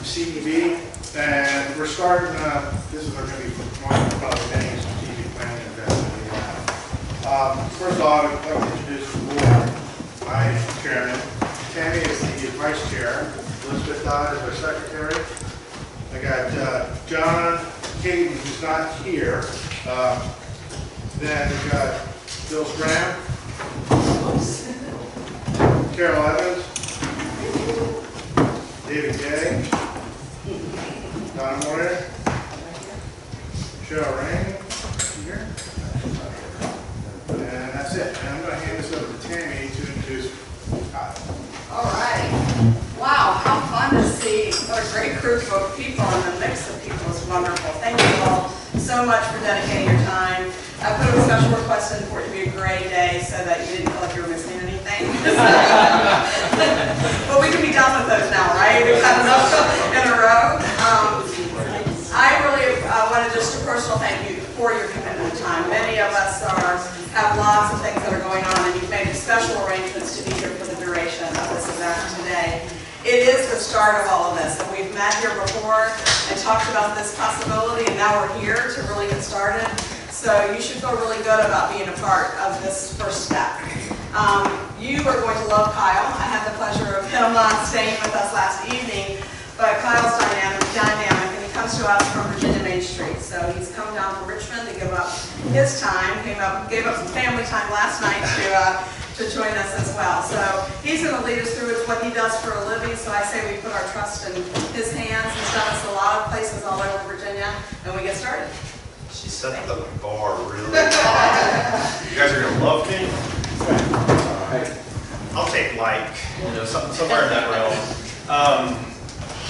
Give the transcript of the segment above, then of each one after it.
CEB, and we're starting, this is going to be one of the many strategic planning events that we have. First of all, I'd like to introduce the board. I am chairman. Tammy is the vice chair. Elizabeth Dodd is our secretary. I got John Caden, who's not here. Then we got Bill Graham, Carol Evans, David Gay, Donna Moyer, Cheryl Rain, here, and that's it. And I'm going to hand this over to Tammy to introduce Kyle. All right. Wow, how fun to see. What a great group of people, and the mix of people is wonderful. Thank you all so much for dedicating your time. I put a special request in for it to be a great day so that you didn't feel like you were missing anything. But we can be done with those now, right? We've had enough in a row. I really wanted just a personal thank you for your commitment to time. Many of us have lots of things that are going on, and you've made special arrangements to be here for the duration of this event today. It is the start of all of this, and we've met here before and talked about this possibility, and now we're here to really get started. So you should feel really good about being a part of this first step. You are going to love Kyle. I had the pleasure of him staying with us last evening, but Kyle's dynamic, and he comes to us from Virginia Main Street. So he's come down from Richmond to give up his time, gave up some family time last night to join us as well. So he's going to lead us through what he does for a living. So I say we put our trust in his hands. He's done us a lot of places all over Virginia, and we get started. She set the bar really high. You guys are going to love me. I'll take somewhere in that realm.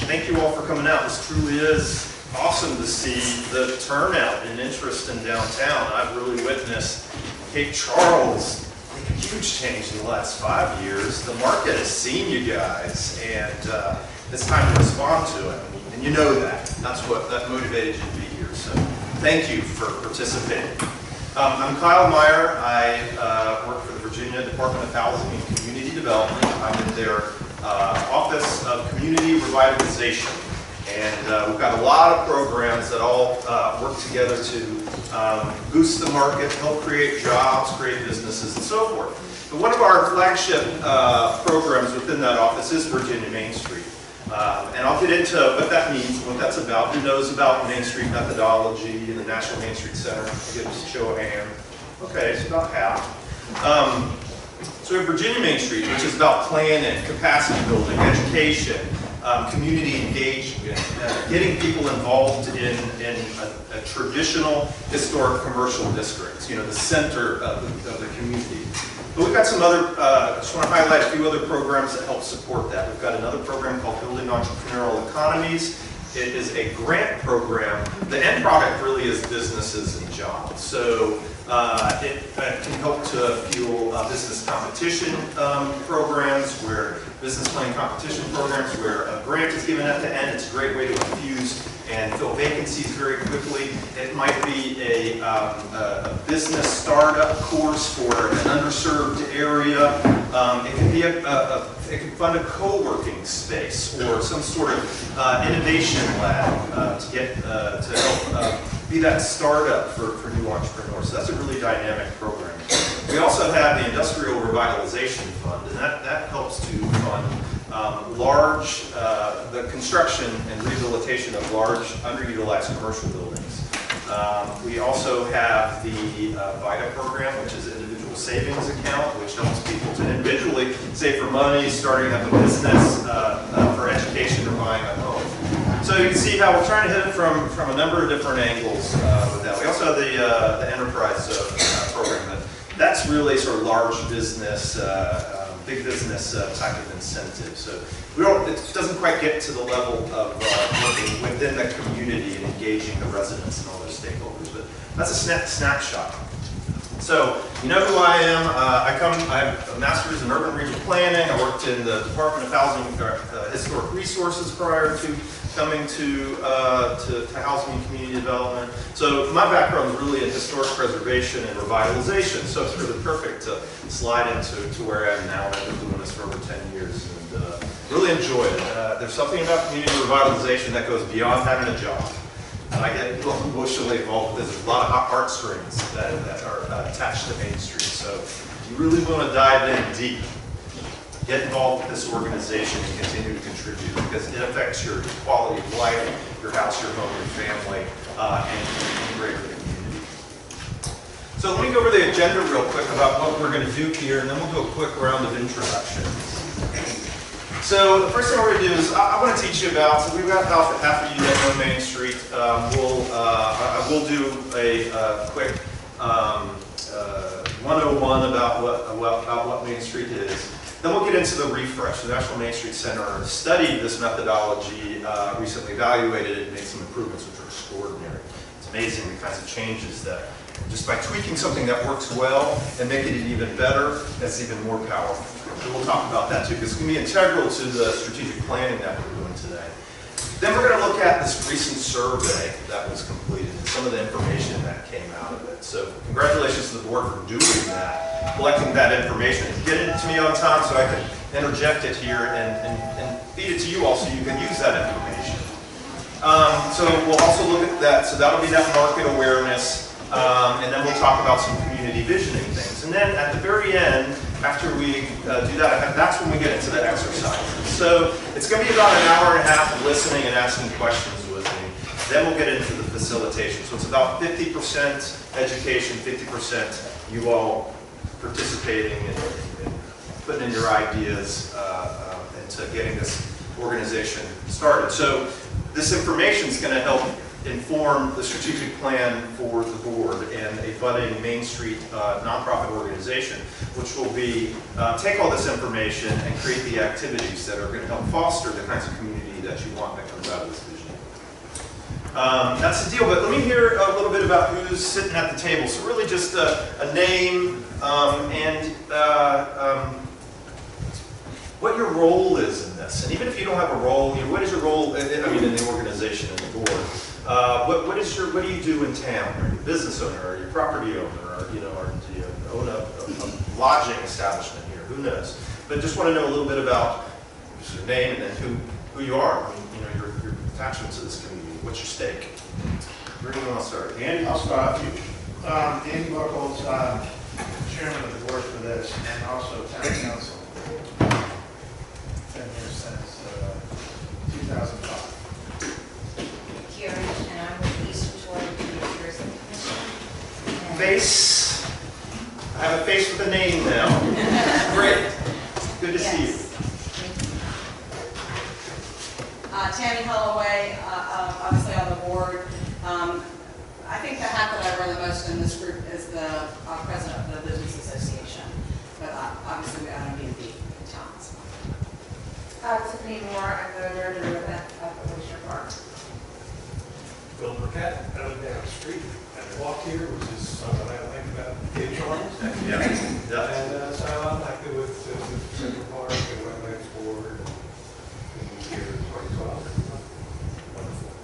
Thank you all for coming out. This truly is awesome to see the turnout and interest in downtown. I've really witnessed Cape Charles make a huge change in the last 5 years. The market has seen you guys, and it's time to respond to it. And you know that. That's what motivated you to be here. So thank you for participating. I'm Kyle Meyer. I work for the Virginia Department of Housing and Community Development. I'm in their Office of Community Revitalization. And we've got a lot of programs that all work together to boost the market, help create jobs, create businesses, and so forth. But one of our flagship programs within that office is Virginia Main Street. And I'll get into what that means, what that's about. Who knows about Main Street methodology and the National Main Street Center? I'll give us a show of hands. Okay, it's about half. So we have Virginia Main Street, which is about planning, capacity building, education, community engagement, getting people involved in a traditional historic commercial district, the center of the community. But we've got some other, I just want to highlight a few other programs that help support that. We've got another program called Building Entrepreneurial Economies. It is a grant program. The end product really is businesses and jobs. So it can help to fuel business competition programs, business planning competition programs where a grant is given at the end. It's a great way to infuse and fill vacancies very quickly. It might be a business startup course for an underserved area. It can be it can fund a co-working space or some sort of innovation lab to help be that startup for new entrepreneurs. So that's a really dynamic program. We also have the Industrial Revitalization Fund, and that helps to fund the construction and rehabilitation of large underutilized commercial buildings. We also have the VITA program, which is an individual savings account, which helps people to individually save for money, starting up a business, for education, or buying a home. So you can see how we're trying to hit it from a number of different angles with that. We also have the enterprise program. That's really sort of large business, big business type of incentive. So it doesn't quite get to the level of working within the community and engaging the residents and all their stakeholders. But that's a snapshot. So you know who I am. I have a master's in urban regional planning. I worked in the Department of Housing Historic Resources prior to coming to housing and community development. So my background is really in historic preservation and revitalization. So it's really perfect to slide into where I am now. I've been doing this for over 10 years. And really enjoy it. There's something about community revitalization that goes beyond having a job. And I get emotionally involved with this. There's a lot of heartstrings that are attached to Main Street. So if you really want to dive in deep, get involved with this organization and continue to contribute because it affects your quality of life, your house, your home, your family, and the greater community. So let me go over the agenda real quick about what we're going to do here, and then we'll do a quick round of introductions. So the first thing we're going to do is I want to teach you about, so we've got about half of you that know Main Street. I will do a quick 101 about what Main Street is. Then we'll get into the refresh. The National Main Street Center studied this methodology, recently evaluated it, and made some improvements which are extraordinary. It's amazing the kinds of changes that just by tweaking something that works well and making it even better, that's even more powerful. So we'll talk about that too, because it's going to be integral to the strategic planning that we're doing today. Then we're going to look at this recent survey that was completed and some of the information that came out of it. So congratulations to the board for doing that, collecting that information, and getting it to me on time so I can interject it here and feed it to you all so you can use that information. So we'll also look at that. So that'll be that market awareness, and then we'll talk about some community visioning things. And then at the very end, after we do that, that's when we get into the exercise. So it's going to be about an hour and a half of listening and asking questions with me. Then we'll get into the facilitation. So it's about 50% education, 50% you all participating and putting in your ideas into getting this organization started. So this information is going to help inform the strategic plan for the board and a budding Main Street nonprofit organization, which will be take all this information and create the activities that are going to help foster the kinds of community that you want that comes out of this vision. That's the deal, but let me hear a little bit about who's sitting at the table. So really just a name and what your role is in this. And even if you don't have a role, what is your role, in the organization and the board? What do you do in town? Are you a business owner? Are you a property owner? Or do you own a lodging establishment here? Who knows? But just want to know a little bit about your name and then who you are. Your attachment to this community. What's your stake? Where do you want to start? Andy, I'll start off. Andy Buckles, chairman of the board for this, and also town council. Been here since 2005. Karen, and I'm with Eastern Shore Community Tourism Commission. Face. I have a face with a name now. Great. Good to see you. Tammy Holloway, obviously on the board. I think the hat that I wear the most in this group is the president of the Business Association. But obviously we own a B&B in town. Tiffany Moore, I'm the director of the Wilshire Park. Bill Burkett, I live down the street. I walked here, which is something I like about HR. Yeah. And so I'm active with Central Park and Wetlands Board. And here in 2012. Wonderful.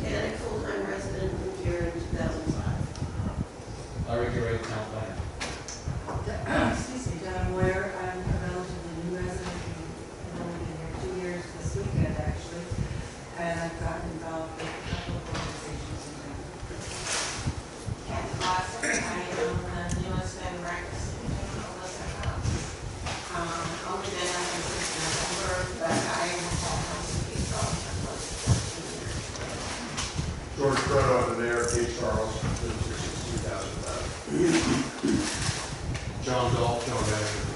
And a full-time resident moved here in 2005. Larry Gary, town planner. Excuse me, John Moyer. I'm a relatively new resident. I've only been here 2 years this weekend, actually. And I've gotten involved with a couple of organizations in town. Kathy Lawson, I am the newest member of the Melissa House. Only been up since November, but I have had some people for close to 15 years. George Croto over there, Kate Charles, been here since 2005. John Galt, John Manager,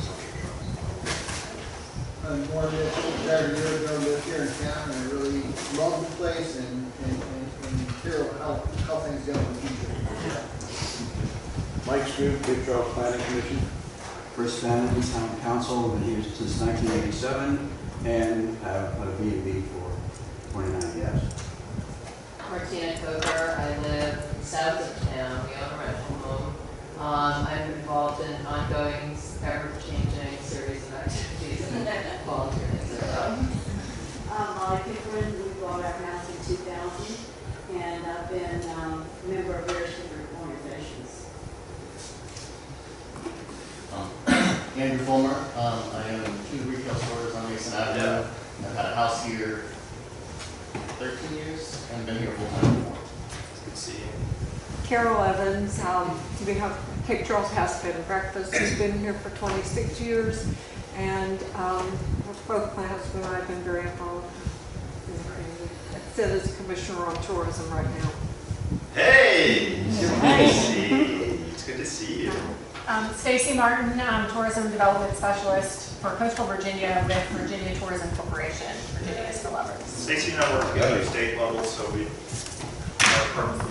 I'm more than about a year ago, lived here in town, and I really love the place and hear how things go in the future. Mike Scoop, Cape Charles Planning Commission. First family town council, been here since 1987, and have a B&B for 29 years. Martina Coker, I live south of town, we own a rental home. I'm involved in ongoing, ever-changing series of activities and volunteering. Molly Pickering, we bought our house in 2000, and I've been a member of various different organizations. Andrew Fulmer, I own 2 retail stores on the Yeah. I've had a house here 13 years and been here full time before. Good to see you. Carol Evans, we have Cape Charles House Bed and Breakfast, who's been here for 26 years, and both my husband and I have been very involved in the community. Sid is Commissioner on Tourism right now. Hey, it's good to see you. Stacy Martin, Tourism Development Specialist for Coastal Virginia with Virginia Tourism Corporation, Virginia is for Lovers. Stacy and I work together at state level, so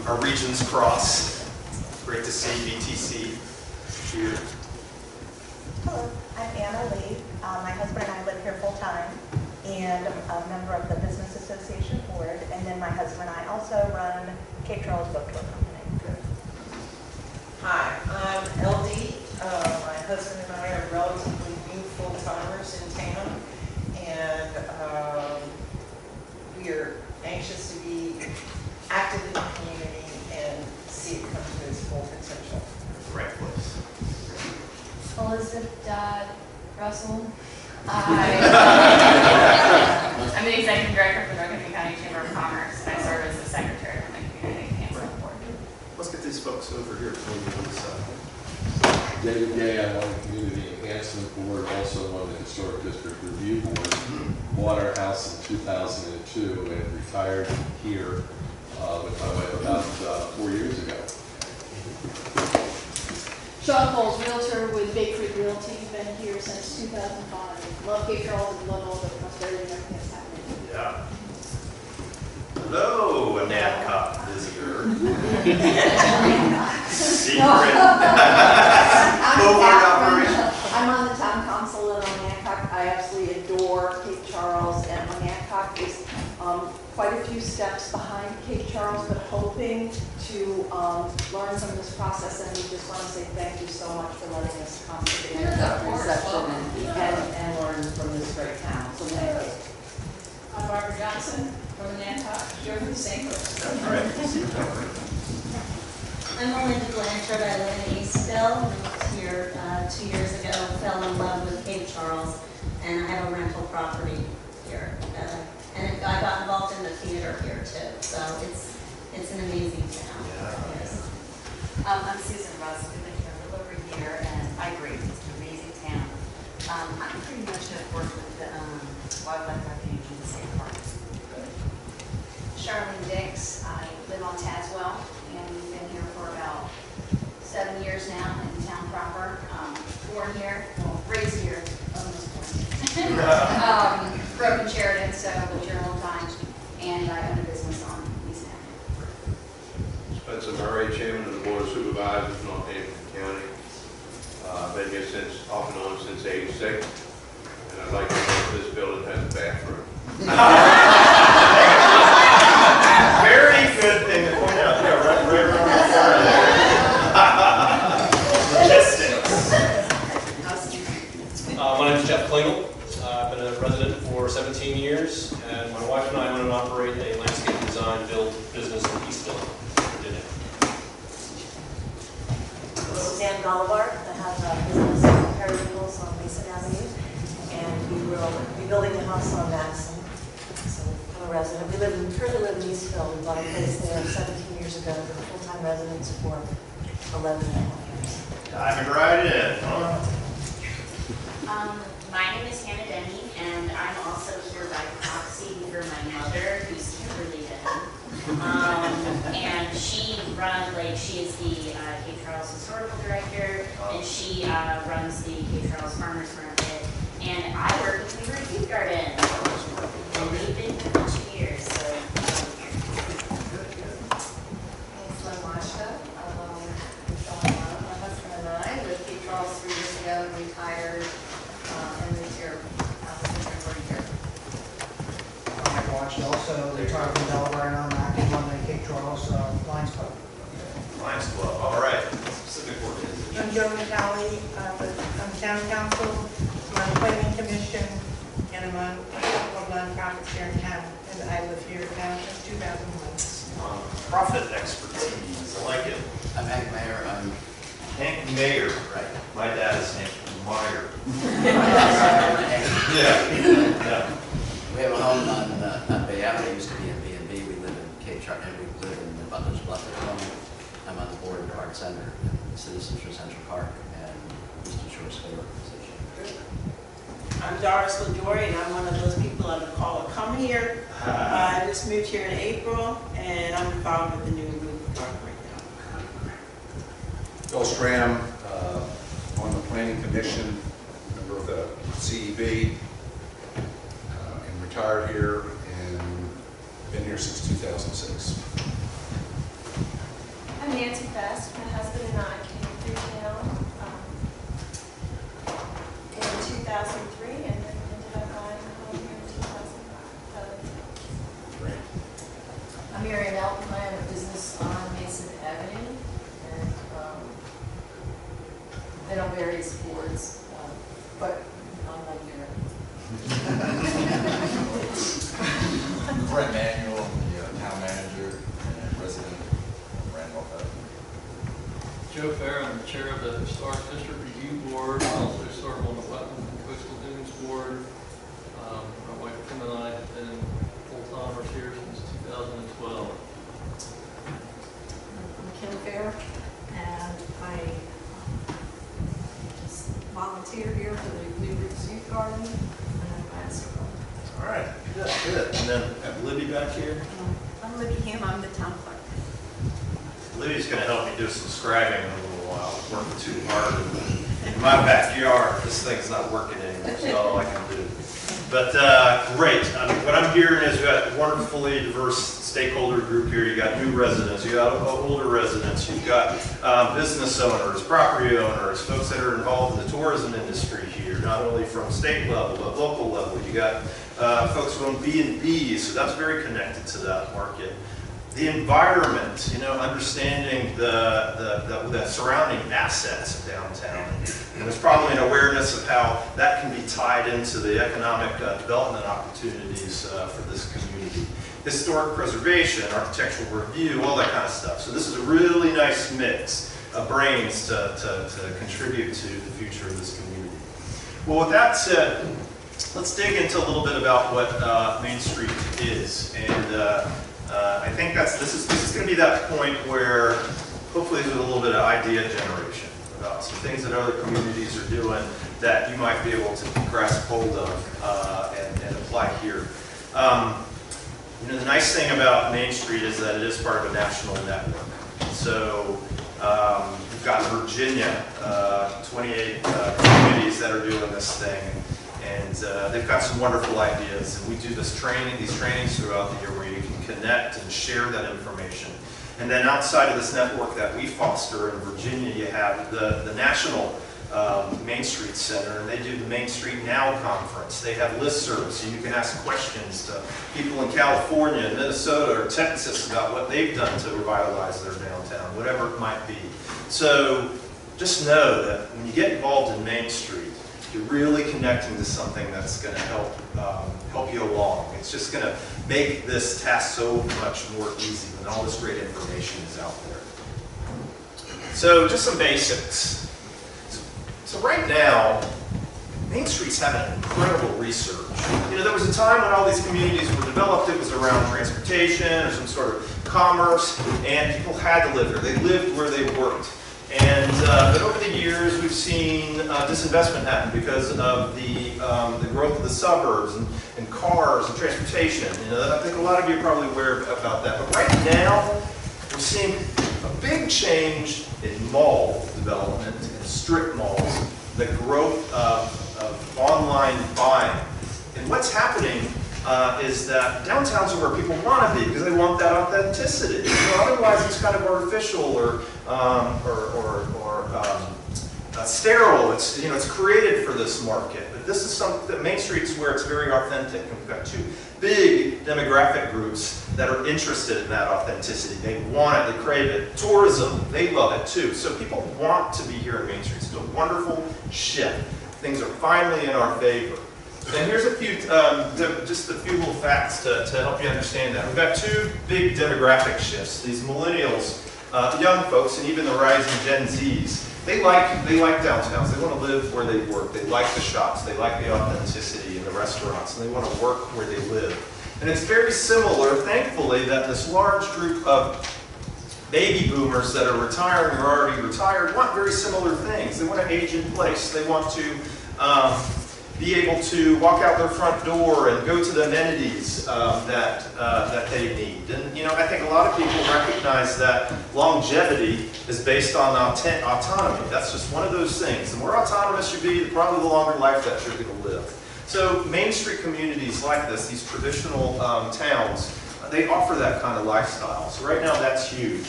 our regions cross. Great to see BTC here. Hello, I'm Anna Lee. My husband and I live here full time, and I'm a member of the Business Association Board. And then my husband and I also run Cape Charles Boat Tour Company. Hi, I'm LD. My husband and I are relatively new full-timers in town, and we are anxious to be active in the community and see it come to its full potential. Right place. Elizabeth Russell. I'm the Executive Director for the Northampton County Chamber of Commerce. I serve as the Secretary of the Community Enhancement Board. Let's get these folks over here to the side. David Gay, I'm on the Community Enhancement Board, also on the Historic District Review Board. Bought our house in 2002 and retired here with my wife about 4 years ago. Sean Coles, Realtor with Bay Creek Realty, been here since 2005. Love Cape Charles and love all the prosperity and everything that's happening. Yeah. Hello, a NABCOP visitor. Secret. I'm on the town council in Onancock. I absolutely adore Cape Charles, and Onancock is quite a few steps behind Cape Charles, but hoping to learn from this process. And we just want to say thank you so much for letting us come to the reception and learn from this great town. So thank you. I'm Barbara Johnson from Onancock. You're from the same person. I'm Melinda Blanchard. I live in Eastville. Moved here 2 years ago. Fell in love with Cape Charles, and I have a rental property here. And I got involved in the theater here too. So it's an amazing town. Yes. I'm Susan Russ. I've been here a little over a year, and I agree. It's an amazing town. I pretty much have worked with the wildlife refuge in the state park. Charlene Dix. I live on Tazewell, and we've been here for about 7 years now in town proper. Born here, well, raised here, almost born. Grew up in Sheridan, so lived here a long time, and I own a business on East Avenue. Spencer Murray, Chairman of the Board of Supervisors in Northampton County. I've been here off and on since '86, and I'd like to know if this building has a bathroom. Very good thing to point out. Yeah, right around the corner. My name is Jeff Klingel. I've been a resident for 17 years, and my wife and I own and operate a landscape design build business in Eastville, Virginia. Suzanne Gollivard. I have a business of paralegals on Mason Avenue, and we will be building a house on Madison. So I'm a resident. We currently live in Eastville. We bought a place there 17 years ago. We're full-time residents for 11 and a half years. Diving right in. My name is Hannah Denny, and I'm also here by proxy for my mother, who's Kimberly Denny. And she is the Cape Charles Historical Director, and she runs the Cape Charles Farmers Market. And I work with Weaver and Food Garden. And they've been here for 2 years, so I'm here. It's Lynn Washka. My husband and I lived Cape Charles 3 years ago and retired and moved here for a year. I've watched also retired from Delaware, and I'm active on the Cape Charles Lions Club. Lions Club, all right. Specific organization. I'm Joe McCalley, I'm Town Council, I'm on the Planning Commission, and I'm on a couple of nonprofits here in town, and I live here now since 2001. Profit expertise, I like it. I'm Hank Mayer. I'm Hank Mayer. Right. My dad is Hank Meyer. yeah. Yeah. Citizens for Central Park and Eastern Shore's favorite position. I'm Doris LaJoy, and I'm one of those people on the call to come here. I just moved here in April, and I'm involved with the new roof department right now. Bill Stram, on the Planning Commission, member of the CEB, and retired here and been here since 2006. I'm Nancy Best. My husband and I came through town in 2003 and then ended up buying a home here in 2005. Great. I'm Marian Elton. I have a business on Mason Avenue, and been on various boards, but I'm not here. Brett Manuel, the town manager and resident of Randolph Avenue. Joe Fair, I'm the chair of the Historic District Review Board, also serve on the Wetlands and Coastal Dunes Board. My wife Kim and I have been full-timers here since 2012. I'm Kim Fair, and I just volunteer here for the New Roots Youth Garden, and I'm glad to serve. All right, good, good. And then have Libby back here. I'm Libby Ham, I'm the town clerk. Libby's going to help me do some scribing in a little while. I'm working too hard in my backyard. This thing's not working anymore. That's all I can do. But great. What I'm hearing is you got a wonderfully diverse stakeholder group here. You got new residents, you got older residents, you've got business owners, property owners, folks that are involved in the tourism industry here, not only from state level but local level. You got folks who own B&Bs, so that's very connected to that market. The environment, you know, understanding the surrounding assets of downtown. And there's probably an awareness of how that can be tied into the economic development opportunities for this community. Historic preservation, architectural review, all that kind of stuff. So this is a really nice mix of brains to contribute to the future of this community. Well, with that said, let's dig into a little bit about what Main Street is. And I think this is going to be that point where hopefully there's a little bit of idea generation about some things that other communities are doing that you might be able to grasp hold of and apply here. You know, the nice thing about Main Street is that it is part of a national network. So we've got Virginia, 28 communities that are doing this thing. And they've got some wonderful ideas. And we do these trainings throughout the year where you can connect and share that information. And then outside of this network that we foster in Virginia, you have the National Main Street Center, and they do the Main Street Now conference. They have listservs, so you can ask questions to people in California, Minnesota, or Texas about what they've done to revitalize their downtown, whatever it might be. So just know that when you get involved in Main Street, you're really connecting to something that's going to help you along. It's just going to make this task so much more easy when all this great information is out there. So just some basics. So right now, Main Street's having incredible research. You know, there was a time when all these communities were developed, it was around transportation or some sort of commerce, and people had to live there. They lived where they worked. And but over the years, we've seen disinvestment happen because of the growth of the suburbs and cars and transportation. You know, I think a lot of you are probably aware about that. But right now, we're seeing a big change in mall development and strip malls, the growth of online buying. And what's happening is that downtowns are where people want to be because they want that authenticity. You know, otherwise, it's kind of artificial or sterile. It's, you know, it's created for this market. But this is something that Main Street's where it's very authentic. And we've got two big demographic groups that are interested in that authenticity. They want it. They crave it. Tourism, they love it too. So people want to be here in Main Street. It's a wonderful shift. Things are finally in our favor. And here's a few, just a few little facts to help you understand that. We've got two big demographic shifts. These millennials, young folks, and even the rising Gen Zs, they like downtowns. They want to live where they work. They like the shops. They like the authenticity in the restaurants, and they want to work where they live. And it's very similar, thankfully, that this large group of baby boomers that are retiring or already retired want very similar things. They want to age in place. They want to be able to walk out their front door and go to the amenities that they need. And I think a lot of people recognize that longevity is based on autonomy. That's just one of those things. The more autonomous you be, probably the longer life that you're going to live. So Main Street communities like this, these traditional towns, they offer that kind of lifestyle. So right now that's huge.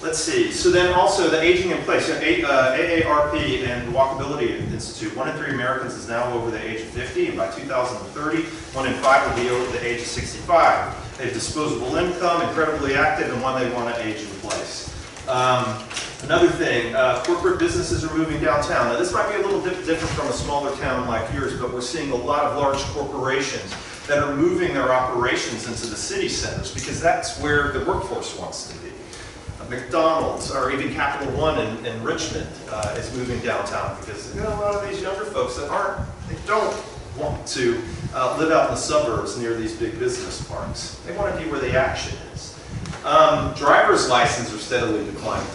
Let's see. So then also the aging in place. AARP and Walkability Institute. 1 in 3 Americans is now over the age of 50, and by 2030, 1 in 5 will be over the age of 65. They have disposable income, incredibly active, and one they want to age in place. Another thing, corporate businesses are moving downtown. Now this might be a little bit different from a smaller town like yours, but we're seeing a lot of large corporations that are moving their operations into the city centers because that's where the workforce wants to be. McDonald's, or even Capital One in Richmond is moving downtown because a lot of these younger folks that don't want to live out in the suburbs near these big business parks. They want to be where the action is. Driver's licenses are steadily declining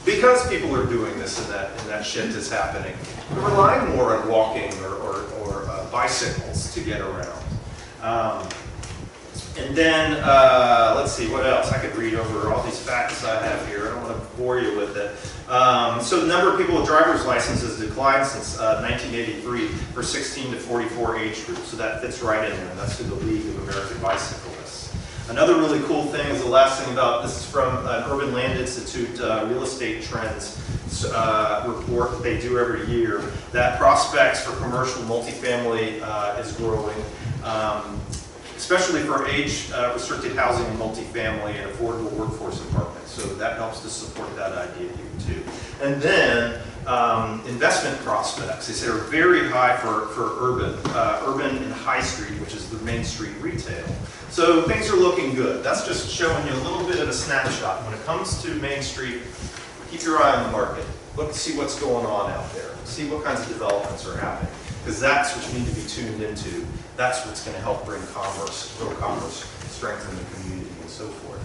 because people are doing this and that shift is happening. They're relying more on walking or bicycles to get around. And then, let's see, what else? I could read over all these facts I have here. I don't want to bore you with it. So the number of people with driver's licenses has declined since 1983 for 16 to 44 age group. So that fits right in there, and that's through the League of American Bicyclists. Another really cool thing is the last thing about, this is from an Urban Land Institute real estate trends report that they do every year, that prospects for commercial multifamily is growing. Especially for age-restricted housing and multifamily and affordable workforce apartments. So that helps to support that idea here too. And then investment prospects, they say are very high for urban and high street, which is the Main Street retail. So things are looking good. That's just showing you a little bit of a snapshot. When it comes to Main Street, keep your eye on the market. Look to see what's going on out there. See what kinds of developments are happening. Because that's what you need to be tuned into. That's what's going to help bring commerce, real commerce, strengthen the community, and so forth.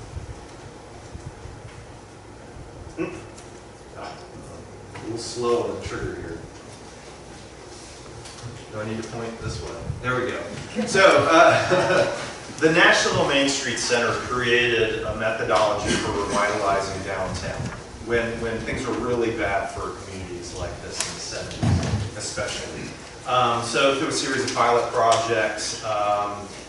A little slow on the trigger here. Do I need to point this way? There we go. So, the National Main Street Center created a methodology for revitalizing downtown when things were really bad for communities like this in the 70s, especially. So through a series of pilot projects,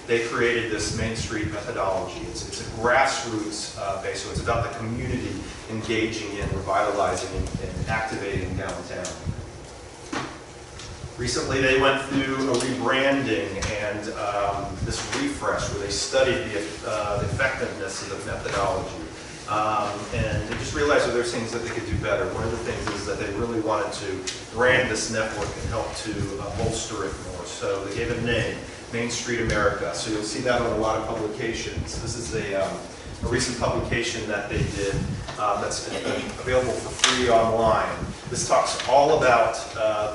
they created this Main Street methodology. It's a grassroots base, so it's about the community engaging in revitalizing and activating downtown. Recently they went through a rebranding and this refresh where they studied the effectiveness of the methodology. And they just realized that there's things that they could do better. One of the things is that they really wanted to brand this network and help to bolster it more. So they gave it a name, Main Street America. So you'll see that on a lot of publications. This is a recent publication that they did that's available for free online. This talks all about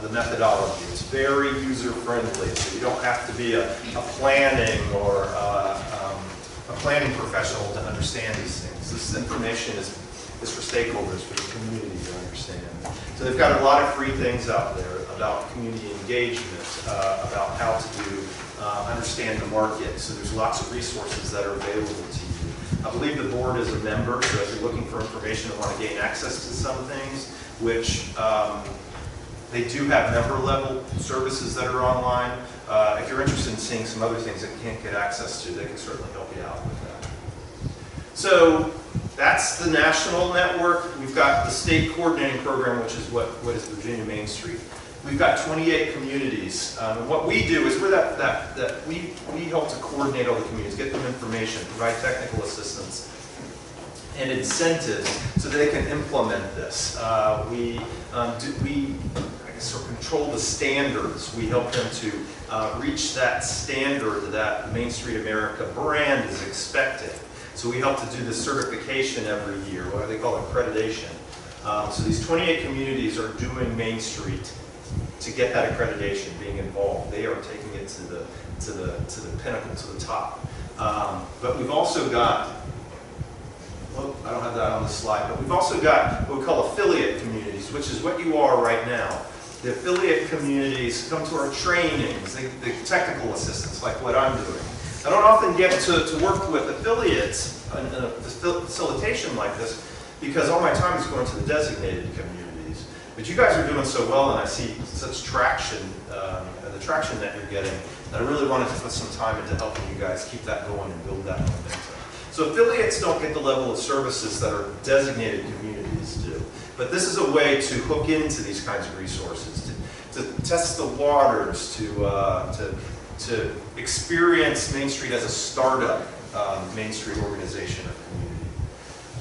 the methodology. It's very user-friendly, so you don't have to be a planning or a planning professional to understand these things. This information is for stakeholders, for the community to understand. So they've got a lot of free things out there about community engagement, about how to understand the market. So there's lots of resources that are available to you. I believe the board is a member, so if you're looking for information and want to gain access to some things, which they do have member-level services that are online. If you're interested in seeing some other things that you can't get access to, they can certainly help you out with that. So that's the national network. We've got the state coordinating program, which is what is Virginia Main Street. We've got 28 communities. And what we do is we help to coordinate all the communities, get them information, provide technical assistance and incentives so they can implement this. We sort of control the standards. We help them to reach that standard that Main Street America brand is expected. So we help to do the certification every year, what they call accreditation. So these 28 communities are doing Main Street to get that accreditation, being involved. They are taking it to the pinnacle, to the top. But we've also got well, I don't have that on the slide, but we've also got what we call affiliate communities, which is what you are right now. The affiliate communities come to our trainings, the technical assistance, like what I'm doing. I don't often get to work with affiliates in a facilitation like this because all my time is going to the designated communities. But you guys are doing so well, and I see such traction, the traction that you're getting, that I really wanted to put some time into helping you guys keep that going and build that momentum. So affiliates don't get the level of services that our designated communities do. But this is a way to hook into these kinds of resources, to test the waters, to experience Main Street as a startup Main Street organization or community.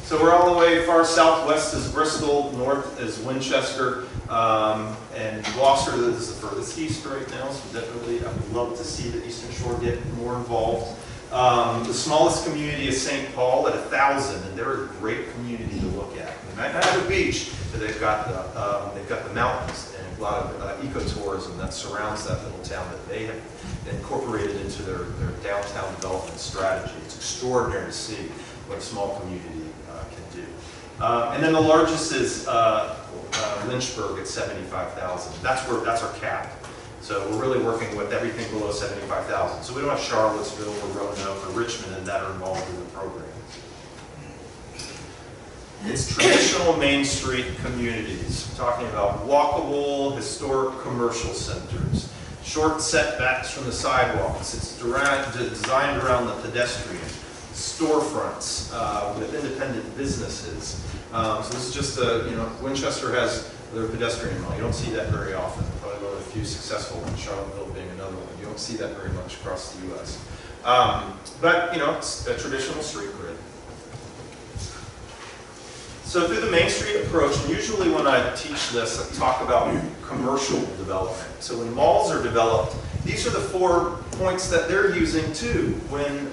So we're all the way far southwest is Bristol, north is Winchester, and Gloucester is the furthest east right now, so definitely I would love to see the Eastern Shore get more involved. The smallest community is St. Paul at 1,000, and they're a great community to look at. They might not have a beach, but they've got the mountains and a lot of ecotourism that surrounds that little town that they have incorporated into their downtown development strategy. It's extraordinary to see what a small community can do. And then the largest is Lynchburg at 75,000. That's our cap. So we're really working with everything below 75,000. So we don't have Charlottesville or Roanoke or Richmond that are involved in the program. It's traditional Main Street communities. We're talking about walkable, historic commercial centers, short setbacks from the sidewalks. It's designed around the pedestrian, storefronts with independent businesses. So this is just Winchester has their pedestrian mall. You don't see that very often. Probably one of the few successful ones, Charlottesville being another one. You don't see that very much across the U.S. But it's a traditional street grid. So through the Main Street approach, and usually when I teach this, I talk about commercial development. So when malls are developed, these are the 4 points that they're using too when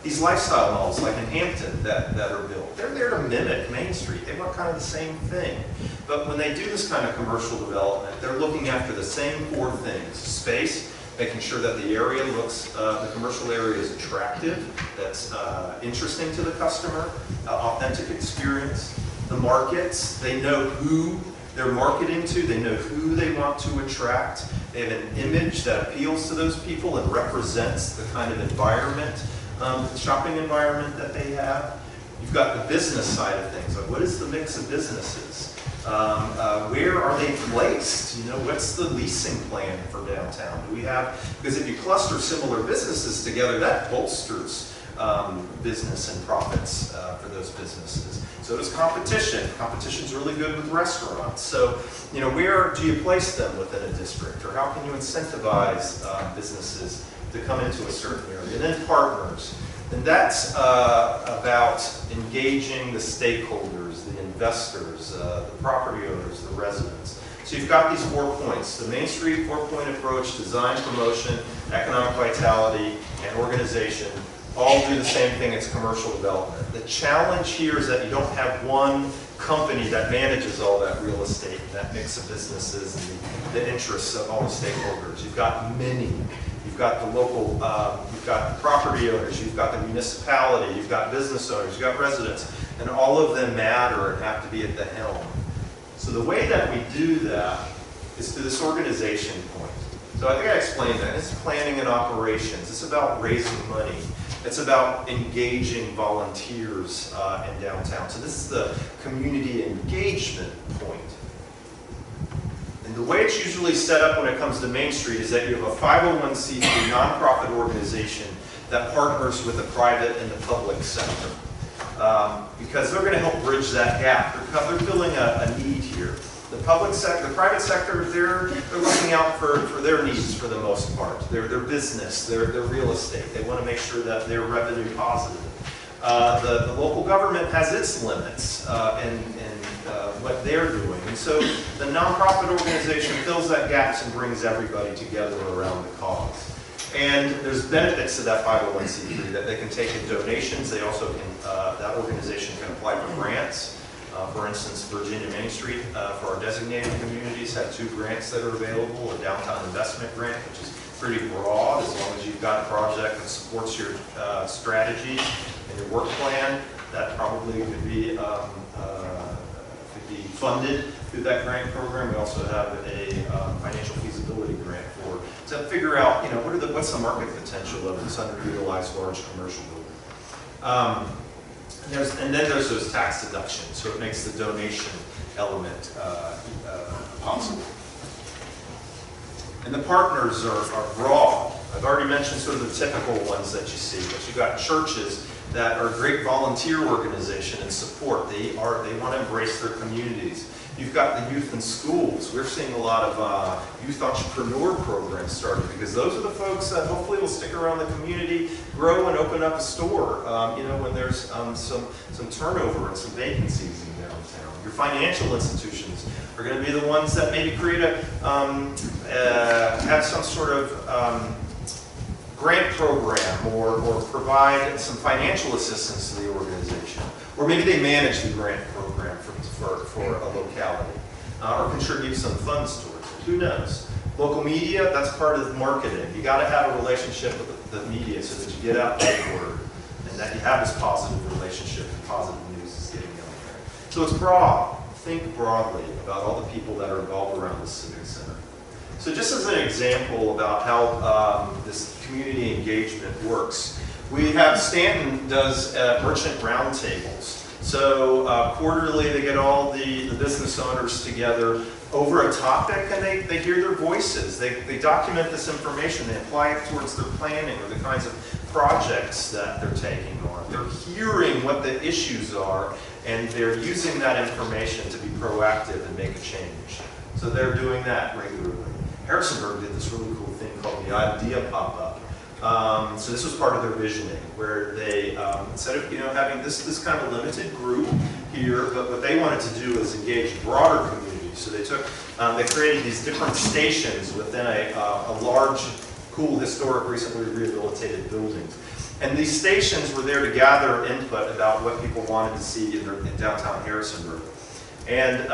these lifestyle malls like in Hampton that are built. They're there to mimic Main Street. They want kind of the same thing. But when they do this kind of commercial development, they're looking after the same 4 things. Space, making sure that the area looks, the commercial area is attractive, that's interesting to the customer, authentic experience. The markets, they know who they're marketing to, they know who they want to attract. They have an image that appeals to those people and represents the kind of environment, shopping environment that they have. You've got the business side of things, like what is the mix of businesses? Where are they placed? What's the leasing plan for downtown? Do we have, because if you cluster similar businesses together, that bolsters business and profits for those businesses. So does competition. Competition's really good with restaurants. So, where do you place them within a district? Or how can you incentivize businesses to come into a certain area? And then partners. And that's about engaging the stakeholders, the investors, the property owners, the residents. So you've got these 4 points. The Main Street 4-point approach, design, promotion, economic vitality, and organization all do the same thing, it's commercial development. The challenge here is that you don't have one company that manages all that real estate and that mix of businesses and the interests of all the stakeholders. You've got many. You've got the local, you've got the property owners, you've got the municipality, you've got business owners, you've got residents, and all of them matter and have to be at the helm. So the way that we do that is through this organization point. So I think I explained that. It's planning and operations. It's about raising money. It's about engaging volunteers in downtown. So this is the community engagement point. And the way it's usually set up when it comes to Main Street is that you have a 501c3 nonprofit organization that partners with the private and the public sector. Because they're going to help bridge that gap. They're filling a need here. The public sector, the private sector, they're looking out for their needs for the most part. Their business, their real estate. They want to make sure that they're revenue positive. The local government has its limits in what they're doing. And so the nonprofit organization fills that gaps and brings everybody together around the cause. And there's benefits to that 501c3 that they can take in donations. They also can, that organization can apply for grants. For instance, Virginia Main Street, for our designated communities, have 2 grants that are available. A downtown investment grant, which is pretty broad, as long as you've got a project that supports your strategy and your work plan. that probably could be funded through that grant program. We also have a financial feasibility grant to figure out, what's the market potential of this underutilized large commercial building. And then there's those tax deductions, so it makes the donation element possible. And the partners are broad. I've already mentioned sort of the typical ones that you see, but you've got churches that are a great volunteer organization and support. They want to embrace their communities. You've got the youth in schools. We're seeing a lot of youth entrepreneur programs started because those are the folks that hopefully will stick around the community, grow and open up a store, when there's some turnover and some vacancies in downtown. Your financial institutions are going to be the ones that maybe create have some sort of grant program or provide some financial assistance to the organization. Or maybe they manage the grant program for a locality or contribute some funds towards it. Who knows? Local media, that's part of marketing. You got to have a relationship with the media so that you get out that word and that you have this positive relationship and positive news is getting out there. So it's broad. Think broadly about all the people that are involved around the Civic Center. So just as an example about how this community engagement works, Stanton does merchant roundtables. So quarterly they get all the business owners together over a topic and they hear their voices. They document this information, they apply it towards their planning or the kinds of projects that they're taking on. They're hearing what the issues are and they're using that information to be proactive and make a change. So they're doing that regularly. Harrisonburg did this really cool thing called the Idea Pop-Up. So this was part of their visioning, where they, instead of having this kind of limited group here, but what they wanted to do is engage broader communities. So they created these different stations within a large, cool, historic, recently rehabilitated building. And these stations were there to gather input about what people wanted to see in downtown Harrisonburg. And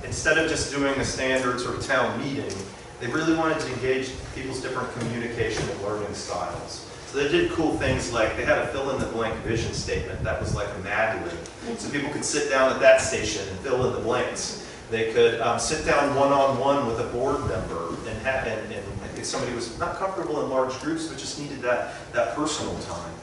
instead of just doing a standard sort of town meeting, they really wanted to engage people's different communication and learning styles. So they did cool things like they had a fill-in-the-blank vision statement that was like a Mad Lib. So people could sit down at that station and fill in the blanks. They could sit down one-on-one with a board member and if somebody was not comfortable in large groups but just needed that personal time.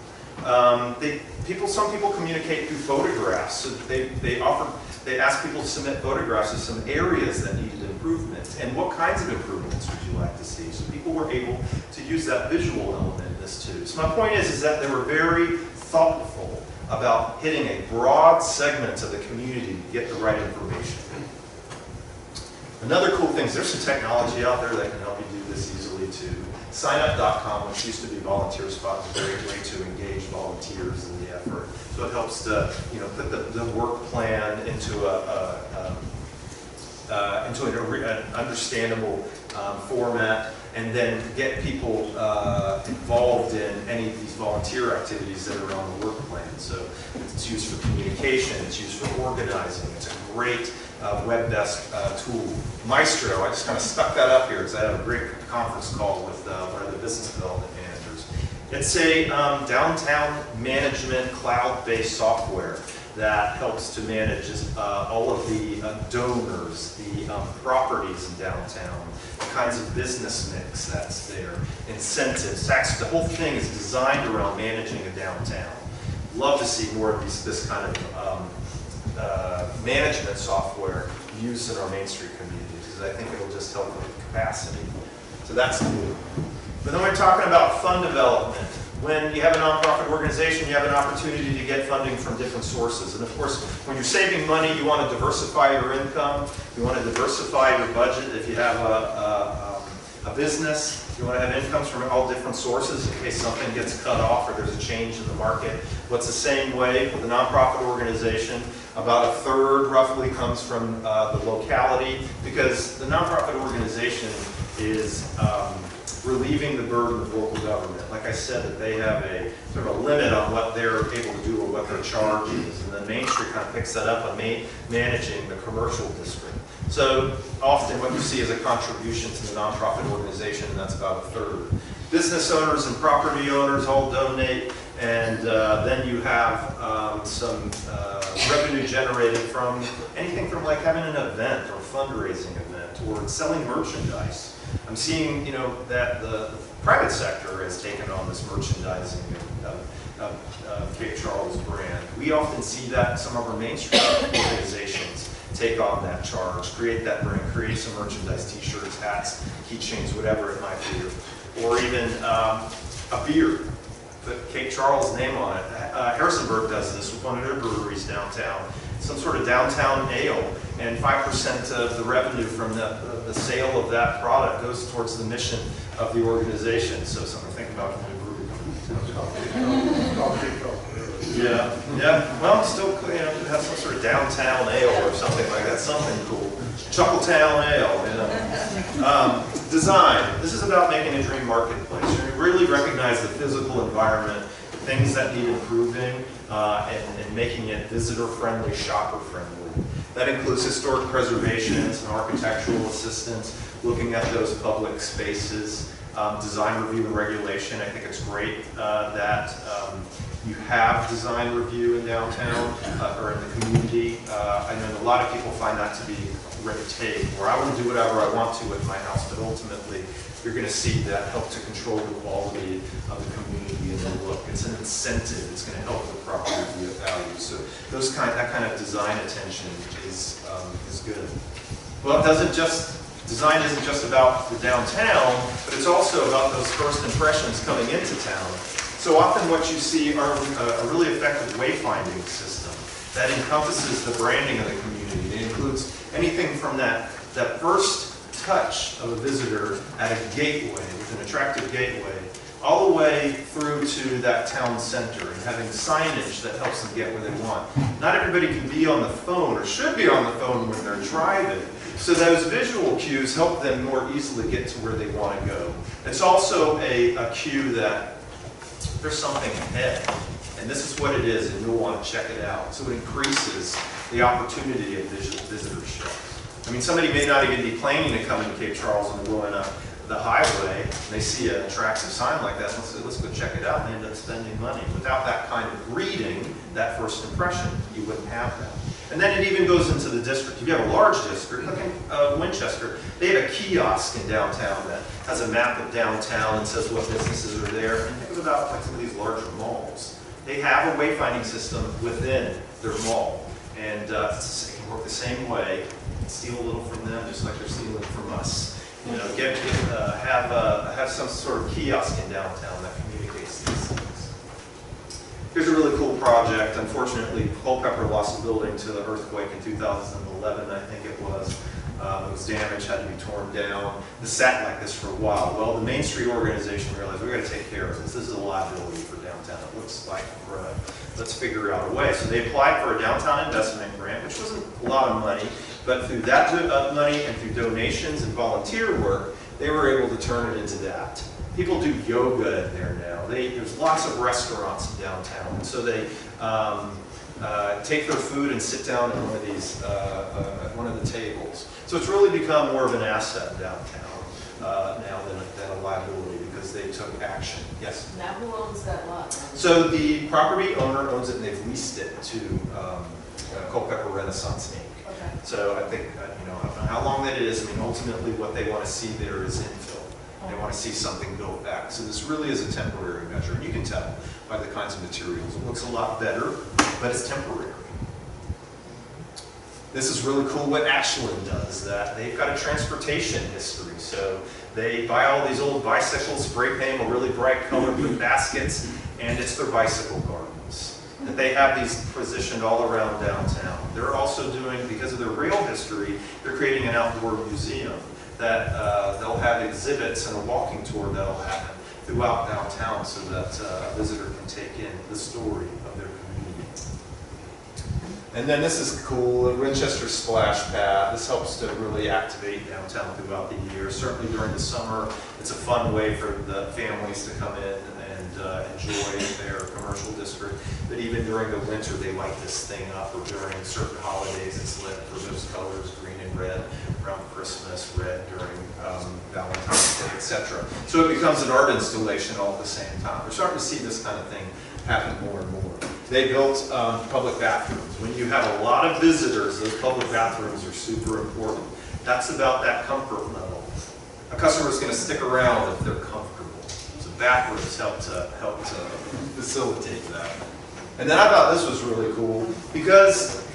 Some people communicate through photographs. So they asked people to submit photographs of some areas that needed improvement and what kinds of improvements would you like to see. So people were able to use that visual element in this too. So my point is that they were very thoughtful about hitting a broad segment of the community to get the right information. Another cool thing is there's some technology out there that can help you do this easily too. Signup.com, which used to be Volunteer Spot, is a great way to engage volunteers in the effort. So it helps to put the work plan into an understandable format, and then get people involved in any of these volunteer activities that are on the work plan. So it's used for communication, it's used for organizing. It's a great web-based tool. Maestro, I just kind of stuck that up here because I had a great conference call with one of the business development managers. It's a downtown management cloud-based software that helps to manage all of the donors, the properties in downtown, the kinds of business mix that's there, incentives, tax. The whole thing is designed around managing a downtown. Love to see more of this kind of management software used in our Main Street communities because I think it'll just help with capacity. So that's cool. But then we're talking about fund development. When you have a nonprofit organization, you have an opportunity to get funding from different sources. And of course, when you're saving money, you want to diversify your income. You want to diversify your budget. If you have a business, you want to have incomes from all different sources in case something gets cut off or there's a change in the market. What's the same way with a nonprofit organization? About a third roughly comes from the locality because the nonprofit organization is relieving the burden of local government. Like I said, that they have a sort of a limit on what they're able to do or what their charge is. And then Main Street kind of picks that up on managing the commercial district. So often what you see is a contribution to the nonprofit organization, and that's about a third. business owners and property owners all donate, and then you have some revenue generated from anything from like having an event or fundraising event or selling merchandise. I'm seeing, you know, that the private sector has taken on this merchandising of Cape Charles brand. We often see that in some of our Main Street organizations take on that charge, create that brand, create some merchandise, t-shirts, hats, keychains, whatever it might be. Or even a beer, put Cape Charles' name on it. Harrisonburg does this with one of their breweries downtown. Some sort of downtown ale, and 5% of the revenue from the sale of that product goes towards the mission of the organization. So something to think about when we brew. Yeah, yeah. Well, still, you know, have some sort of downtown ale or something like that. Something cool. Chuckletown Ale. You know. Design. This is about making a dream marketplace. You really recognize the physical environment, things that need improving, and making it visitor-friendly, shopper-friendly. That includes historic preservations and architectural assistance, looking at those public spaces, design review and regulation. I think it's great that you have design review in downtown or in the community. I know a lot of people find that to be red tape, where I want to do whatever I want to with my house, but ultimately you're going to see that help to control the quality of the community and the look. It's an incentive. It's going to help the property be of value. So that kind of design attention is good. Well, design isn't just about the downtown, but it's also about those first impressions coming into town. So often what you see are a really effective wayfinding system that encompasses the branding of the community. It includes anything from that first touch of a visitor at a gateway, with an attractive gateway, all the way through to that town center and having signage that helps them get where they want. Not everybody can be on the phone or should be on the phone when they're driving. So those visual cues help them more easily get to where they want to go. It's also a cue that there's something ahead, and this is what it is, and you'll want to check it out. So it increases the opportunity of visitorship. I mean, somebody may not even be planning to come into Cape Charles and going up the highway, and they see an attractive sign like that, let's go check it out, and they end up spending money. Without that kind of greeting, that first impression, you wouldn't have that. And then it even goes into the district. If you have a large district, look in Winchester, they have a kiosk in downtown that has a map of downtown and says what businesses are there. And think about like some of these larger malls. They have a wayfinding system within their mall. And it can work the same way. Steal a little from them just like they're stealing from us. You know, have some sort of kiosk in downtown that communicates these things. Here's a really cool project. Unfortunately, Culpeper lost a building to the earthquake in 2011, I think it was. It was damaged, had to be torn down. It sat like this for a while. Well, the Main Street organization realized we've got to take care of this. This is a liability for downtown. It looks like let's figure out a way. So they applied for a downtown investment grant, which wasn't a lot of money, but through that money and through donations and volunteer work, they were able to turn it into that. People do yoga in there now. There's lots of restaurants in downtown, and so they take their food and sit down at one of the tables. So it's really become more of an asset downtown now than a liability because they took action. Yes? Now who owns that lot? So the property owner owns it and they've leased it to Culpeper Renaissance Inc. Okay. So I think, you know, I don't know how long that is. I mean, ultimately what they want to see there is infill. They want to see something built back. So this really is a temporary measure. And you can tell by the kinds of materials. It looks a lot better, but it's temporary. This is really cool what Ashland does, that they've got a transportation history. So they buy all these old bicycles, spray paint a really bright color, put baskets, and it's their bicycle gardens. That they have these positioned all around downtown. They're also doing, because of their rail history, they're creating an outdoor museum that they'll have exhibits and a walking tour that'll happen throughout downtown so that a visitor can take in the story of their community. And then this is cool, the Winchester Splash Pad. This helps to really activate downtown throughout the year. Certainly during the summer, it's a fun way for the families to come in and enjoy their commercial commercial district, but even during the winter, they light this thing up, or during certain holidays, it's lit for those colors, green and red, around Christmas, red during Valentine's Day, etc. So it becomes an art installation all at the same time. We're starting to see this kind of thing happen more and more. They built public bathrooms. When you have a lot of visitors, those public bathrooms are super important. That's about that comfort level. A customer is going to stick around if they're comfortable. So bathrooms help to facilitate that. And then I thought this was really cool because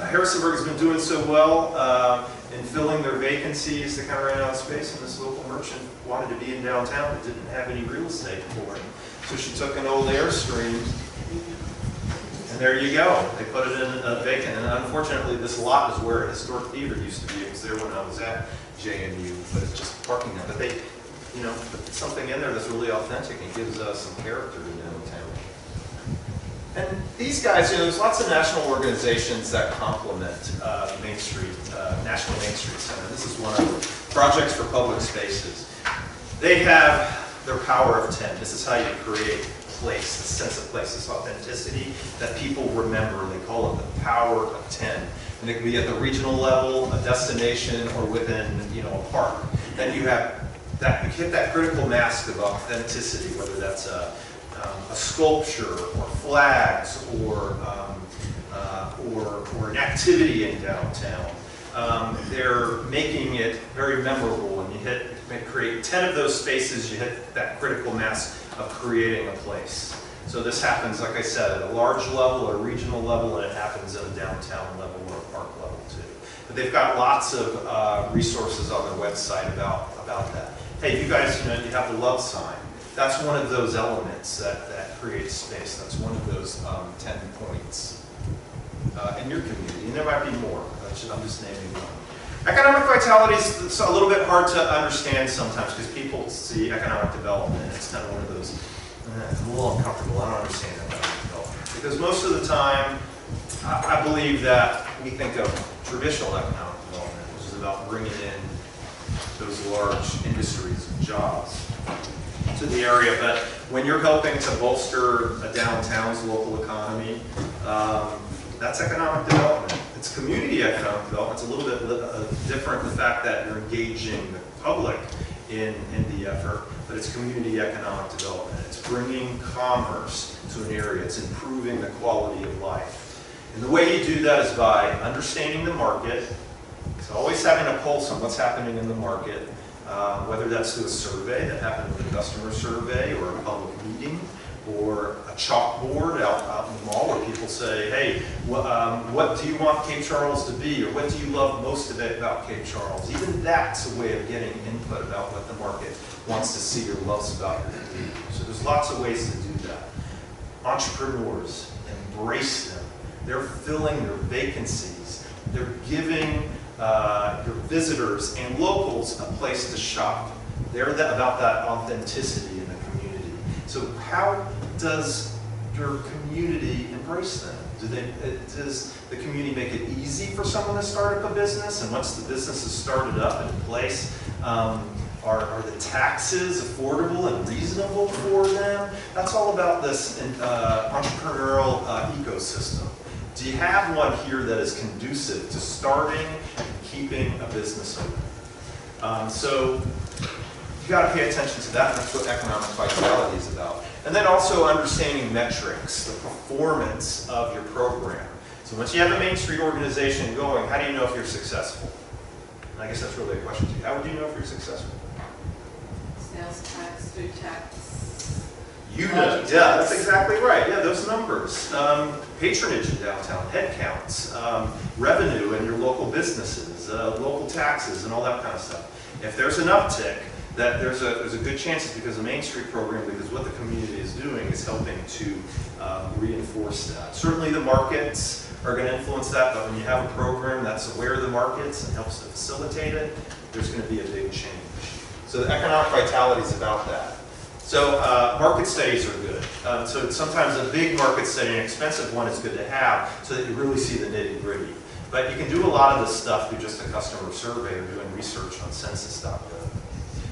Harrisonburg has been doing so well in filling their vacancies. They kind of ran out of space, and this local merchant wanted to be in downtown but didn't have any real estate for it. So she took an old Airstream, and there you go. They put it in vacant. And unfortunately, this lot is where a historic theater used to be. It was there when I was at JMU, but it's just parking there. But they, you know, put something in there that's really authentic and gives us some character to downtown. And these guys, you know, there's lots of national organizations that complement Main Street, National Main Street Center. This is one of them. Projects for Public Spaces. They have their power of 10. This is how you create place, a sense of place, this authenticity that people remember. They call it the power of 10. And it can be at the regional level, a destination, or within, you know, a park. Then you have that, you hit that critical mass of authenticity, whether that's a sculpture, or flags, or an activity in downtown. They're making it very memorable, and you create 10 of those spaces, you hit that critical mass of creating a place. So this happens, like I said, at a large level, or a regional level, and it happens at a downtown level or a park level too. But they've got lots of resources on their website about that. Hey, you guys, you know, you have the love sign. That's one of those elements that creates space. That's one of those 10 points in your community. And there might be more. I'm just naming one. Economic vitality is a little bit hard to understand sometimes because people see economic development and it's kind of one of those, I'm a little uncomfortable, I don't understand economic development. Because most of the time, I believe that we think of traditional economic development, which is about bringing in those large industries and jobs to the area. But when you're helping to bolster a downtown's local economy, that's economic development. It's community economic development. It's a little bit different, the fact that you're engaging the public in the effort, but it's community economic development. It's bringing commerce to an area. It's improving the quality of life. And the way you do that is by understanding the market. So always having a pulse on what's happening in the market, whether that's through a survey that happened with a customer survey or a public meeting, or a chalkboard out in the mall where people say, hey, what do you want Cape Charles to be, or what do you love most about Cape Charles? Even that's a way of getting input about what the market wants to see or loves about your community. So there's lots of ways to do that. Entrepreneurs, embrace them. They're filling their vacancies. They're giving your visitors and locals a place to shop. They're about that authenticity in the community. So how does your community embrace them? Does the community make it easy for someone to start up a business? And once the business is started up and in place, are the taxes affordable and reasonable for them? That's all about this entrepreneurial ecosystem. Do you have one here that is conducive to starting and keeping a business open? So you got to pay attention to that. That's what economic vitality is about. And then also understanding metrics, the performance of your program. So once you have a Main Street organization going, how do you know if you're successful? And I guess that's really a question to you. How would you know if you're successful? Sales tax, food tax. You know, yeah, that's exactly right. Yeah, those numbers. Patronage in downtown, head counts, revenue in your local businesses, local taxes, and all that kind of stuff. If there's an uptick, that there's a good chance it's because of the Main Street program, because what the community is doing is helping to reinforce that. Certainly the markets are going to influence that, but when you have a program that's aware of the markets and helps to facilitate it, there's going to be a big change. So the economic vitality is about that. So market studies are good. So sometimes a big market study, an expensive one, is good to have so that you really see the nitty-gritty. But you can do a lot of this stuff through just a customer survey or doing research on census.gov.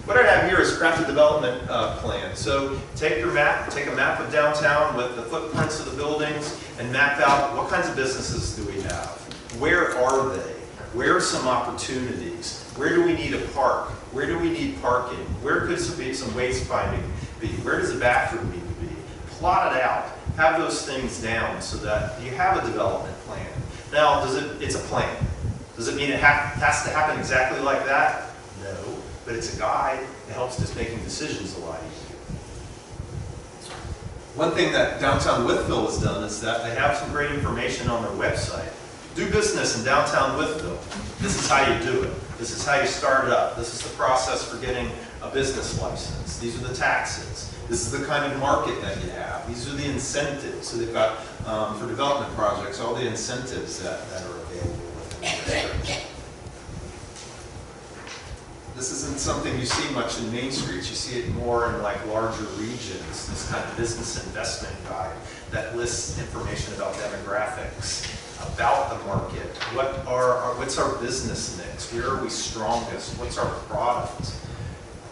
What I have here is crafted development plan. So take your map, take a map of downtown with the footprints of the buildings and map out what kinds of businesses do we have? Where are they? Where are some opportunities? Where do we need a park? Where do we need parking? Where could some waste finding be? Where does a bathroom need to be? Plot it out. Have those things down so that you have a development plan. Now, it's a plan. Does it mean it has to happen exactly like that? No, but it's a guide. It helps us making decisions a lot easier. One thing that Downtown Wytheville has done is that they have some great information on their website. Do business in downtown Wytheville. This is how you do it. This is how you start it up. This is the process for getting a business license. These are the taxes. This is the kind of market that you have. These are the incentives. So they've got, for development projects, all the incentives that are available within the district. This isn't something you see much in Main Streets. You see it more in like larger regions, this kind of business investment guide that lists information about demographics, about the market. What's our business mix? Where are we strongest? What's our product?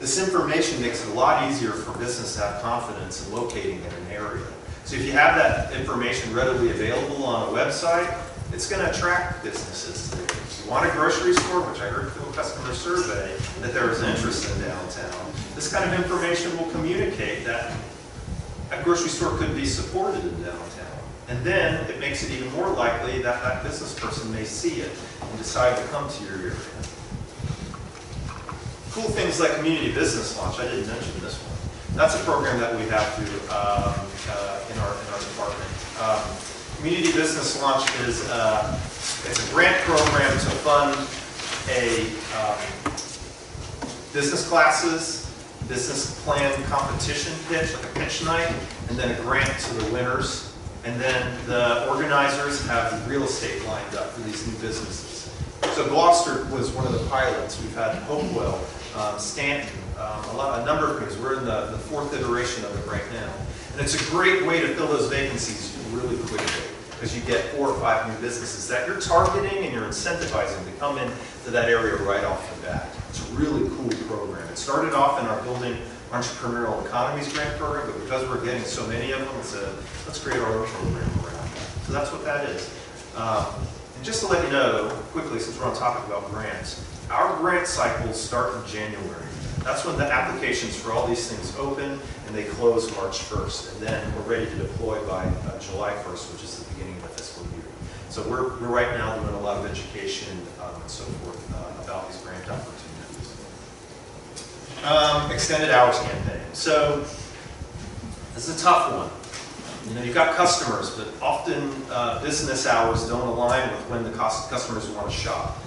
This information makes it a lot easier for business to have confidence in locating in an area. So if you have that information readily available on a website, it's going to attract businesses to you. If you want a grocery store, which I heard through a customer survey that there was interest in downtown, this kind of information will communicate that a grocery store could be supported in downtown. And then it makes it even more likely that that business person may see it and decide to come to your area. Cool things like Community Business Launch, I didn't mention this one. That's a program that we have in our department. Community Business Launch is it's a grant program to fund business classes, business plan competition pitch, like a pitch night, and then a grant to the winners. And then the organizers have the real estate lined up for these new businesses. So Gloucester was one of the pilots. We've had Hopewell, Stanton, a number of things. We're in the fourth iteration of it right now. And it's a great way to fill those vacancies really quickly because you get 4 or 5 new businesses that you're targeting and you're incentivizing to come into that area right off the bat. It's a really cool program. It started off in our Building Entrepreneurial Economies Grant Program, but because we're getting so many of them, let's create our own program around that. So that's what that is. And just to let you know, quickly, since we're on topic about grants, our grant cycles start in January. That's when the applications for all these things open, and they close March 1st. And then we're ready to deploy by July 1st, which is the beginning of the fiscal year. So we're right now doing a lot of education and so forth about these grant opportunities. Extended hours campaign. So this is a tough one. You know, you've got customers, but often business hours don't align with when the customers want to shop.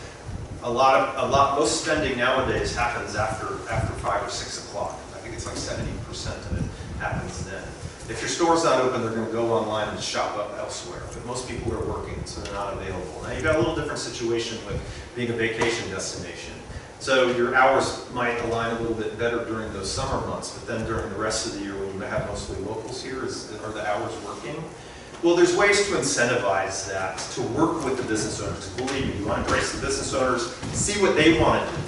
Most spending nowadays happens after 5 or 6 o'clock. I think it's like 70% of it happens then. If your store's not open, they're going to go online and shop up elsewhere. But most people are working, so they're not available. Now you've got a little different situation with being a vacation destination. So your hours might align a little bit better during those summer months, but then during the rest of the year when you have mostly locals here, are the hours working? Well, there's ways to incentivize that, to work with the business owners. Believe me, you want to embrace the business owners, see what they want to do.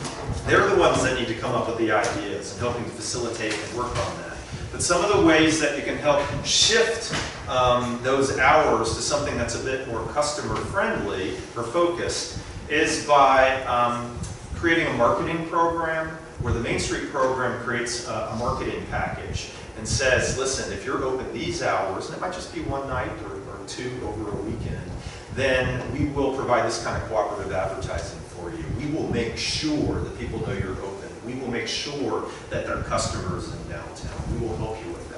They're the ones that need to come up with the ideas and helping to facilitate and work on that. But some of the ways that you can help shift those hours to something that's a bit more customer friendly or focused is by creating a marketing program where the Main Street program creates a marketing package and says, listen, if you're open these hours, and it might just be one night or 2 over a weekend, then we will provide this kind of cooperative advertising for you. We will make sure that people know you're open. We will make sure that there are customers in downtown. We will help you with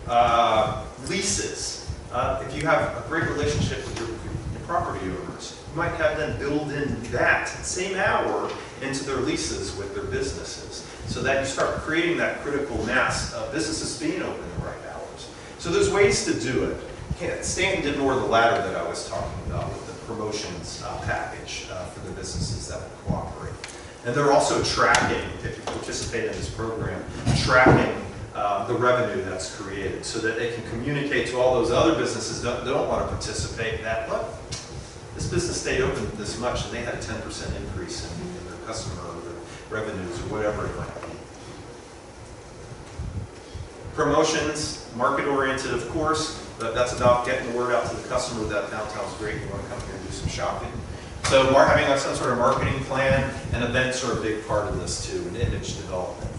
that. Leases. If you have a great relationship with your property owners, you might have them build in that same hour into their leases with their businesses so that you start creating that critical mass of businesses being open the right hours. So there's ways to do it. Stanton did more of the latter that I was talking about with the promotions package for the businesses that will cooperate. And they're also tracking, if you participate in this program, tracking the revenue that's created so that they can communicate to all those other businesses that don't want to participate that, look, this business stayed open this much and they had a 10% increase in their customer or their revenues or whatever it might be. Promotions, market-oriented, of course, but that's about getting the word out to the customer that downtown's great, you want to come here and do some shopping. So having some sort of marketing plan, and events are a big part of this too, and image development.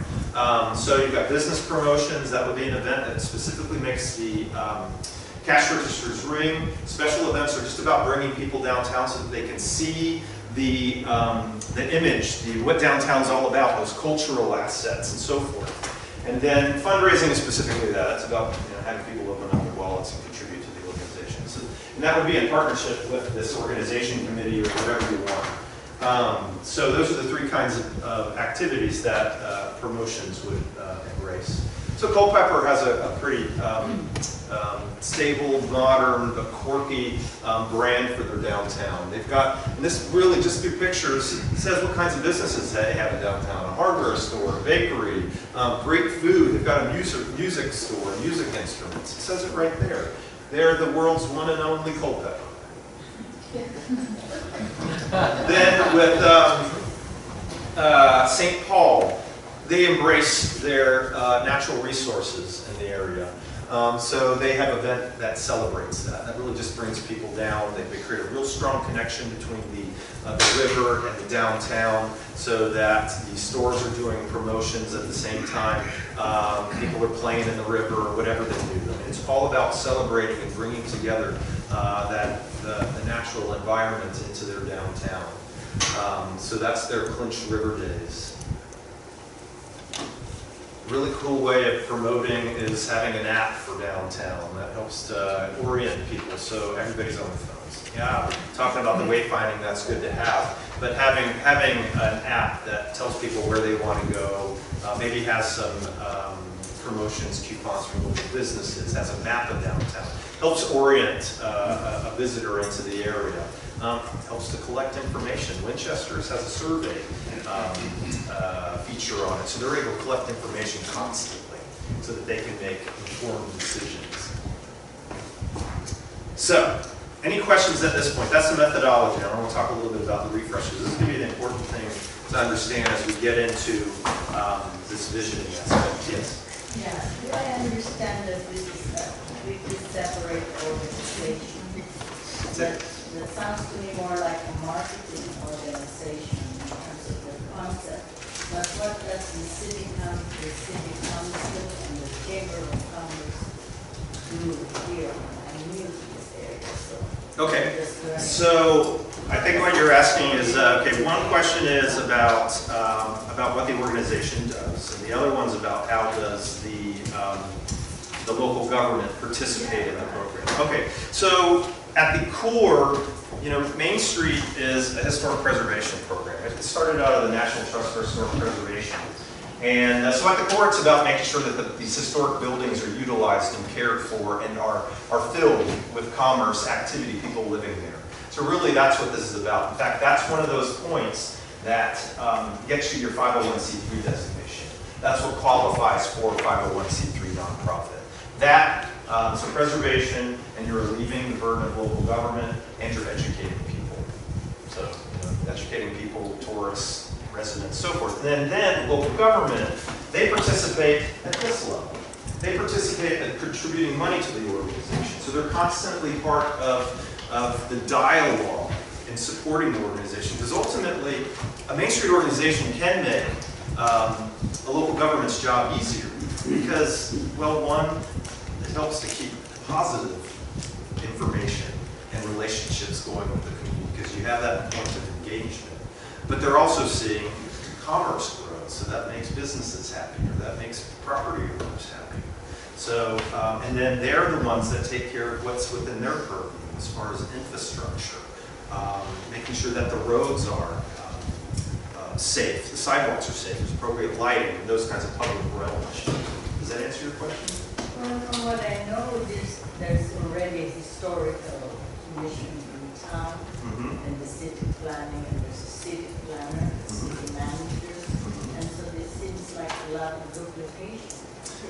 So you've got business promotions. That would be an event that specifically makes the cash registers ring. Special events are just about bringing people downtown so that they can see the image, what downtown's all about, those cultural assets and so forth. And then fundraising is specifically that. It's about having people open up their wallets and contribute to the organization. So, and that would be in partnership with this organization committee or whatever you want. So those are the three kinds of activities that promotions would embrace. So Culpeper has a pretty stable, modern, but quirky brand for their downtown. They've got, and this really just through pictures says what kinds of businesses they have in downtown. A hardware store, a bakery, great food. They've got a music store, music instruments. It says it right there. They're the world's one and only Culpeper. Then with St. Paul, they embrace their natural resources in the area. So they have an event that celebrates that. That really just brings people down. They create a real strong connection between the river and the downtown so that the stores are doing promotions at the same time. People are playing in the river or whatever they do. I mean, it's all about celebrating and bringing together the natural environment into their downtown. So that's their Clinch River Days. A really cool way of promoting is having an app for downtown that helps to orient people so everybody's on their phones. Yeah, talking about the wayfinding, that's good to have. But having an app that tells people where they want to go, maybe has some promotions, coupons for local businesses, has a map of downtown, helps orient a visitor into the area. Helps to collect information. Winchester's has a survey feature on it, so they're able to collect information constantly so that they can make informed decisions. So, any questions at this point? That's the methodology. I want to talk a little bit about the refreshers. This is going to be an important thing to understand as we get into this visioning aspect. Yes? Yeah, do I understand that this is a completely separate organization? That sounds to me more like a marketing organization in terms of the concept. But what does the city council and the chamber of commerce do here? I'm new to this area, so. Okay, so I think what you're asking is, okay, one question is about what the organization does, and the other one's about how does the local government participate in the program. Okay, so at the core, Main Street is a historic preservation program. It started out of the National Trust for Historic Preservation. And so at the core, it's about making sure that these historic buildings are utilized and cared for and are filled with commerce, activity, people living there. So really, that's what this is about. In fact, that's one of those points that gets you your 501c3 designation. That's what qualifies for a 501c3 nonprofit. That, so preservation, and you're relieving the burden of local government, and you're educating people. So, educating people, tourists, residents, so forth. And then local government, they participate at this level. They participate in contributing money to the organization. So they're constantly part of the dialogue in supporting the organization. Because ultimately, a Main Street organization can make a local government's job easier. Because, well, one, it helps to keep positive information and relationships going with the community because you have that point of engagement. But they're also seeing commerce grow, so that makes businesses happier, that makes property owners happier. So, and then they're the ones that take care of what's within their purview as far as infrastructure, making sure that the roads are safe, the sidewalks are safe, there's appropriate lighting, and those kinds of public realm issues. Does that answer your question? Well, from what I know, there's already a historical commission in town, and the city planning, and there's a city planner, the city manager, and so this seems like a lot of duplication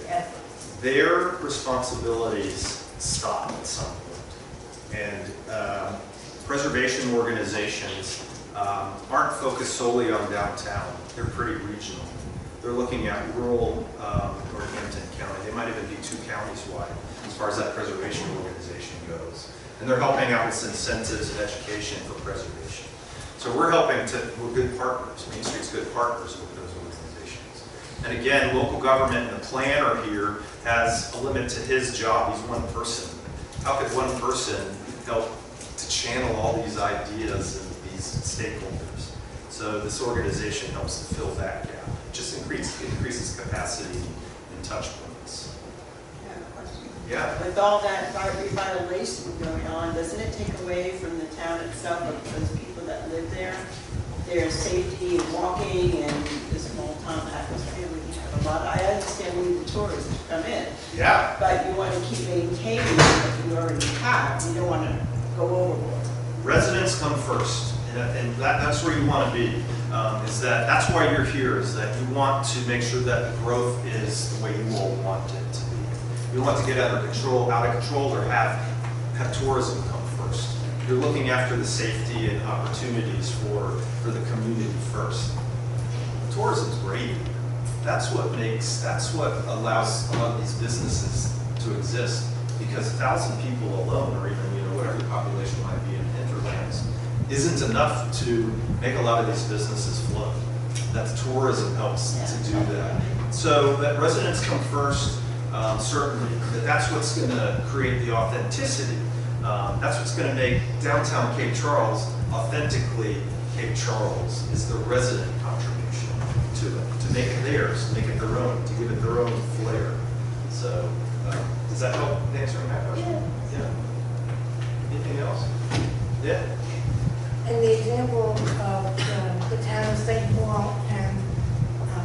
efforts. Their responsibilities stop at some point. And preservation organizations aren't focused solely on downtown. They're pretty regional. they're looking at rural Northampton County. They might even be 2 counties wide as far as that preservation organization goes. And they're helping out with incentives and education for preservation. So we're we're good partners. Main Street's good partners with those organizations. And again, local government and the planner here has a limit to his job. He's one person. How could one person help to channel all these ideas and these stakeholders? So this organization helps to fill that gap. It just increases capacity and touch points. I have a question. Yeah. With all that revitalization going on, doesn't it take away from the town itself, of those people that live there, their safety and walking and this small town atmosphere? We have a lot. I understand we need the tourists to come in. Yeah. But you want to keep maintaining what you already have. You don't want to go overboard. Residents come first, and that's where you want to be. That's why you're here, is that you want to make sure that the growth is the way you all want it to be. You want to get out of control, or have tourism come first. You're looking after the safety and opportunities for the community first. Tourism's great. That's what allows a lot of these businesses to exist, because 1,000 people alone, or even whatever the population might be in hinterlands, isn't enough to make a lot of these businesses float. That tourism helps to do that. So that residents come first, certainly. That's what's going to create the authenticity. That's what's going to make downtown Cape Charles authentically Cape Charles, is the resident contribution to it, to make it theirs, to make it their own, to give it their own flair. So does that help answering that question? Yeah. Anything else? Yeah. In the example of the town of St. Paul and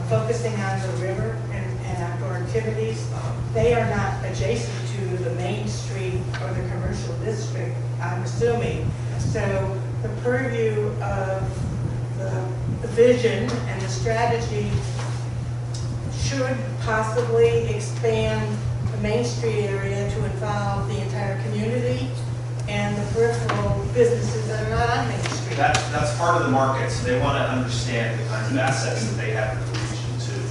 focusing on the river and outdoor activities, they are not adjacent to the Main Street or the commercial district, I'm assuming. So the purview of the vision and the strategy should possibly expand the Main Street area to involve the entire community and the peripheral businesses that are not on Main Street. That's part of the market, so they want to understand the kinds of assets that they have in the region too.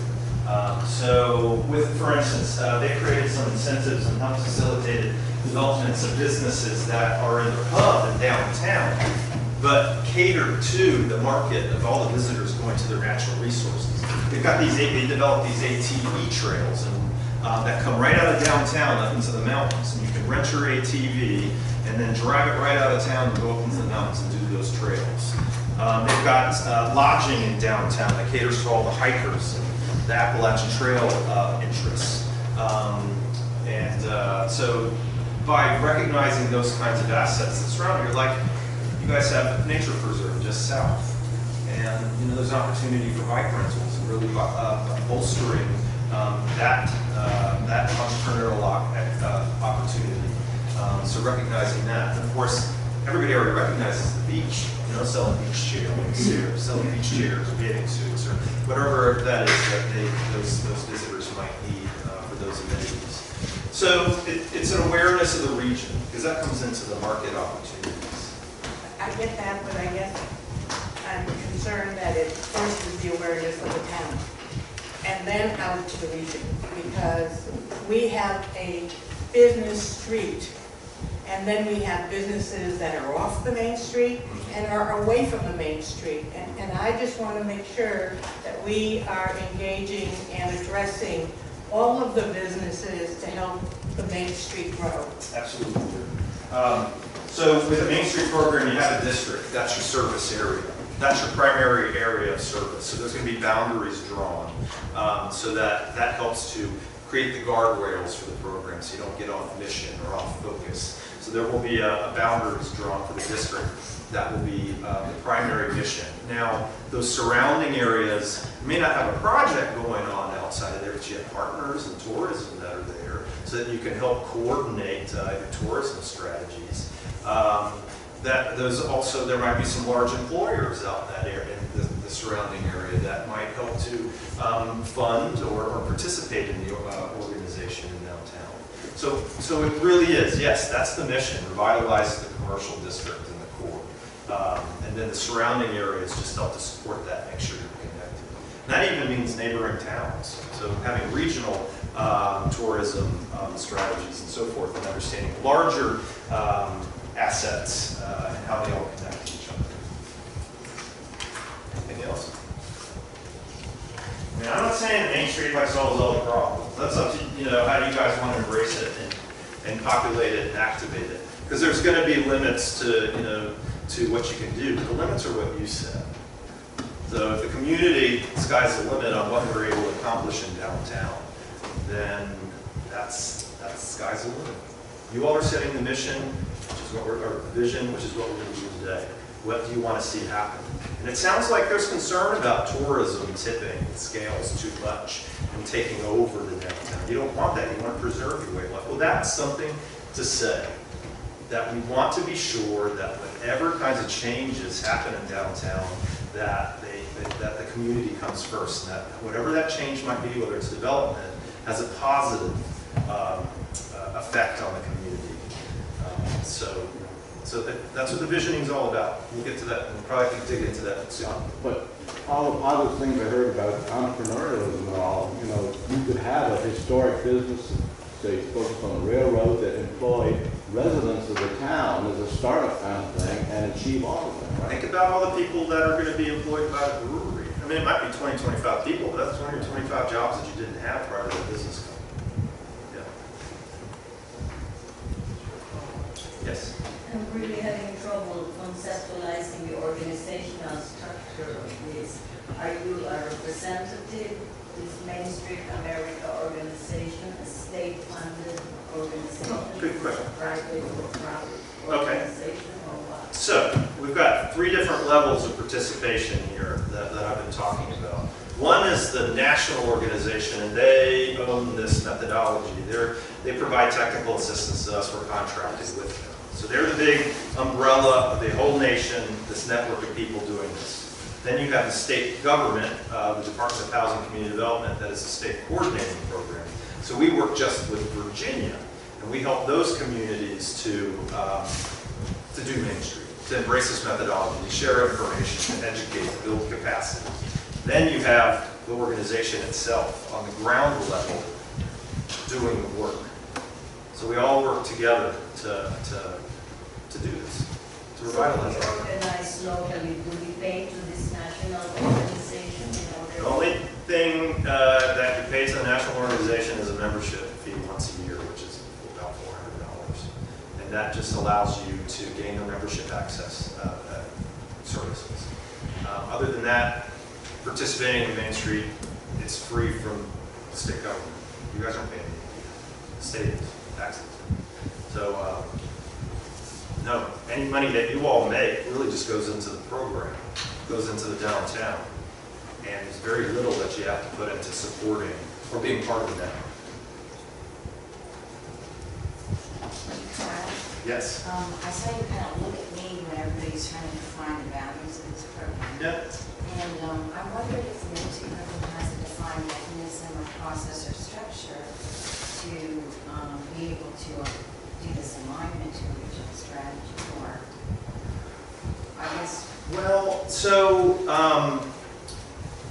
For instance, they created some incentives and helped facilitated developments of businesses that are in their hub in downtown, but cater to the market of all the visitors going to their natural resources. They developed these ATV trails that come right out of downtown up into the mountains, and you can rent your ATV and then drive it right out of town and go up into the mountains and do those trails. They've got lodging in downtown that caters to all the hikers and the Appalachian Trail interests. So by recognizing those kinds of assets that surround you guys have nature preserve just south. And there's an opportunity for bike rentals and really bolstering that entrepreneurial opportunity. So recognizing that, and of course, everybody already recognizes the beach. Selling beach chairs, selling beach chairs, or bathing suits, or whatever that is that those visitors might need for those amenities. So it's an awareness of the region, because that comes into the market opportunities. I get that, but I guess I'm concerned that it first is the awareness of the town and then out to the region, because we have a business street and then we have businesses that are off the Main Street and are away from the Main Street. And I just want to make sure that we are engaging and addressing all of the businesses to help the Main Street grow. Absolutely. So with the Main Street program, you have a district. That's your service area. That's your primary area of service. So there's going to be boundaries drawn so that helps to create the guardrails for the program so you don't get off mission or off focus. So there will be a boundaries drawn for the district. That will be the primary mission. Now, those surrounding areas may not have a project going on outside of there, but you have partners and tourism that are there so that you can help coordinate your tourism strategies. There might be some large employers out in that area, in the surrounding area, that might help to fund or participate in the organization in downtown. So it really is, yes, that's the mission, revitalize the commercial district and the core. And then the surrounding areas just help to support that, make sure you're connected. And that even means neighboring towns. So having regional tourism strategies and so forth, and understanding larger assets and how they all connect to each other. Anything else? I mean, I'm not saying that Main Street by solves all the problems. That's up to, how do you guys want to embrace it and populate it and activate it. Because there's going to be limits to, to what you can do, but the limits are what you set. So if the community, sky's the limit on what we're able to accomplish in downtown, then that's sky's the limit. You all are setting the mission, which is what or the vision, which is what we're going to do today. What do you want to see happen? And it sounds like there's concern about tourism tipping scales too much and taking over the downtown. You don't want that. You want to preserve your way of life. Well, that's something to say, that we want to be sure that whatever kinds of changes happen in downtown, that the community comes first, and that whatever that change might be, whether it's development, has a positive effect on the community. So that's what the visioning is all about. We'll get to that, and we'll probably can dig into that soon. But all the positive things I heard about entrepreneurialism and all, you could have a historic business, say, focused on the railroad that employed residents of the town as a startup kind of thing and achieve all of them, right? Think about all the people that are going to be employed by the brewery. I mean, it might be 20, 25 people, but that's 20 or 25 jobs that you didn't have prior to the business coming. Yeah. Yes? I'm really having trouble conceptualizing the organizational structure of this. Are you a representative, this Main Street America organization, a state-funded organization? Oh, good question. Private or private Okay. organization or what? So, we've got 3 different levels of participation here that I've been talking about. One is the national organization, and they own this methodology. They provide technical assistance to us. We're contracted with them. So they're the big umbrella of the whole nation, this network of people doing this. Then you have the state government, the Department of Housing and Community Development, that is a state coordinating program. So we work just with Virginia, and we help those communities to do Main Street, to embrace this methodology, to share information, to educate, to build capacity. Then you have the organization itself on the ground level doing the work. So we all work together to do this, to revitalize it. So we organize locally, do we pay to this national organization in order? The only thing that you pay to the national organization is a membership fee once a year, which is about $400. And that just allows you to gain the membership access services. Other than that, participating in Main Street, it's free from the state government. You guys aren't paying anything. The state is, taxes. So, no, any money that you all make really just goes into the program, goes into the downtown. And there's very little that you have to put into supporting or being part of the network. Yes? I saw you kind of look at me when everybody's trying to define the boundaries of this program. Yeah. And I wondered if the Institute program has a defined mechanism or process or structure to be able to do this alignment to a regional strategy, or I guess. Well, so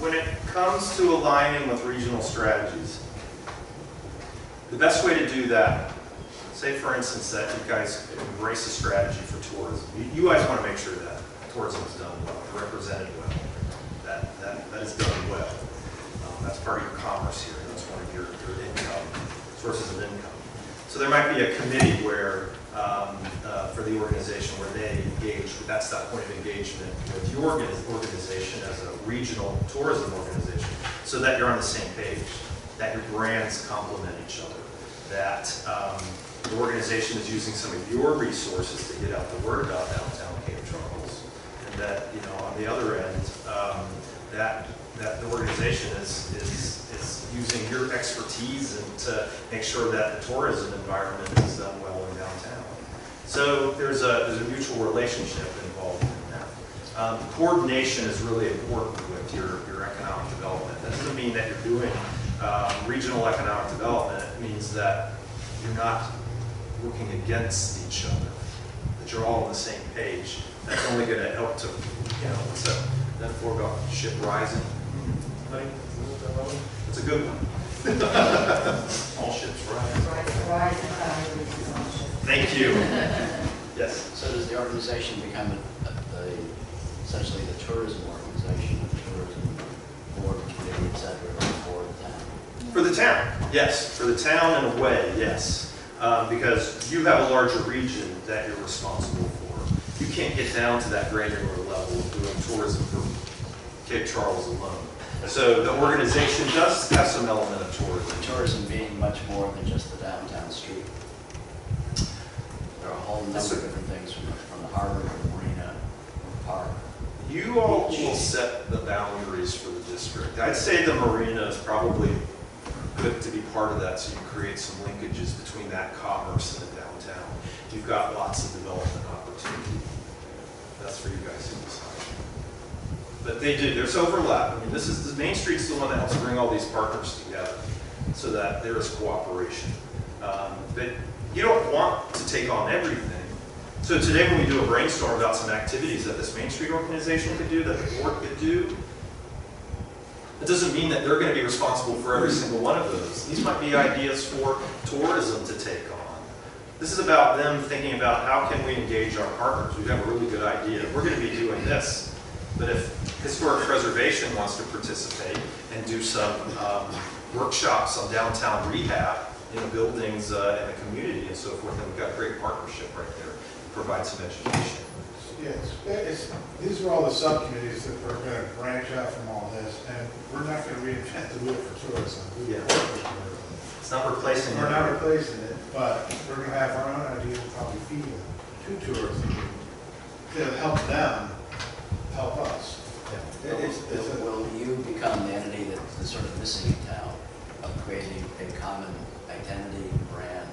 when it comes to aligning with regional strategies, the best way to do that, say for instance that you guys embrace a strategy for tourism. You guys want to make sure that tourism is done well, represented well, that is done well. That's part of your commerce here. That's one of your income, sources of income. So there might be a committee where, for the organization where they engage, that's that point of engagement with your organization as a regional tourism organization, so that you're on the same page, that your brands complement each other, that the organization is using some of your resources to get out the word about downtown Cape Charles, and that, on the other end, that the organization is using your expertise and to make sure that the tourism environment is done well in downtown. So there's a mutual relationship involved in that. Coordination is really important with your economic development. That doesn't mean that you're doing regional economic development. It means that you're not working against each other, that you're all on the same page. That's only going to help to, what's that foregone? Ship rising? Anybody? It's a good one. All ships rise. Thank you. Yes. So does the organization become essentially the tourism organization, the tourism board, committee, et cetera, for the town? For the town, yes. For the town in a way, yes. Because you have a larger region that you're responsible for. You can't get down to that granular level of doing tourism for Cape Charles alone. So the organization does have some element of tourism. Tourism being much more than just the downtown street. There are a whole number of different things from the harbor to the marina, the park. You all will set the boundaries for the district. I'd say the marina is probably good to be part of that, so you create some linkages between that commerce and the downtown. You've got lots of development opportunity. That's for you guys to decide. But they do, there's overlap. I mean, this is, the Main Street's the one that helps bring all these partners together so that there is cooperation. But you don't want to take on everything. So today when we do a brainstorm about some activities that this Main Street organization could do, that the board could do, it doesn't mean that they're going to be responsible for every single one of those. These might be ideas for tourism to take on. This is about them thinking about how can we engage our partners. We have a really good idea. We're going to be doing this. But if Historic Preservation wants to participate and do some workshops on downtown rehab, buildings in the community and so forth, then we've got a great partnership right there to provide some education. Yes, these are all the subcommittees that are going to branch out from all this, and we're not going to reinvent the wheel for tourism. It's not replacing it. We're not replacing it, but we're going to have our own ideas and probably feed them to tourism to help them help us. Will you become the entity that's sort of missing in town of creating a common identity, brand?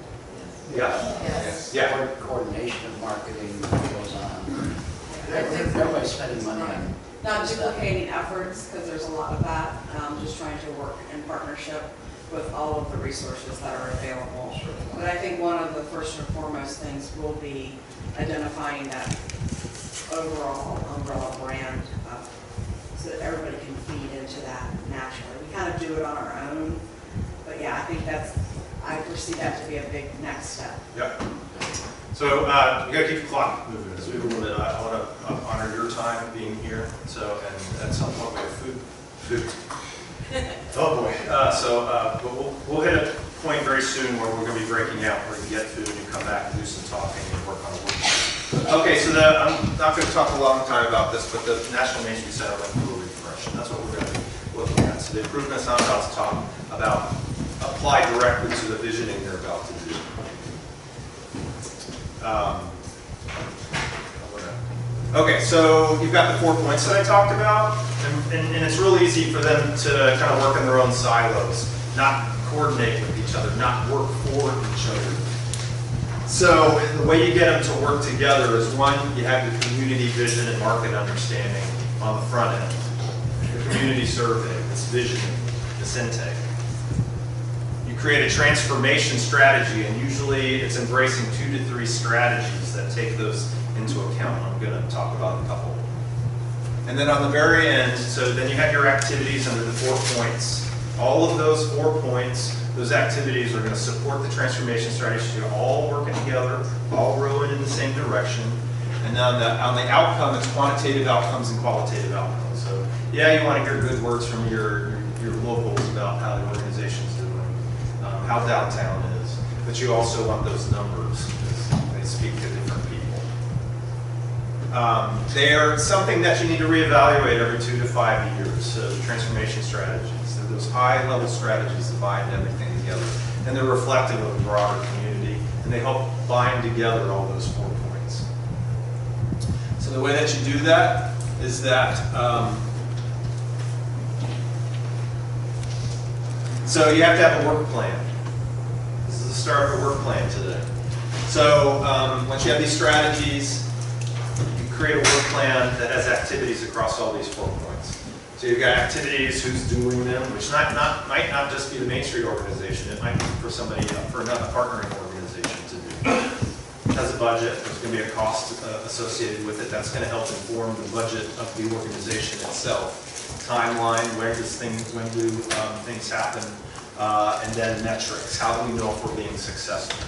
Yes. Coordination of marketing goes on. Everybody's spending money on not duplicating efforts, because there's a lot of that. Just trying to work in partnership with all of the resources that are available. But I think one of the first and foremost things will be identifying that overall umbrella brand so that everybody can feed into that naturally. We kind of do it on our own, but yeah, I think I perceive that to be a big next step. Yep. So you got to keep the clock moving as we move a little bit. I want to honor your time being here. So, and at some point we have food. Oh boy. But we'll hit a point very soon where we're going to be breaking out, where you get food and you come back and do some talking and work on a workshop. Okay, so I'm not going to talk a long time about this, but the National Main Street Center will refresh, and that's what we're going to be looking at. So the improvements I'm about to talk about apply directly to the visioning they're about to do. Okay, so you've got the 4 points that I talked about, and it's real easy for them to kind of work in their own silos, not coordinate with each other, not work for each other. So the way you get them to work together is, one, you have the community vision and market understanding on the front end, the community survey, this visioning, this intake. You create a transformation strategy, and usually it's embracing 2 to 3 strategies that take those into account. I'm going to talk about a couple. And then on the very end, so then you have your activities under the 4 points. All of those 4 points, those activities are going to support the transformation strategy. You're all working together, all rowing in the same direction. And then on the outcome, it's quantitative outcomes and qualitative outcomes. So yeah, you want to hear good words from your locals about how the organization's doing, how downtown is, but you also want those numbers because they speak to different people. They are something that you need to reevaluate every 2 to 5 years. So the transformation strategies, they're those high-level strategies that bind everything together, and they're reflective of the broader community, and they help bind together all those 4 points. So the way that you do that is that so you have to have a work plan. This is the start of a work plan today. So once you have these strategies, you create a work plan that has activities across all these 4 points. So you've got activities, who's doing them, which might not just be the Main Street organization. It might be for somebody, for another partnering organization to do. It has a budget. There's going to be a cost associated with it. That's going to help inform the budget of the organization itself. timeline, when do things happen, and then metrics. How do we know if we're being successful?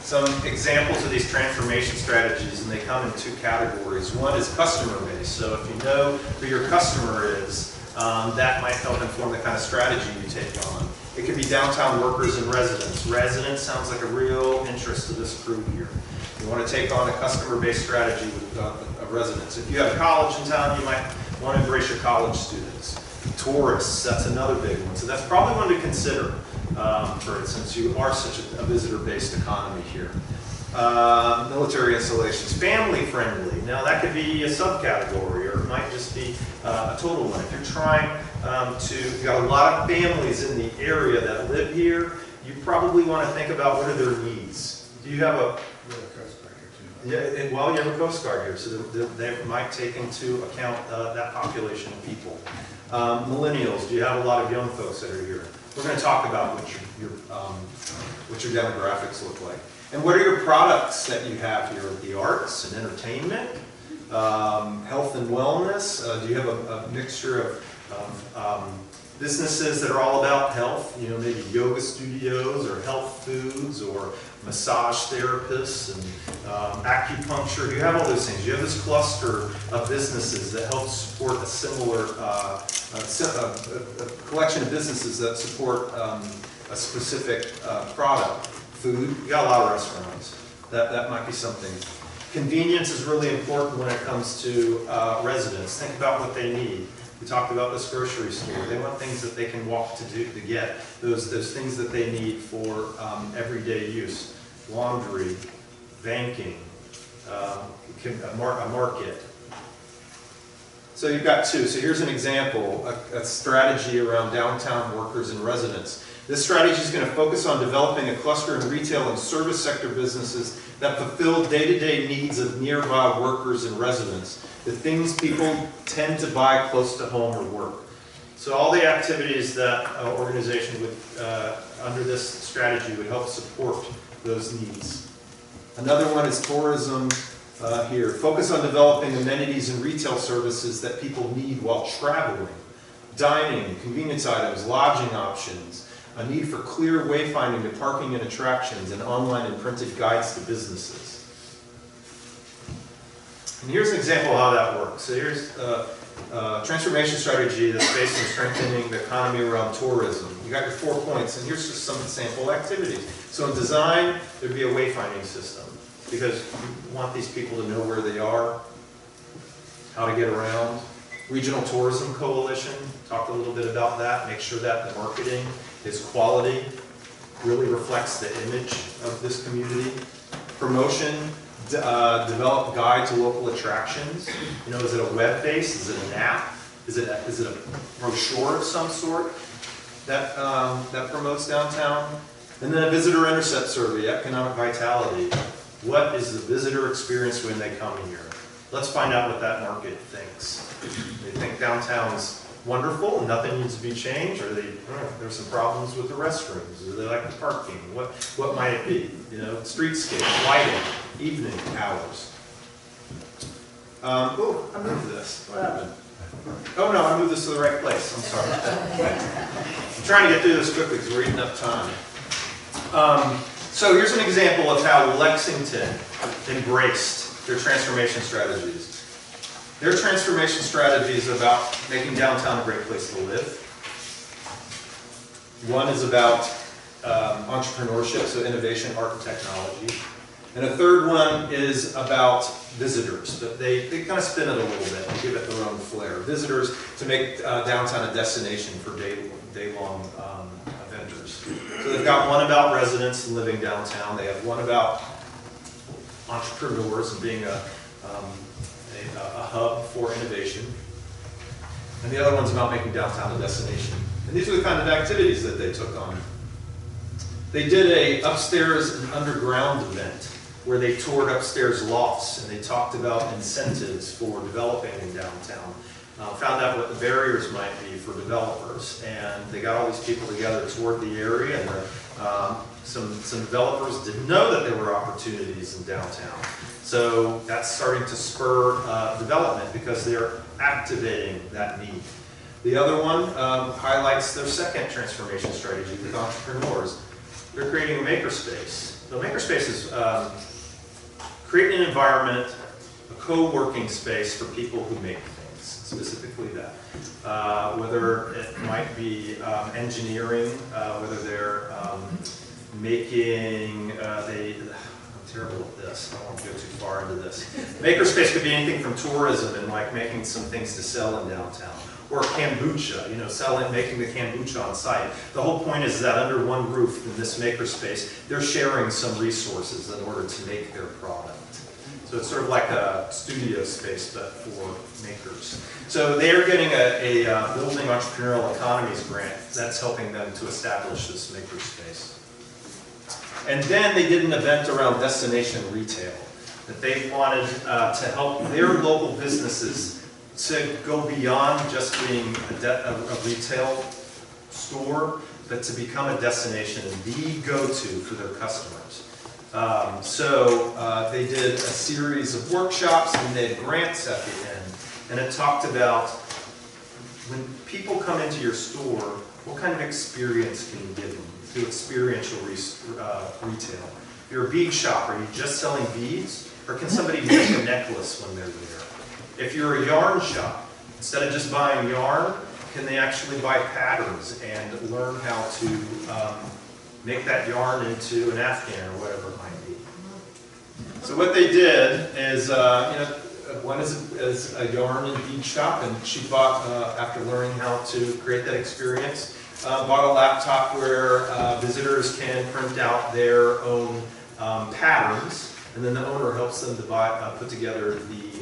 Some examples of these transformation strategies, and they come in two categories. One is customer base. So if you know who your customer is, that might help inform the kind of strategy you take on. It could be downtown workers and residents. Residents sounds like a real interest to this group here. You want to take on a customer-based strategy with residents. If you have a college in town, you might want to embrace your college students. Tourists, that's another big one. So that's probably one to consider, for instance, you are such a visitor-based economy here. Military installations, family-friendly. Now that could be a subcategory, or it might just be a total one. If you're trying you've got a lot of families in the area that live here, you probably want to think about what are their needs. Do you have a... Yeah, well, you have a Coast Guard here, so they might take into account that population of people. Millennials, do you have a lot of young folks that are here? We're going to talk about what your demographics look like. And what are your products that you have here? The arts and entertainment, health and wellness. Do you have a mixture of businesses that are all about health? You know, maybe yoga studios or health foods or massage therapists and acupuncture. Do you have all those things? Do you have this cluster of businesses that help support a similar a collection of businesses that support a specific product? Food, you got a lot of restaurants. That might be something. Convenience is really important when it comes to residents. Think about what they need. We talked about this grocery store. They want things that they can walk to get. Those things that they need for everyday use. Laundry, banking, a market. So you've got two. So here's an example, a strategy around downtown workers and residents. This strategy is going to focus on developing a cluster in retail and service sector businesses that fulfill day-to-day needs of nearby workers and residents, the things people tend to buy close to home or work. So all the activities that an organization would, under this strategy, would help support those needs. Another one is tourism here. Focus on developing amenities and retail services that people need while traveling. Dining, convenience items, lodging options. A need for clear wayfinding to parking and attractions, and online and printed guides to businesses. And here's an example of how that works. So here's a transformation strategy that's based on strengthening the economy around tourism. You got your 4 points, and here's just some sample activities. So in design, there'd be a wayfinding system, because you want these people to know where they are, how to get around. Regional Tourism Coalition, talked a little bit about that. Make sure that the marketing is quality, really reflects the image of this community. Promotion, develop guide to local attractions. You know, is it a web-based? Is it an app? Is it a brochure of some sort that promotes downtown? And then a visitor intercept survey, economic vitality. What is the visitor experience when they come here? Let's find out what that market thinks. They think downtown's wonderful and nothing needs to be changed, or there's some problems with the restrooms, or they like the parking. What might it be? You know, streetscape, lighting, evening hours. Oh, I moved this. What happened? Oh no, I moved this to the right place. I'm sorry. I'm trying to get through this quickly because we're eating up time. So here's an example of how Lexington embraced their transformation strategies. Their transformation strategy is about making downtown a great place to live. One is about entrepreneurship, so innovation, art, and technology. And a third one is about visitors. But they kind of spin it a little bit and give it their own flair. Visitors to make downtown a destination for day-long vendors. So they've got one about residents and living downtown. They have one about entrepreneurs and being a hub for innovation. And the other one's about making downtown a destination. And these are the kind of activities that they took on. They did a upstairs and underground event where they toured upstairs lofts and they talked about incentives for developing in downtown. Found out what the barriers might be for developers, and they got all these people together, toured the area, and some developers didn't know that there were opportunities in downtown. So that's starting to spur development because they're activating that need. The other one highlights their second transformation strategy with entrepreneurs. They're creating a makerspace. The makerspace is creating an environment, a co-working space for people who make things, specifically that. Whether it might be engineering, whether they're making, I'm terrible at this, I won't go too far into this. Makerspace could be anything from tourism and like making some things to sell in downtown. Or kombucha, making the kombucha on site. The whole point is that under one roof in this makerspace, they're sharing some resources in order to make their product. So it's sort of like a studio space, but for makers. So they're getting a Building Entrepreneurial Economies grant that's helping them to establish this makerspace. And then they did an event around destination retail, that they wanted to help their local businesses to go beyond just being a retail store, but to become a destination and the go-to for their customers. So they did a series of workshops and they had grants at the end. And it talked about when people come into your store, what kind of experience can you give them through experiential retail? If you're a bead shop, are you just selling beads? Or can somebody make a necklace when they're there? If you're a yarn shop, instead of just buying yarn, can they actually buy patterns and learn how to make that yarn into an afghan or whatever it might be? So what they did is, one is a yarn and bead shop, and she bought, after learning how to create that experience, bought a laptop where visitors can print out their own patterns, and then the owner helps them to put together the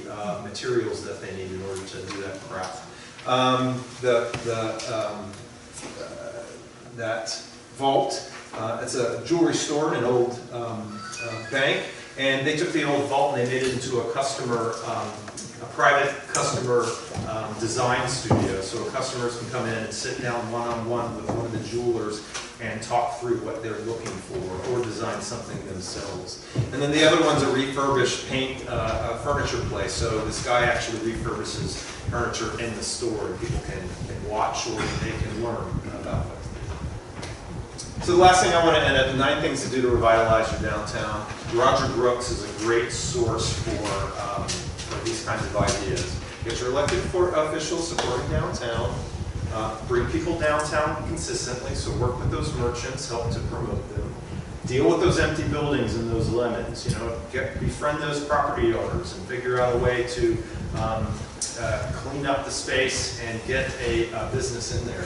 materials that they need in order to do that craft. That vault, it's a jewelry store in an old bank, and they took the old vault and they made it into a customer, a private customer design studio. So customers can come in and sit down one-on-one with one of the jewelers and talk through what they're looking for or design something themselves. And then the other one's a refurbished furniture place. So this guy actually refurbishes furniture in the store and people can watch or they can learn about it. So the last thing I want to end at, 9 things to do to revitalize your downtown. Roger Brooks is a great source for these kinds of ideas. Get your elected officials supporting downtown. Bring people downtown consistently, so work with those merchants, help to promote them. Deal with those empty buildings and those lemons. Befriend those property owners and figure out a way to clean up the space and get a business in there.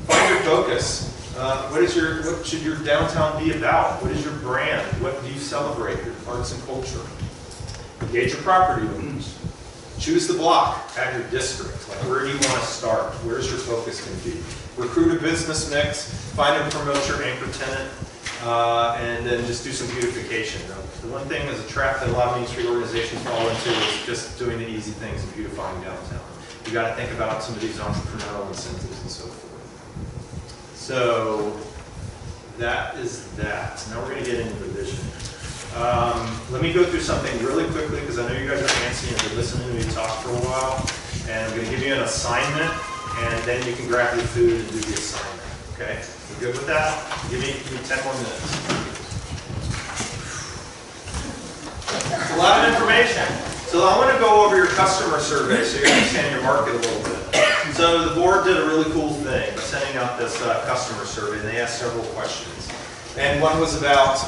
Find your focus. What should your downtown be about? What is your brand? What do you celebrate? Your arts and culture. Engage your property owners. Choose the block at your district. Like, where do you want to start? Where's your focus going to be? Recruit a business mix. Find and promote your anchor tenant. And then just do some beautification. The one thing as a trap that a lot of Main Street organizations fall into is just doing the easy things and beautifying downtown. You got to think about some of these entrepreneurial incentives and so forth. So that is that. Now we're going to get into the vision. Let me go through something really quickly because I know you guys are antsy and been listening to me talk for a while. And I'm going to give you an assignment, and then you can grab your food and do the assignment. Okay? You good with that? Give me 10 more minutes. It's a lot of information. So I want to go over your customer survey so you understand your market a little bit. So the board did a really cool thing by sending out this customer survey, and they asked several questions. And one was about,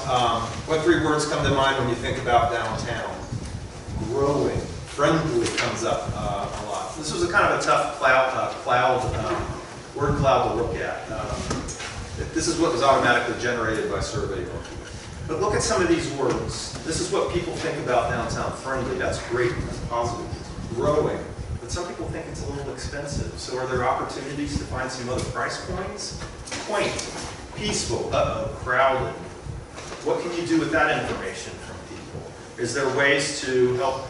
what 3 words come to mind when you think about downtown? Growing. Friendly comes up a lot. This was a kind of a tough word cloud to look at. This is what was automatically generated by SurveyMonkey. But look at some of these words. This is what people think about downtown. Friendly, that's great, that's positive. Growing, but some people think it's a little expensive. So are there opportunities to find some other price points? Quaint, peaceful, crowded. What can you do with that information from people? Is there ways to help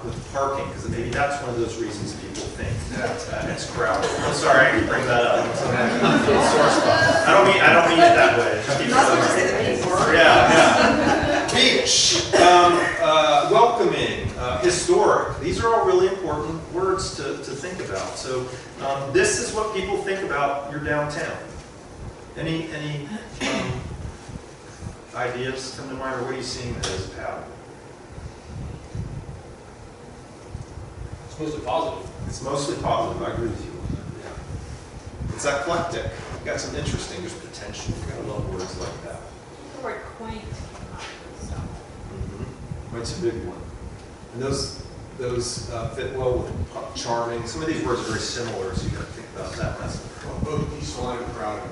with parking, because maybe that's one of those reasons people think that it's crowded. I'm sorry, I can bring that up. I don't mean it that way. Just keep it yeah. Beach, welcoming, historic. These are all really important words to think about. So this is what people think about your downtown. Any ideas come to mind, or what are you seeing as a pattern? It's mostly positive. It's mostly positive. I agree with you on that. Yeah. It's eclectic. You've got some interesting. There's potential. You've got to love words like that. The word quaint. Quaint's a big one. And those fit well with charming. Some of these words are very similar, so you got to think about that. Well, both peaceful and crowded.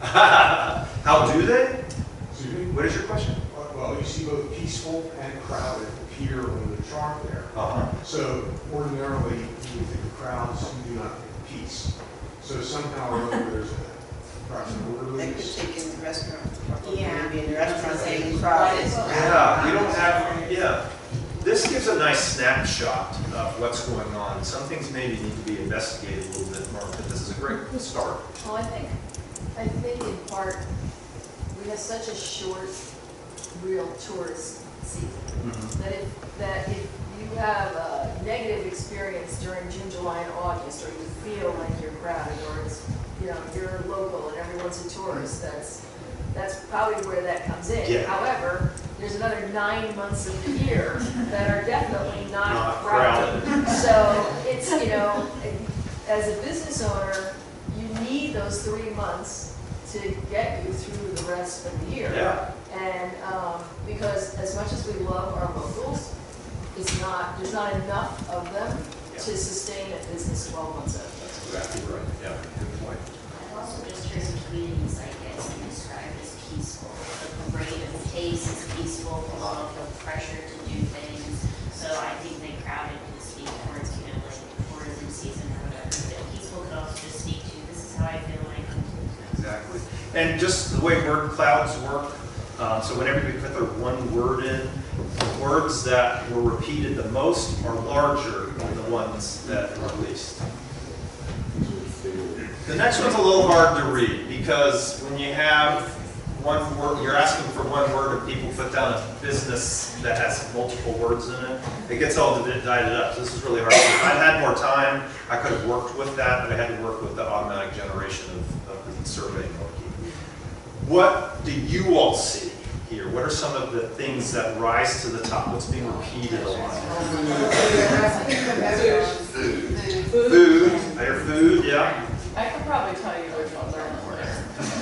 How do they? Excuse me? What is your question? Well, you see both peaceful and crowded appear on the chart there. So ordinarily, you would think of crowds, you do not think of peace. So somehow or other, there's perhaps an They could orderliness. take in the restaurant. Yeah. Maybe in the restaurant, saying crowded. Yeah, you don't have, yeah. This gives a nice snapshot of what's going on. Some things maybe need to be investigated a little bit more, but this is a great start. Well, I think in part, we have such a short, real tourist season, that if you have a negative experience during June, July, and August, or you feel like you're crowded, or it's, you're local and everyone's a tourist, that's probably where that comes in. Yeah. However, there's another 9 months of the year that are definitely not crowded. So it's, as a business owner, you need those 3 months to get you through the rest of the year. Yeah. And because as much as we love our locals, there's not enough of them to sustain a business 12 months out. That's exactly right. Yeah, good point. I've also just heard some communities like this described as peaceful. The rate of pace is peaceful, people don't feel pressure to do things. So I think that crowded could speak towards, like tourism season or whatever. But peaceful could also just speak to, this is how I feel when I come to town. Exactly. And just the way word clouds work, so whenever we put the one word in, the words that were repeated the most are larger than the ones that were least. The next one's a little hard to read because when you have one word, you're asking for one word and people put down a business that has multiple words in it, it gets all divided up. So this is really hard. If I'd had more time, I could have worked with that, but I had to work with the automatic generation of the survey monkey. What do you all see here? What are some of the things that rise to the top? What's being repeated a lot? Food. I hear food, yeah. I could probably tell you which ones are important.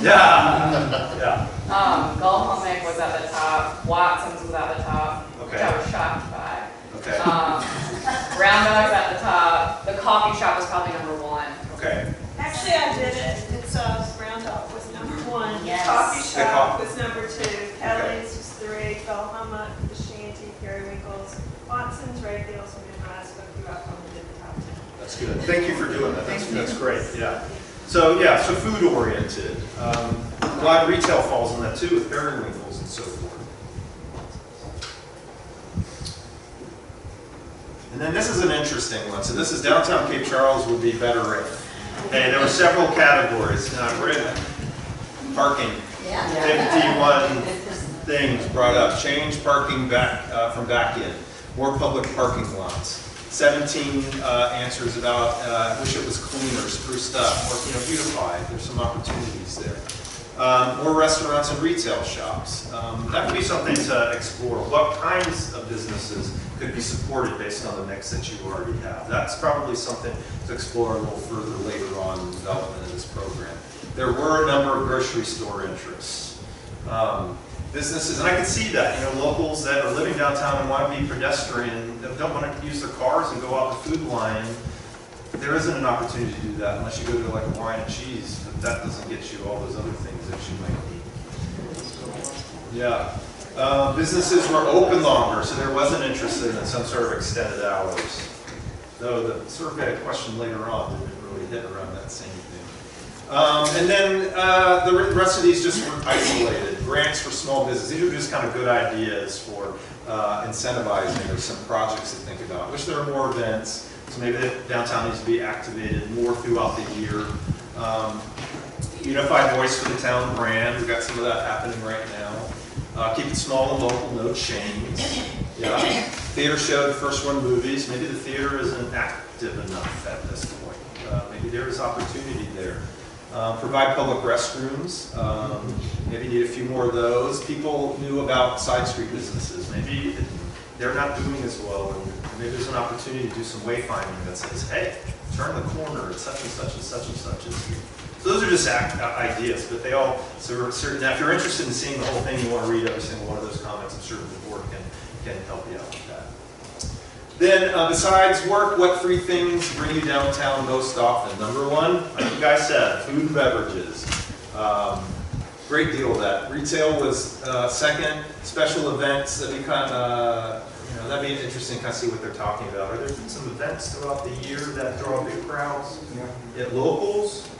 Yeah. Yeah. Gulf was at the top, Watson's was at the top, which I Okay. was shocked by. Okay. Brown Dog's at the top, the coffee shop was probably number one. Okay. Actually, I did it. It's Brown Dog was number 1. Yes. Coffee Yeah, Shop coffee. was number 2. Kelly's was 3. Gullhammock, the Shanty, Periwinkles, Watson's, Ray Deals, and Midrise. But you up on the top 10. That's good. Thank you for doing that. That's great. Yeah. So so food oriented. A lot of retail falls in that too, with periwinkles and so forth. And then this is an interesting one. So this is downtown Cape Charles would be better if. Okay, there were several categories. Parking. 51 things brought up. Change parking back from back in. More public parking lots. 17 answers about wish it was cleaner, spruced up, more beautified. There's some opportunities there. More restaurants and retail shops. That could be something to explore. What kinds of businesses could be supported based on the mix that you already have? That's probably something to explore a little further later on in the development of this program. There were a number of grocery store interests. Businesses, and I can see that, locals that are living downtown and want to be pedestrian, that don't want to use their cars and go out the food line. There isn't an opportunity to do that unless you go to like a wine and cheese, but that doesn't get you all those other things that you might need. Yeah. Businesses were open longer, so there wasn't interest in some sort of extended hours. Though the survey question later on didn't really hit around that same thing. And then the rest of these just were isolated. Grants for small business. These are just kind of good ideas for incentivizing or some projects to think about. Wish there were more events. So maybe the downtown needs to be activated more throughout the year. Unified voice for the town brand. We've got some of that happening right now. Keep it small and local, no chains. Yeah. Theater show, the first one, movies. Maybe the theater isn't active enough at this point. Maybe there is opportunity there. Provide public restrooms. Maybe need a few more of those. People knew about side street businesses. Maybe they're not doing as well. And maybe there's an opportunity to do some wayfinding that says, hey, turn the corner at such and such and such and such. So those are just ideas, but they all serve certain. Now, if you're interested in seeing the whole thing, you want to read every single one of those comments, I'm sure the board can help you out with that. Then, besides work, what 3 things bring you downtown most often? Number 1, like you guys said, food and beverages. Great deal of that. Retail was second. Special events that we kind of, that'd be interesting to kind of see what they're talking about. Are there some events throughout the year that draw big crowds? Yeah. At locals?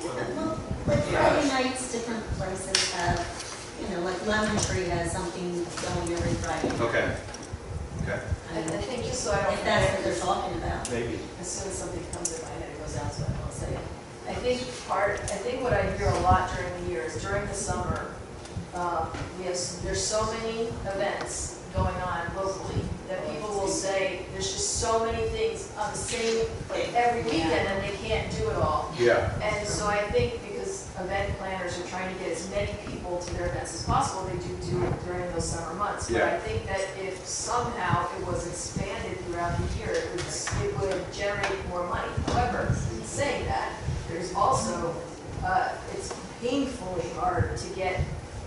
Well, like Friday nights, different places have, like Lemon Tree has something going every Friday. Okay. Okay. I think just so I don't If that's what they're talking about. Maybe. as soon as something comes in my head, it goes out, so I won't say it. I think what I hear a lot during the year is during the summer, there's so many events going on locally that people will say, there's just so many things on the same, like every weekend, and they can't do it all. Yeah. And so I think because event planners are trying to get as many people to their events as possible, they do it during those summer months. But I think that if somehow it was expanded throughout the year, it would generate more money. However, in saying that, there's also, it's painfully hard to get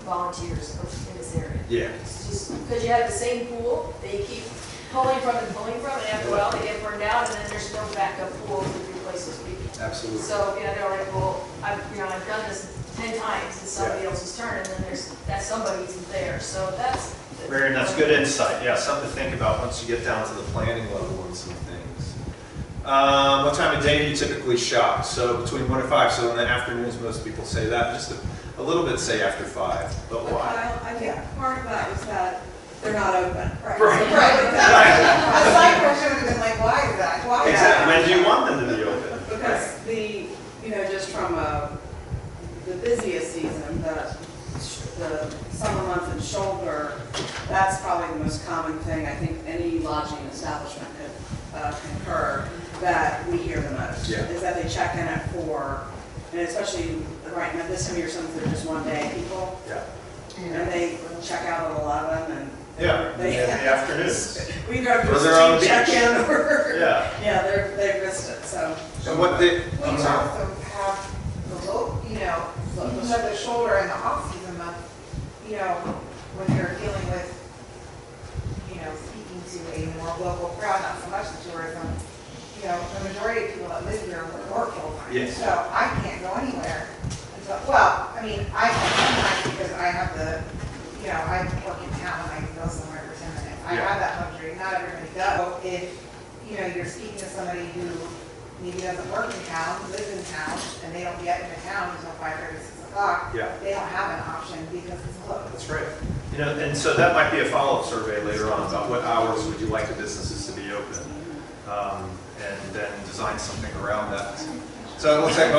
volunteers in this area. Yeah. It's just because you have the same pool that you keep pulling from, and after a while they get burned out, and then there's no backup pool to replace those people. Absolutely. So, they're like, well, I've done this 10 times, it's somebody else's turn, and then that somebody isn't there. So that's... Marion, that's good insight. Yeah, something to think about once you get down to the planning level and some things. What time of day do you typically shop? So between 1 and 5. So in the afternoons, most people say that. Just a little bit say after 5. But why? I think part of that was that they're not open. Right. A side question would have been like, why is that? Why is that? When do you want them to be open? Because just from the busiest season, the summer months and shoulder, that's probably the most common thing I think any lodging establishment could concur that we hear the most. Yeah. Is that they check in at 4, and especially right now, this time of year, some of them are just 1 day people. Yeah. And they check out at 11 and Yeah, they in the afternoons. we go to Or they're on the beach. check in or Yeah. they've missed it. So what they? We also have the low, the shoulder and the off-season month, when you're dealing with, speaking to a more local crowd, not so much the tourism, the majority of people that live here work full time. Yes. So I can't go anywhere until, I can sometimes because I have I work in town and I can go somewhere for 10 minutes. I have that luxury, not everybody does. If, you're speaking to somebody who maybe doesn't work in town, lives in town, and they don't get into town until 5:30, 6 o'clock, they don't have an option because it's closed. That's right. And so that might be a follow-up survey later on about what hours would you like the businesses to be open, and then design something around that. So it looks like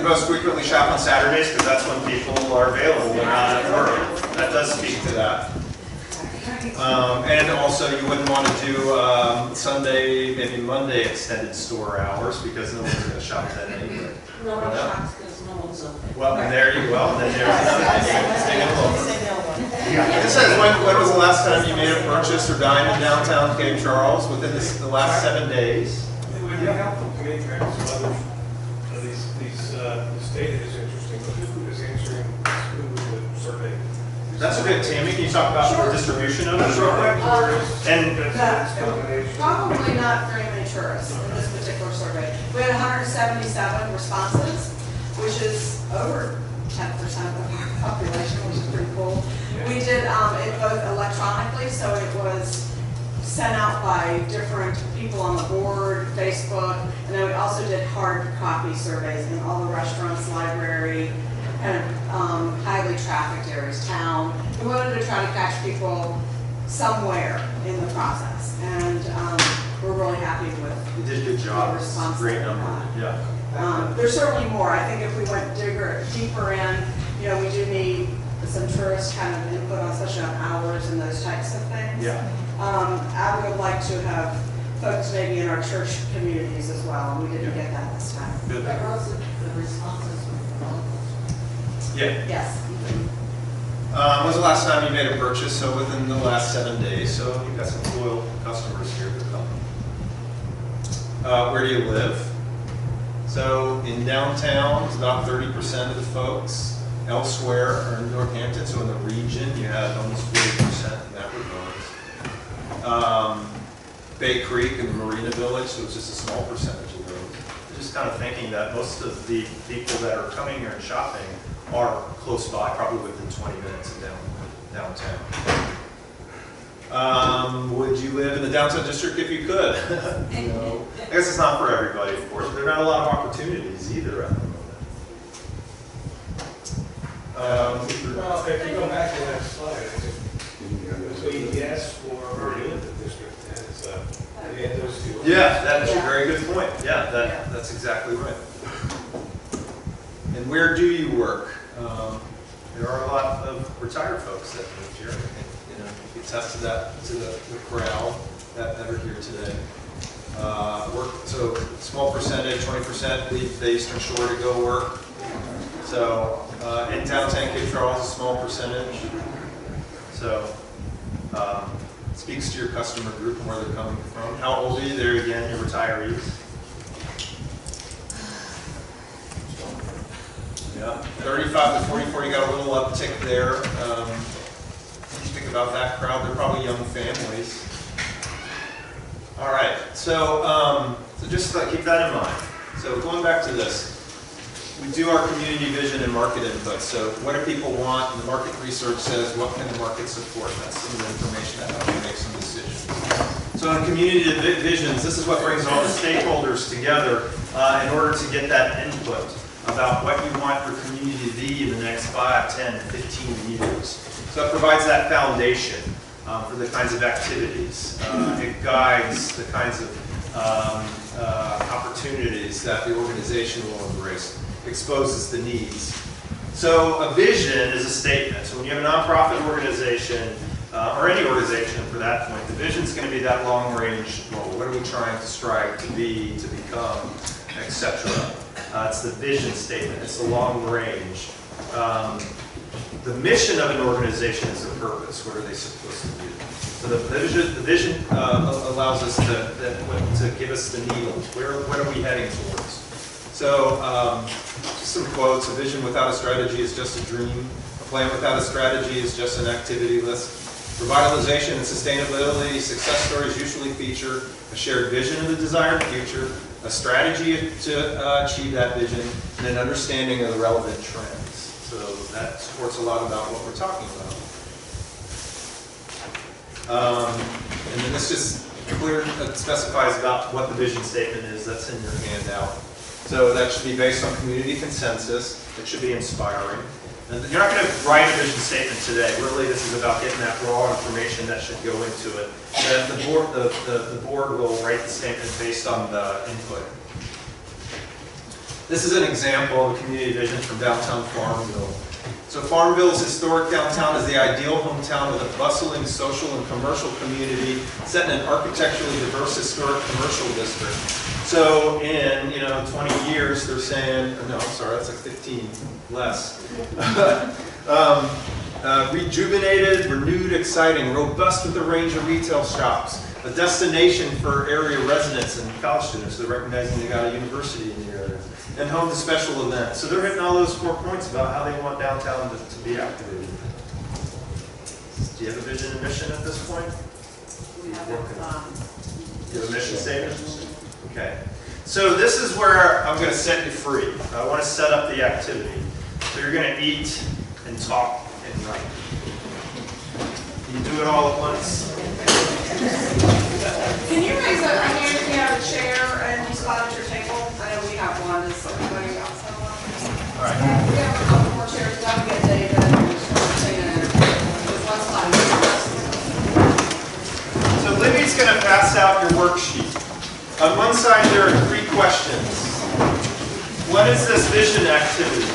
most frequently shop on Saturdays because that's when people are available and not at work. That does speak to that. And also you wouldn't want to do Sunday, maybe Monday extended store hours because no one's going to shop then anyway. No one shops because no one's open. Well, and there you go. And then there's another thing. It says when was the last time you made a purchase or dined in downtown Cape Charles within the last 7 days? It would be helpful to me to have some others. This data is interesting, but who is answering the survey? That's a good, Tammy. Can you talk about the distribution of it real quick? Probably not very many tourists in this particular survey. We had 177 responses, which is over 10% of our population, which is pretty cool. We did it both electronically, so it was sent out by different people on the board, Facebook, and then we also did hard copy surveys in all the restaurants, library, and highly trafficked areas, town. We wanted to try to catch people somewhere in the process, and we're really happy with You did a good job. the response. Great that we number. got. Yeah. There's certainly more. I think if we went deeper in, you know, we do need some tourist kind of input, especially on hours and those types of things. Yeah. I would like to have folks maybe in our church communities as well, and we didn't get that this time. Good. But also the responses from locals. Yeah. Yes. When's the last time you made a purchase? So within the last 7 days. So you've got some loyal customers here that come. Where do you live? So in downtown, it's about 30% of the folks. Elsewhere are in Northampton, so in the region, you have almost 40% in that regard. Bay Creek and Marina Village, so it's just a small percentage of those. Just kind of thinking that most of the people that are coming here and shopping are close by, probably within 20 minutes of downtown. Would you live in the downtown district if you could? No. I guess it's not for everybody, of course. There are not a lot of opportunities either at the moment. Well, if you go back to that slide, I think, so yes for already in the district, and it's, add those two. Yeah, that's a very good point. Yeah, that's exactly right. And where do you work? There are a lot of retired folks that live here. And, you know, you can attest to that, to the crowd that are here today. So small percentage, 20% leave the Eastern Shore to go work. So in downtown Cape Charles, a small percentage. So speaks to your customer group and where they're coming from. How old are you? There again, your retirees. Yeah, 35 to 44, you got a little uptick there. When you think about that crowd, they're probably young families. All right, so just keep that in mind. So going back to this, we do our community vision and market input. So what do people want? And the market research says, what can the market support? That's some of the information that helps you make some decisions. So in community visions, this is what brings all the stakeholders together in order to get that input about what you want your community to be in the next 5, 10, 15 years. So it provides that foundation for the kinds of activities. It guides the kinds of opportunities that the organization will embrace, exposes the needs. So a vision is a statement. So when you have a nonprofit organization, or any organization for that point, the vision is going to be that long-range goal. What are we trying to strive to be, to become, etc. It's the vision statement. It's the long range. The mission of an organization is their purpose. What are they supposed to do? So the vision allows us to give us the needle. What are we heading towards? So just some quotes. A vision without a strategy is just a dream. A plan without a strategy is just an activity list. Revitalization and sustainability success stories usually feature a shared vision of the desired future, a strategy to achieve that vision, and an understanding of the relevant trends. So that supports a lot about what we're talking about. And then this just specifies about what the vision statement is. That's in your handout. So that should be based on community consensus. It should be inspiring. And you're not going to write a vision statement today. Really, this is about getting that raw information that should go into it. The board will write the statement based on the input. This is an example of a community vision from downtown Farmville. So Farmville's historic downtown is the ideal hometown with a bustling social and commercial community set in an architecturally diverse historic commercial district. So in 20 years, they're saying, no, I'm sorry, that's like 15 less. Rejuvenated, renewed, exciting, robust with a range of retail shops, a destination for area residents and college students. They're recognizing they got a university in the area, and home to special events. So they're hitting all those 4 points about how they want downtown to be activated. Do you have a vision and mission at this point? We have you have a mission statement? Okay. So this is where I'm going to set you free. I want to set up the activity. So you're going to eat and talk and write. You do it all at once. Can you raise a hand if you have a chair and you spot at your table? I know we have one, does everybody else have one? All right. We have a couple more chairs, don't get David, and just stay in there. There's one slide. So Libby's going to pass out your worksheet. On one side, there are 3 questions. What is this vision activity?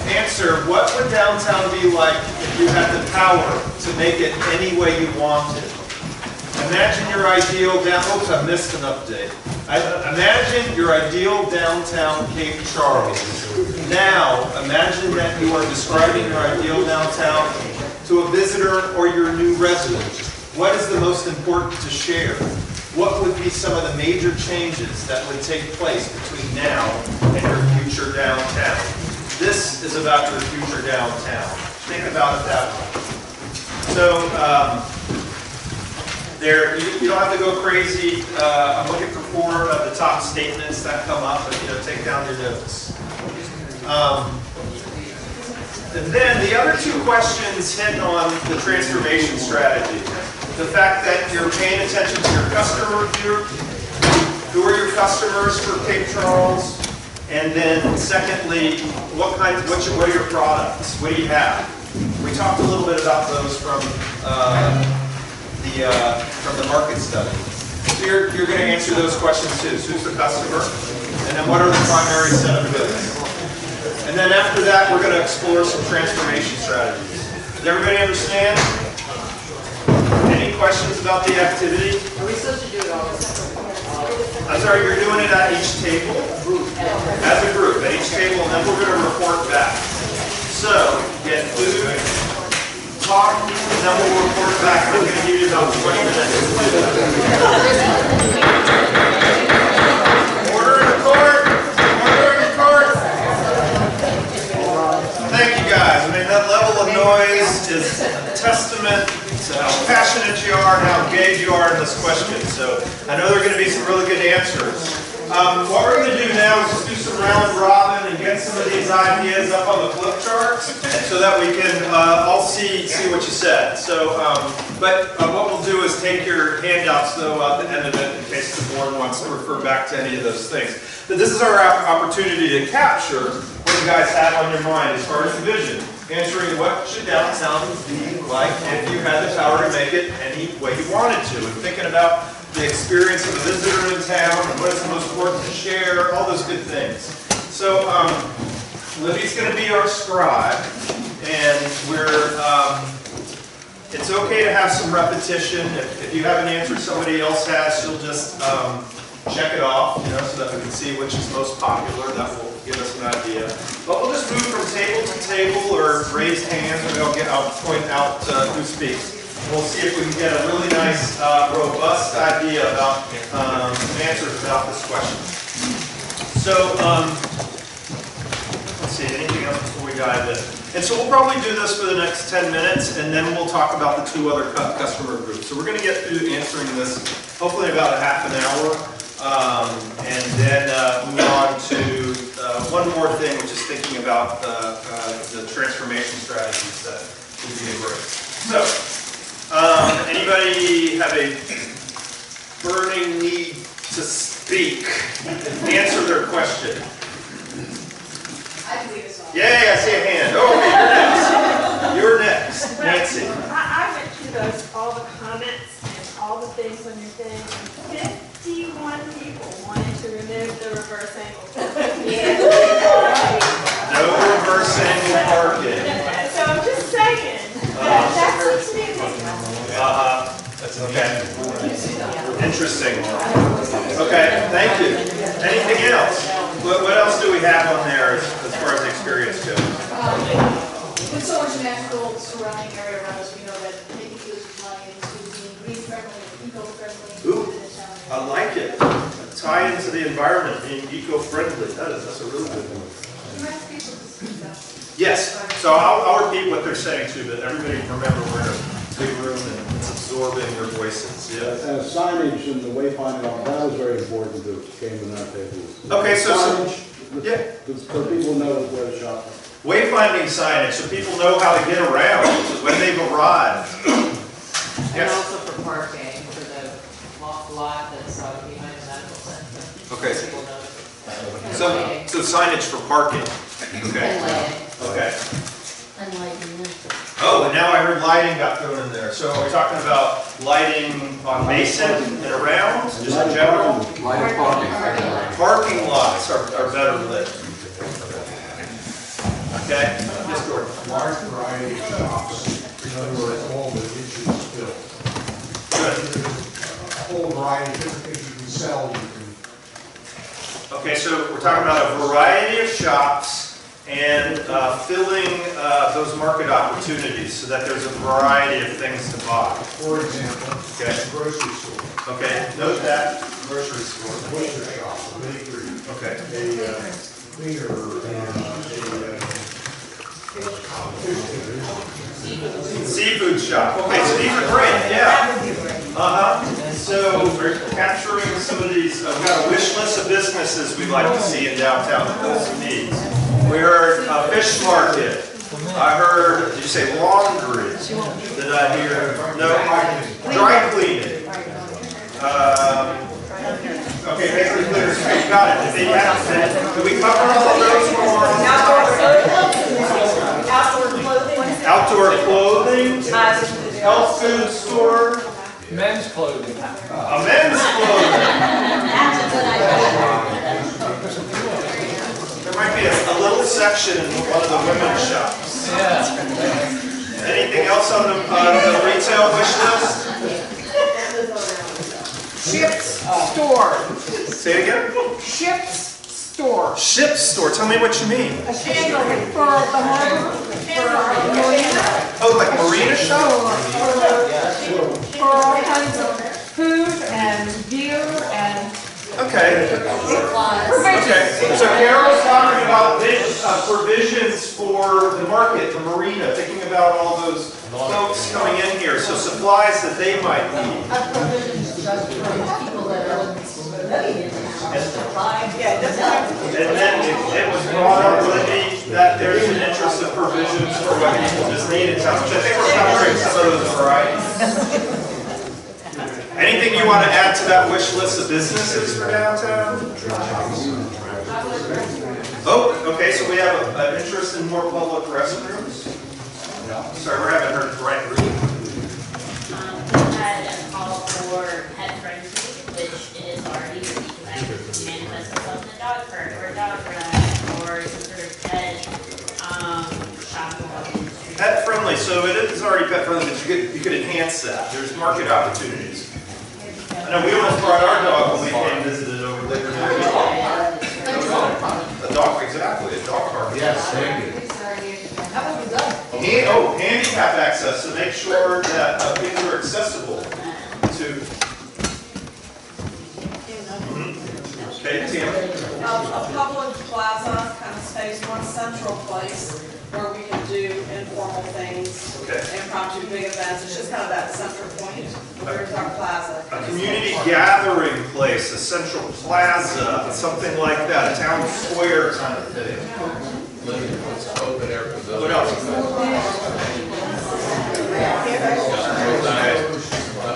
Answer, what would downtown be like if you had the power to make it any way you wanted? Imagine your ideal oops, I missed an update. Imagine your ideal downtown Cape Charles. Now, imagine that you are describing your ideal downtown to a visitor or your new resident. What is the most important to share? What would be some of the major changes that would take place between now and your future downtown? This is about your future downtown. Think about it that way. So, you don't have to go crazy. I'm looking for 4 of the top statements that come up, but take down your notes. And then the other 2 questions hit on the transformation strategy. The fact that you're paying attention to your customer group. Who are your customers for Cape Charles? And then secondly, what are your products? What do you have? We talked a little bit about those from the market study. So you're going to answer those questions too. So who's the customer? And then what are the primary set of goods? And then after that, we're going to explore some transformation strategies. Does everybody understand? Any questions about the activity? Are we supposed to do it all? I'm sorry, you're doing it at each table? As a group, at each table, and then we're going to report back. So, get food, talk, and then we'll report back. I'm going to give you about 20 minutes. Order in the court! Order in the court! Thank you guys. I mean, that level of noise is a testament to how passionate you are and how engaged you are in this question. So I know there are going to be some really good answers. What we're going to do now is just do some round robin and get some of these ideas up on the flip charts so that we can all see what you said. So, but what we'll do is take your handouts though at the end of it in case the board wants to refer back to any of those things. But this is our opportunity to capture what you guys have on your mind as far as the vision. Answering what should downtown be like if you had the power to make it any way you wanted to, and thinking about the experience of a visitor in town and what is the most important to share, all those good things. So Libby's going to be our scribe, and it's okay to have some repetition. If you have an answer somebody else has, she'll just check it off, so that we can see which is most popular. That will give us an idea. But we'll just move from table to table or raise hands, and I'll point out who speaks. We'll see if we can get a really nice, robust idea about answers about this question. So, let's see, anything else before we dive in? And so we'll probably do this for the next 10 minutes, and then we'll talk about the 2 other customer groups. So we're going to get through answering this hopefully about a half an hour, and then move on to one more thing, which is thinking about the transformation strategies that would be embraced. So, anybody have a burning need to speak? Answer their question. I believe it's all. Yay, I see a hand. Oh, okay, you're next. You're next. Nancy. I went through all the comments and all the things on your thing. 51 people wanted to remove the reverse angle. No reverse angle parking. So I'm just saying, that looks me. That's okay. Interesting. Okay, thank you. Anything else? What else do we have on there as far as the experience goes? With so much natural surrounding area around us, we know that making use of money into being green friendly, eco-friendly. Ooh, I like it. Tie into the environment, being eco-friendly. That's a really good one. Yes, so I'll repeat what they're saying too, but everybody remember we're in a big room and it's absorbing your voices. Yeah. And signage and the wayfinding, that was very important to game in our tables. Okay, so signage, yeah. so people know where to shop. Wayfinding signage, so people know how to get around when they've arrived. And Yes. also for parking, for the lot that's behind the medical center. Okay. People know. So signage for parking. Okay. And lighting. Okay. And lighting. Oh, and now I heard lighting got thrown in there. So are we talking about lighting on Mason and around, just in general? Lighted parking. Parking lots are better lit. Okay? Yes, Gordon. Large variety of shops, in other words, all the issues filled. Good. A whole variety of different things you can sell, you can. Okay, so we're talking about a variety of shops and filling those market opportunities so that there's a variety of things to buy. For example, Okay. a grocery store, Okay, note that. Grocery store. a butcher shop, a bakery, Okay. a cleaner, Seafood shop. Okay, so these are great, yeah. So capturing some of these, we've got a wish list of businesses we'd like to see in downtown, those needs. We heard fish market. I heard, did you say laundry? Did I hear? No, dry cleaning. Okay, bakery cleaners, okay, got it. Did we cover all of those? Outdoor clothing, health food store, Men's clothing. a men's clothing. That's a good idea. There might be a little section in one of the women's shops. Yeah. Anything else on the retail wish list? Ship's store. Say it again? Ship's store. Ship store, tell me what you mean. A ship for the harbor. Oh, like marina shop? For all kinds of food and gear and Okay. provisions. Okay, so Carol's talking about provisions for the market, the marina, thinking about all those folks coming in here, so supplies that they might need. And then it was brought up, Libby, that there's an interest of provisions for what people just need in town, which I think we're covering some of those varieties. Anything you want to add to that wish list of businesses for downtown? Oh, okay, so we have an interest in more public restrooms? Sorry, we're having her right read. We had a call for pet friendly, which is already manifests itself in a dog park or a dog run or some sort of pet shop. Pet friendly, so it is already pet friendly, but you could enhance that. There's market opportunities. I know we almost brought our dog when we came and visited over there. A dog, exactly, a dog park. Yes, thank you. Handicap access, to make sure that things are accessible to. Okay, Tim. A public plaza, kind of space, one central place where we can do informal things, impromptu big events. It's just kind of that central point. Where's our plaza? A community gathering place, a central plaza, something like that, a town square kind of thing. Open air pavilion. What else?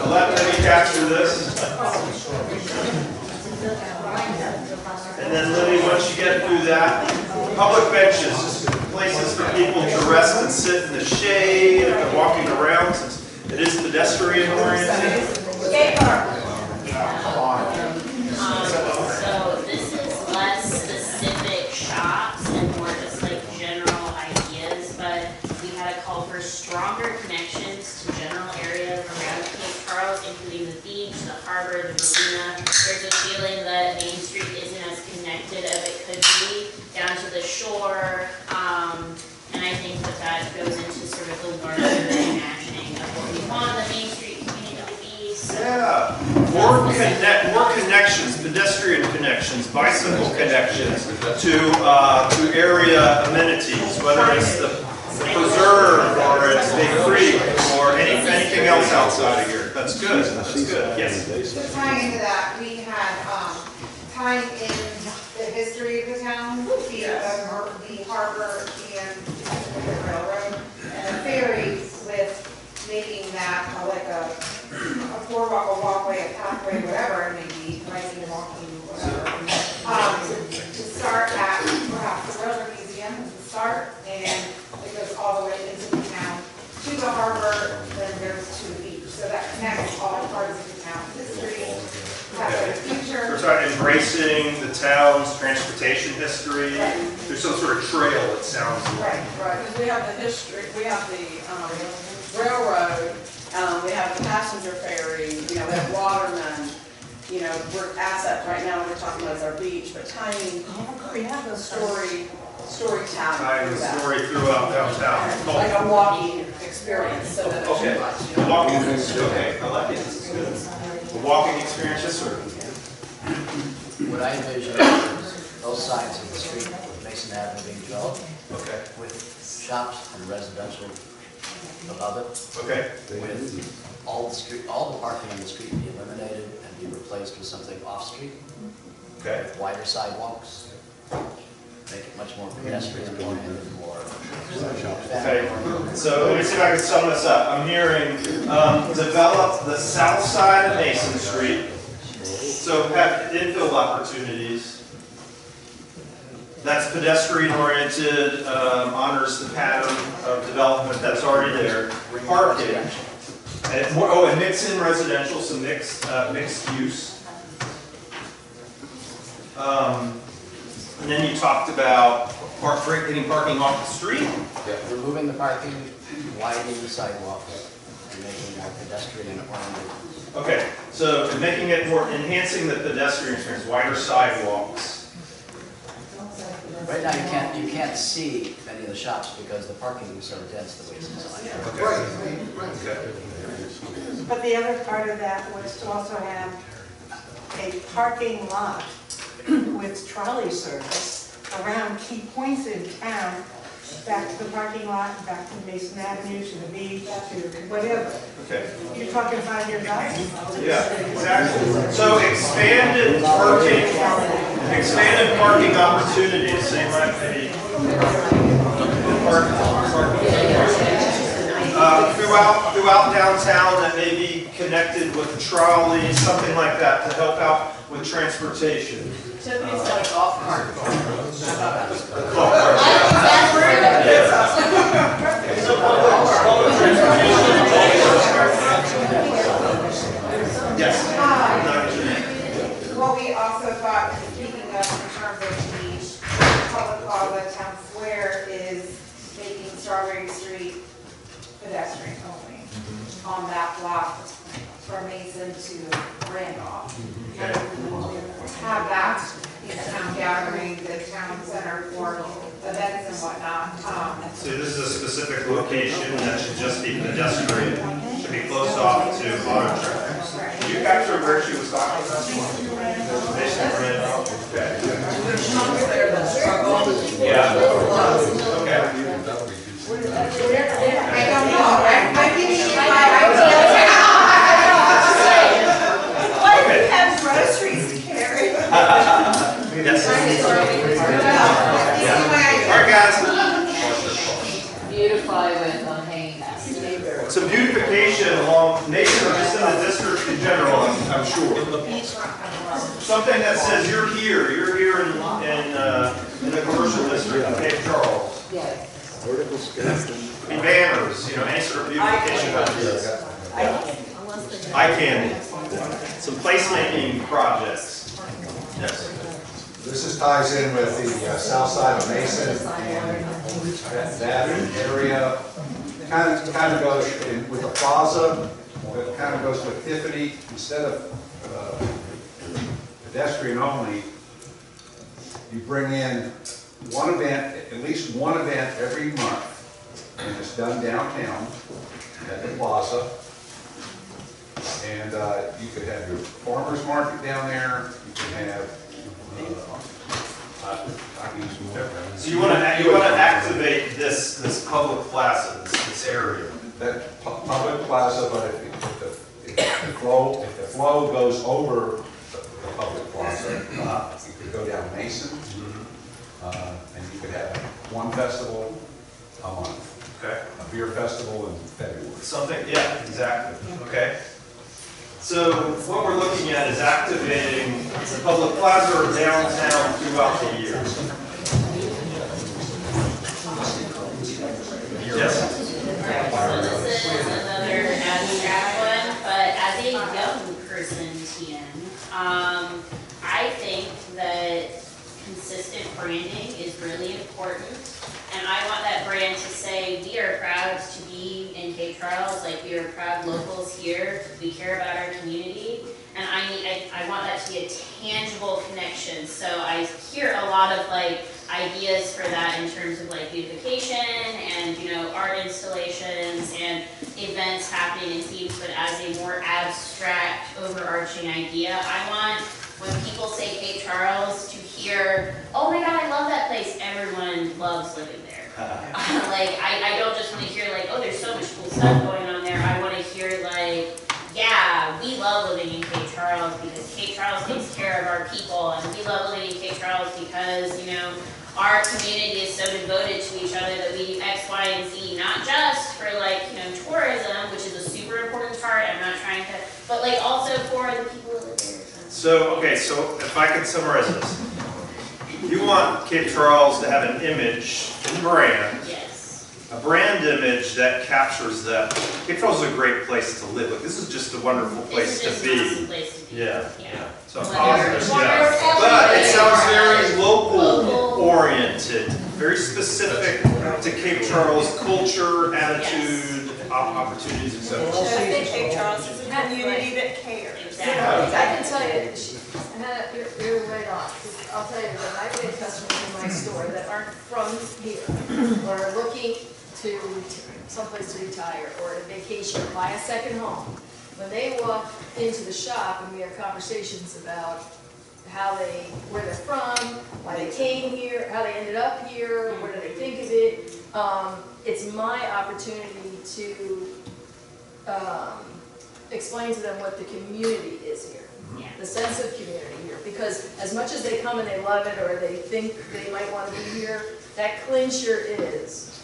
Let me capture this. And then Libby, once you get through that, public benches, just places for people to rest and sit in the shade if they're walking around, since it is pedestrian oriented. Skate park. So this is less specific shops and more just like general ideas, but we had a call for stronger connections to general areas around Cape Charles, including the beach, the harbor, the marina. There's a feeling that Main Street isn't as connected as it could be down to the shore, and I think that goes into sort of the larger imagining of what we want the Main Street community to be. So Yeah, more connections, pedestrian connections, bicycle connections to area amenities, whether it's the preserve or it's Big Creek or anything else outside of here. That's good. That's good. Yes. So tying into that, we had, tying in the history of the town, the harbor and the railroad, and the ferry with making that like a boardwalk, a walkway, a pathway, whatever it may be, biking, walking, whatever. To start at perhaps the railroad museum is the start, and it goes all the way into the town to the harbor, then there's to the beach. So that connects all parts of the town's history, the future. We're talking embracing the town's transportation history. Right. There's some sort of trail, it sounds like. Right, because we have the history, we have the railroad, we have the passenger ferry, we have Waterman, we're asset right now, we're talking about our beach, but tying story town Tying the through that. story throughout downtown. Like a walking experience, so that it's Okay, much. the walking, okay, I like it, this is good. The walking experience, yes, sir. What I envision is both sides of the street of Mason Avenue being developed. Okay. With shops and residential above it. Okay. With all the parking on the street be eliminated and be replaced with something off-street. Okay. Wider sidewalks. Make it much more pedestrian oriented, more. Okay, so let me see if I can sum this up. I'm hearing develop the south side of Mason Street, so have infill opportunities. That's pedestrian oriented, honors the pattern of development that's already there. Parking, and mix in residential, some mixed use. And then you talked about getting parking off the street. Removing the parking, widening the sidewalks, and making it more pedestrian oriented. Okay, so making it more, enhancing the pedestrian experience, wider sidewalks. Right now, you can't see many of the shops because the parking is so dense the way it's designed. Okay. But the other part of that was to also have a parking lot with trolley service around key points in town, back to the parking lot, back to Mason Avenue, to the beach, to whatever. Okay. You're talking 5 years out? Yeah, exactly. So expanded parking opportunities, they might be throughout downtown that may be connected with trolleys, something like that to help out with transportation. Tiffany's got a golf cart. Yes. What we also thought, speaking of in terms of the public plaza, town square, is making Strawberry Street pedestrian only on that block from Mason to Randolph. Have that, town gathering, the town center for events and whatnot. So this is a specific location that should just be pedestrian, should be closed off to auto traffic. Did you capture where she was talking about? Mason Randolph? Okay. Yeah. Okay. I don't know, I'm giving you my idea. What if we have groceries to carry? Yes. All right, guys. Beautify with hanging baskets. Some beautification along Mason or just in the district in general, I'm sure. Something that says you're here in the commercial district of Cape Charles. Yes. Vertical skeleton. Banners, any sort of beautification ideas. Eye candy. Some placemaking projects. Yes. This ties in with the south side of Mason, and that area kind of goes with the plaza, it kind of goes with Tiffany. Instead of pedestrian only, you bring in one event, at least one event every month, and it's done downtown at the plaza. And you could have your farmer's market down there, you can have So you want to activate this public plaza, this area. That public plaza, but if the flow goes over the public plaza, could go down Mason, and you could have one festival a month. Okay. A beer festival in February. Something, yeah, exactly. Okay. So what we're looking at is activating the public plaza or downtown throughout the year. Yes? This is another abstract one, but as a young person, Tian, I think that consistent branding is really important. And I want that brand to say, we are proud to be in Cape Charles, like we are proud locals here, we care about our community. And I want that to be a tangible connection. So I hear a lot of like ideas for that in terms of like beautification and, you know, art installations and events happening in themes, but as a more abstract, overarching idea. I want, when people say Cape Charles, to hear, oh my God, I love that place. Everyone loves living there. Like, I don't just want to hear like, oh, there's so much cool stuff going on there. I want to hear like, yeah, we love living in Cape Charles because Cape Charles takes care of our people, and we love living in Cape Charles because, you know, our community is so devoted to each other that we do X, Y, and Z, not just for like, you know, tourism, which is a super important part. I'm not trying to, but like also for the people who live there. So, okay, so if I could summarize this. You want Cape Charles to have an image and brand. Yes. A brand image that captures that. Cape Charles is a great place to live. Like, this is just a wonderful place to be. This is just an awesome place to be. Yeah. So Whether positive, you're- yeah. But it sounds very local oriented, very specific to Cape Charles culture, attitude, opportunities, etc. I think Cape Charles is a community that cares. I can tell you, Hannah, you're right on. I'll tell you that I've had customers in my store that aren't from here, or are looking to someplace to retire, or a vacation, or buy a second home. When they walk into the shop and we have conversations about where they're from, why they came here, how they ended up here, what do they think of it, it's my opportunity to explain to them what the community is here. The sense of community here, because as much as they come and they love it, or they think they might want to be here, that clincher is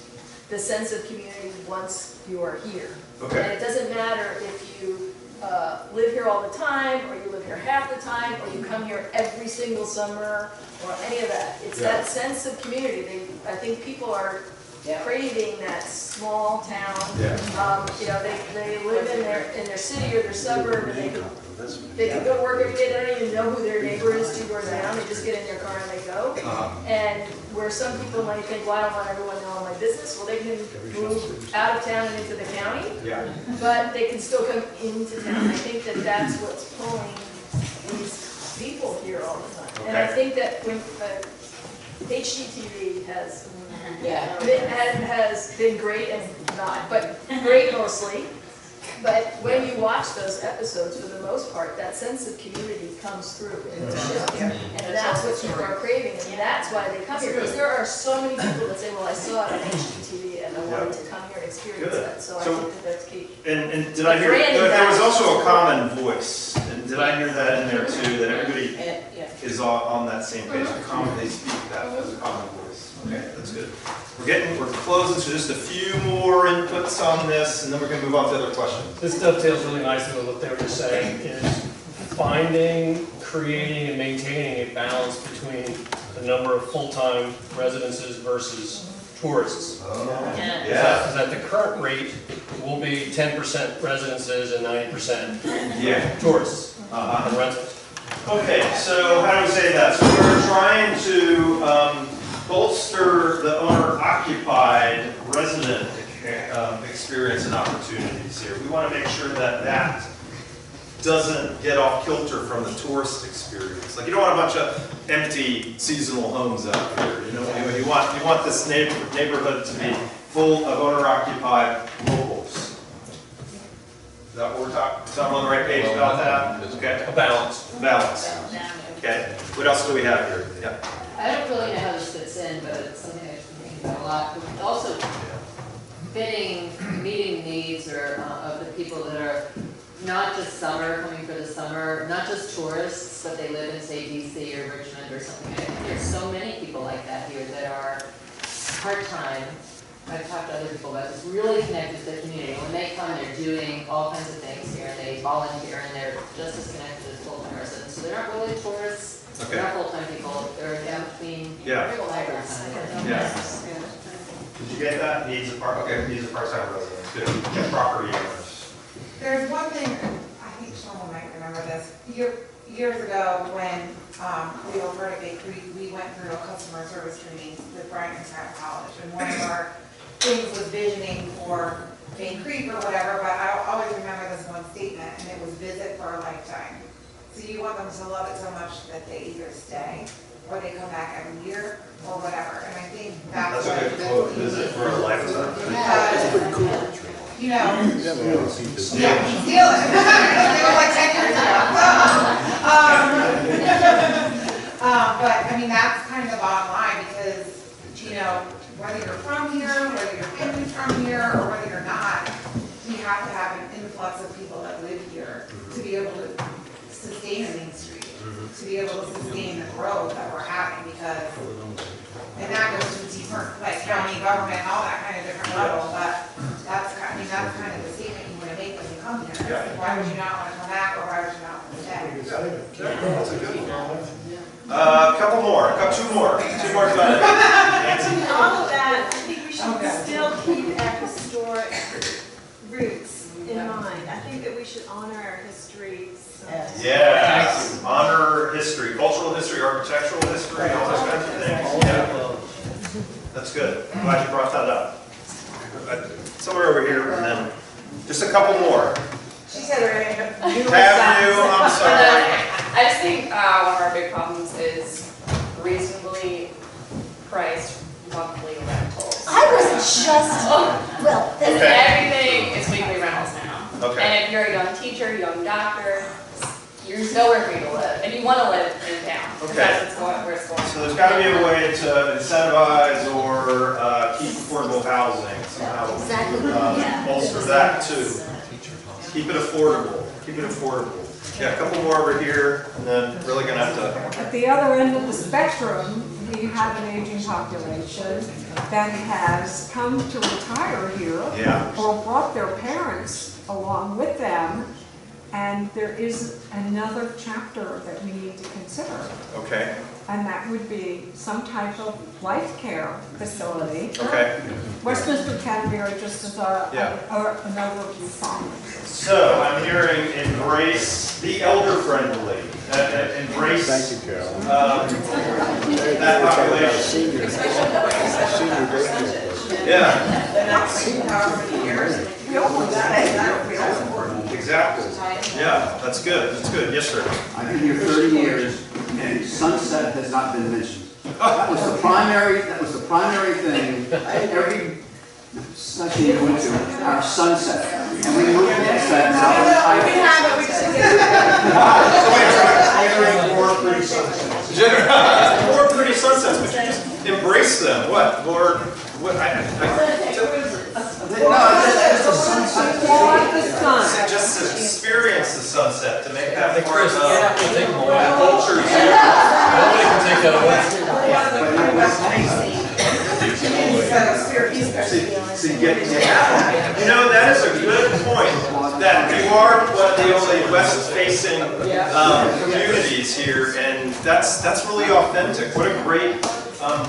the sense of community once you are here. Okay. And it doesn't matter if you live here all the time, or you live here half the time, or you come here every single summer, or any of that. It's that sense of community. I think people are craving that small town. You know, they live in their city or their suburb, and they can go to work every day. They don't even know who their neighbor is 2 doors down. They just get in their car and they go. And where some people might think, well, I don't want everyone to know all my business. Well, they can move out of town and into the county, but they can still come into town. I think that that's what's pulling these people here all the time. And I think that when HGTV has been great and not, but great mostly. But when you watch those episodes, for the most part, that sense of community comes through in the show. And that's what people are craving, and that's why they come here. Because there are so many people that say, well, I saw it on HGTV and I wanted to come here and experience that. So I think that that's key. And did I hear, there was also a common voice, and did I hear that in there too, that everybody is on that same page, they speak that as a common voice. Okay, that's good. We're closing, so just a few more inputs on this, and then we're going to move on to other questions. This dovetails really nicely with what they were just saying, is finding, creating, and maintaining a balance between the number of full-time residences versus tourists. Because at the current rate, will be 10% residences and 90% tourists and rentals. Okay, so how do we say that? So we're trying to bolster the owner-occupied resident experience and opportunities here. We want to make sure that that doesn't get off kilter from the tourist experience. Like, you don't want a bunch of empty seasonal homes out here. You know, you want this neighborhood to be full of owner-occupied locals. Is that what we're talking? Is that on the right page about that? Okay. A balance. Balance. Okay. What else do we have here? Yeah. I don't really know how this fits in, but it's something I've been thinking about a lot. But also meeting needs of the people that are not just summer, coming for the summer, not just tourists, but they live in, say, DC or Richmond or something. I think there's so many people like that here that are part-time. I've talked to other people about this, really connected to the community. When they come, they're doing all kinds of things here, and they volunteer, and they're just as connected as full-time residents. So they're not really tourists, they're not full-time people, they're in between hybrid time. Yeah. Did you get that? Needs a part-time resident, too. Property owners. There's one thing, I think someone might remember this, years ago when we were part of Bay Creek, we went through a customer service training with Brighton College, and one of our things was visioning for Bay Creek or whatever, but I always remember this one statement, and it was visit for a lifetime. So you want them to love it so much that they either stay or they come back every year or whatever, and I think that's a good quote, visit for a lifetime. You know, yeah, steal it. They were like 10 years ago. But I mean, that's kind of the bottom line because, you know, whether you're from here, whether your family's from here, or whether you're not, we have to have an influx of people that live here to be able to sustain a Main Street, to be able to sustain the growth that we're having because, and that goes to deeper, like county government, all that kind of different level, but that's kind of the statement you want to make when you come here. Why would you not want to come back, or why would you not want to stay? That's a good one. Couple more, two more comments. Nancy? All of that, I think we should still keep our historic roots in mind. I think that we should honor our history. Yes, honor history, cultural history, architectural history, all those kinds of things. Yeah. That's good. I'm glad you brought that up. Somewhere over here, and then just a couple more. She said her name. I'm sorry. I just think one of our big problems is reasonably priced monthly rentals. I was just, well, everything is weekly rentals now. Okay. And if you're a young teacher, young doctor, there's nowhere for you to live, and you want to live in town. Okay. That's where it's going. So there's got to be a way to incentivize or keep affordable housing somehow. Exactly. Bolster that too. Keep it affordable. Keep it affordable. Yeah, a couple more over here, and then really gonna have to. At the other end of the spectrum, we have an aging population that has come to retire here or brought their parents along with them, and there is another chapter that we need to consider. Okay. And that would be some type of life care facility. Okay. Westminster Canterbury just as an overview song. So I'm hearing embrace the elder-friendly. Embrace Thank you, Carol. that population. Yeah. The next however many years. Exactly. Yeah, that's good. That's good. Yes, sir. I've been here 30 years, and sunset has not been mentioned. That was the primary thing. Every session you went to, our sunset. And we moved past that now. More pretty sunsets, but you just embrace them. What? Lord, what? Just to experience the sunset, to make that part of the culture. Nobody can take that away. You know, that is a good point, that we are one of the only west-facing communities here, and that's really authentic. What a great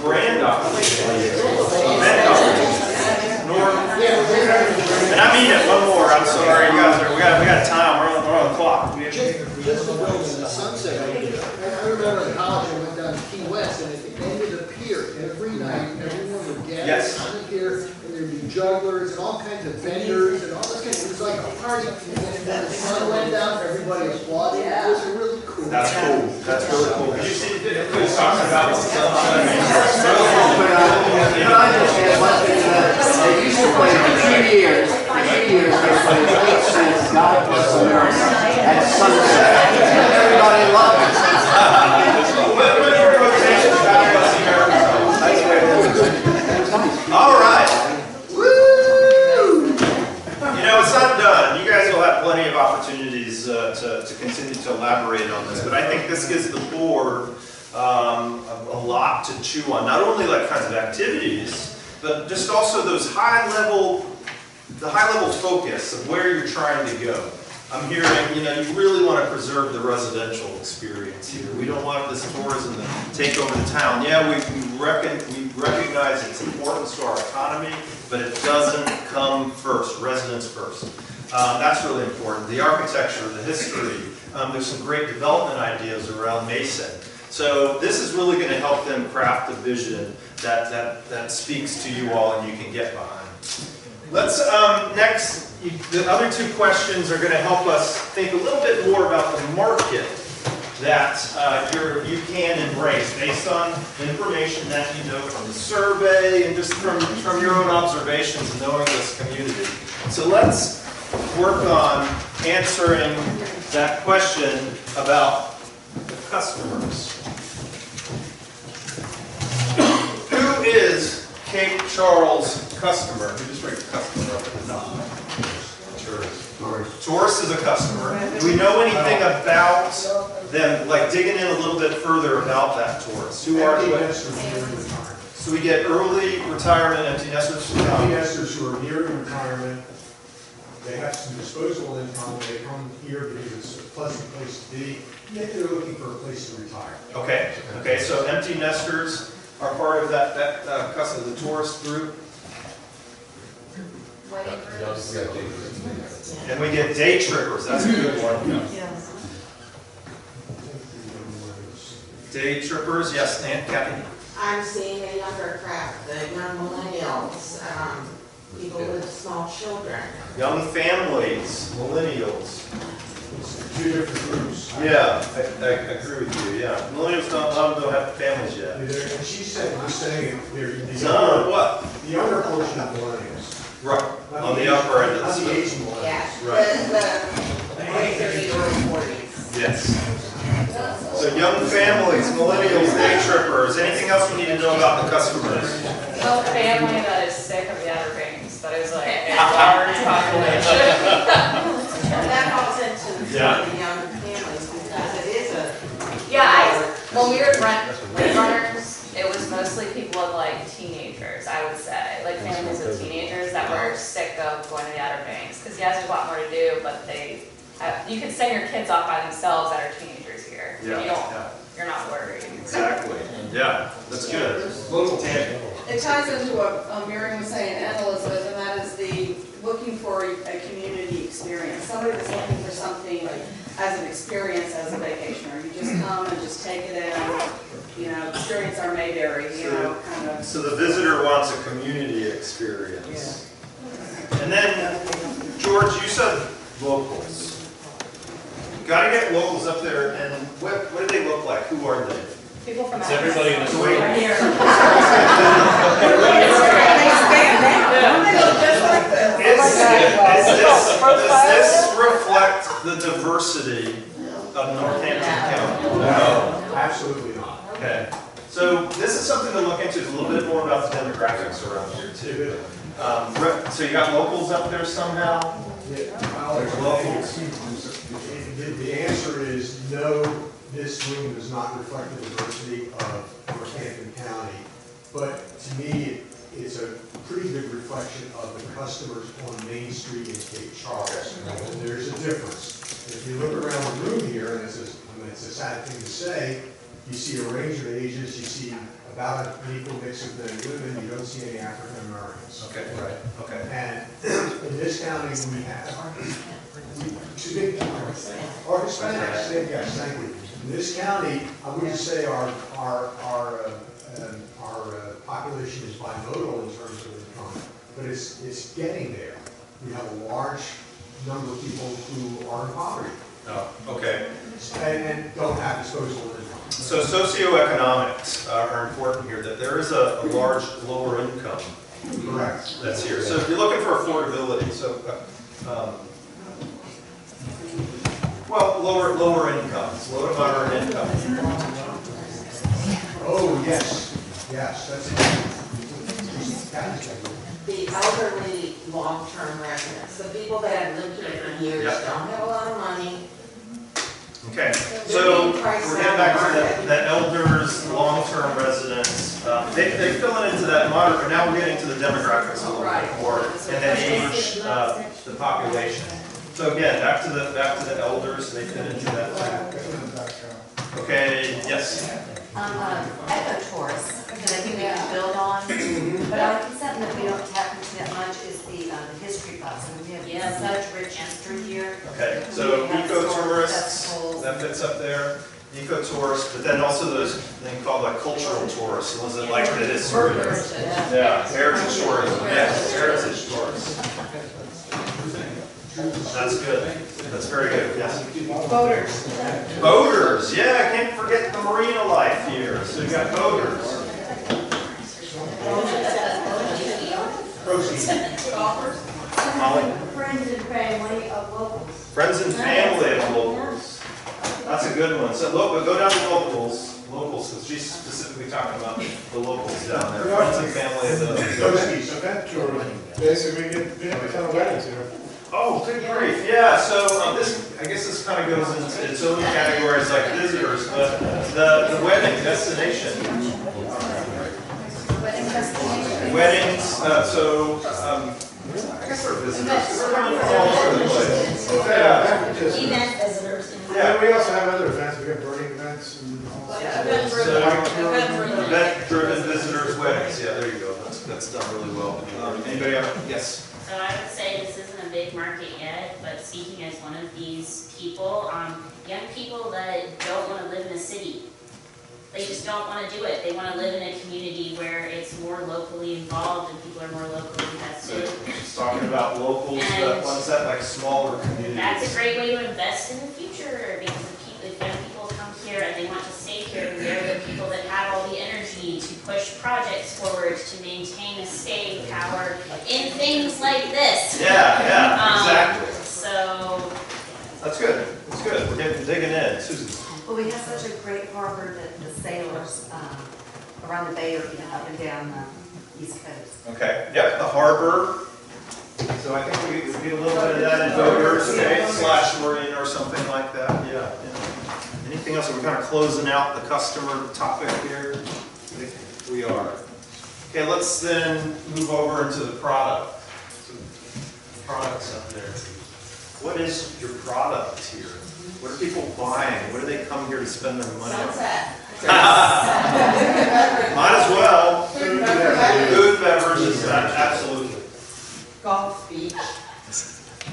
brand opportunity. And I mean it, one more, I'm sorry, you guys we got time, we're on the clock. Just the building, the sunset. I remember in college, I went down to Key West, and at the end of the pier, every night, everyone would gather on the pier, and there'd be jugglers and all kinds of vendors and all this kind of, it was like a party. And then the sun went down, everybody applauded. It was really cool. That's cool. That's really cool. Did you see who's talking about the sunset? They used to play for 2 years. For 2 years, they played 8 cents, God Bless America, at sunset. Everybody loved it. All right. Woo! You know, it's not done. You guys will have plenty of opportunities to continue to elaborate on this, but I think this gives the board a lot to chew on. Not only like kinds of activities, but just also those the high level focus of where you're trying to go. I'm hearing, you really want to preserve the residential experience here. We don't want this tourism to take over the town. Yeah, we recognize its importance to our economy, but it doesn't come first, residents first. That's really important. The architecture, the history, there's some great development ideas around Mason. So this is really going to help them craft a vision that speaks to you all and you can get behind. Let's, next, the other two questions are going to help us think a little bit more about the market that you can embrace based on information that you know from the survey and just from your own observations and knowing this community. So let's work on answering that question about the customers. Who is Cape Charles' customer? We just write customer up at the top. Tourist is a customer. Do we know anything about them, like digging in a little bit further about that tourist? Who are they? So we get early retirement empty nesters. Empty nesters who are nearing retirement. They have some disposable income. They come here because it's a pleasant place to be. Yet they're looking for a place to retire. Okay. Okay. So empty nesters are part of that customer, the tourist group. And we get day trippers. That's a good one. Day trippers. Yes, Aunt Kathy. I'm seeing a younger crowd, the young millennials, people with small children. Young families, millennials. Two different groups. Yeah, I agree with you. Yeah, millennials don't have families yet. And she said, I'm saying they're what? The younger portion of millennials. Right, on the upper end of the spectrum. Not the Asian millennials. Yeah, Right. the 30 or 40s. Yes. So young families, millennials, day trippers. Anything else we need to know about the customers? A family that is sick of the Outer Banks. That is like a large population. That falls into the young families because it is a... Yeah, when we would rent Lake Runners, it was mostly people of like teenagers, I would say. Like families of teenagers that were sick of going to the Outer Banks. Because yes, there's a lot more to do, but you can send your kids off by themselves that are teenagers here. Yeah. You're not worried. Exactly. Yeah, that's good. Little tangent. It ties into what Miriam was saying and Elizabeth, and that is the looking for a community experience. Somebody that's looking for something like as an experience as a vacationer. You just come and just take it in, experience our Mayberry, kind of. So the visitor wants a community experience. Yeah. And then, George, you said locals. Got to get locals up there, and what do they look like? Who are they? People from It's everybody in this room. right here. Does this reflect the diversity of Northampton County? No, absolutely not. Okay. So this is something to look into, a little bit more about the demographics around here too. So you got locals up there somehow? There's locals. The answer is no, this room does not reflect the diversity of Northampton County. But to me, it's a pretty good reflection of the customers on Main Street in Cape Charles. And there's a difference. If you look around the room here, and it's a sad thing to say, you see a range of ages, you see about an equal mix of men and women, you don't see any African Americans. Okay, right, okay. And in this county, we have, or Hispanics, yes, thank you. In this county, I wouldn't say our population is bimodal in terms of income, but it's getting there. We have a large number of people who are in poverty. Oh, okay. And don't have disposable income. So socioeconomics are important here, that there is a large lower income. Correct. That's here. So if you're looking for affordability, well, lower incomes, low to moderate income. Oh, yes. Yes, that's The elderly long-term residents. The people that have lived here for years Yep. don't have a lot of money. Okay, so we're getting back to the elders, long-term residents. They fill into that moderate, now we're getting to the demographics a little bit more, and then age, the population. So again, back to the elders, they fit into that too. Okay, yes? Eco-tourists, that I think we can build on, but I think something that we don't tap into that much is the history buffs. I mean, we have such rich history here. Okay, so We have historical eco-tourists, festivals. that fits up there. Eco-tourists, but then also those thing called like cultural tourists, the ones that like the history. Yeah, heritage tourism, yes, heritage tourists. That's good. That's very good, yes. Voters. Boaters, yeah, I can't forget the marina life here. So you got boaters. Golfers. Molly? Friends and family of locals. Friends and family of locals. That's a good one. So go down to locals, because she's specifically talking about the locals down there. Friends and family of the. Those event tourism, basically, we get a ton of weddings here. Oh, good grief, yeah, so I guess this kind of goes into its own categories like visitors, but the wedding destination. Weddings, I guess they're visitors, because they're coming from all over the place. Yeah. Event visitors. Yeah, we also have other events, we have burning events and all that. Event-driven visitors weddings, yeah, there you go, that's done really well. Anybody else? Yes? So I would say this isn't a big market yet, but speaking as one of these people, young people that don't want to live in a city. They just don't want to do it. They want to live in a community where it's more locally involved and people are more locally invested. She's talking about locals, that ones that like smaller communities. That's a great way to invest in the future because if young people come here and they want to stay here, they're the people that have all the energy to push projects forward, to maintain a staying power in things like this. Yeah, exactly. So. That's good. That's good. We're digging in. Susan. Well, we have such a great harbor that the sailors around the bay are up and down the East Coast. Okay. Yep. The harbor. So I think we get a little bit of that in voters, okay, / marina or something like that. Yeah. Anything else? We're kind of closing out the customer topic here. I think we are. Okay. Let's then move over into the product. So products up there. What is your product here? What are people buying? What do they come here to spend their money on? Sunset. Might as well. Food, beverages, absolutely. Golf, beach.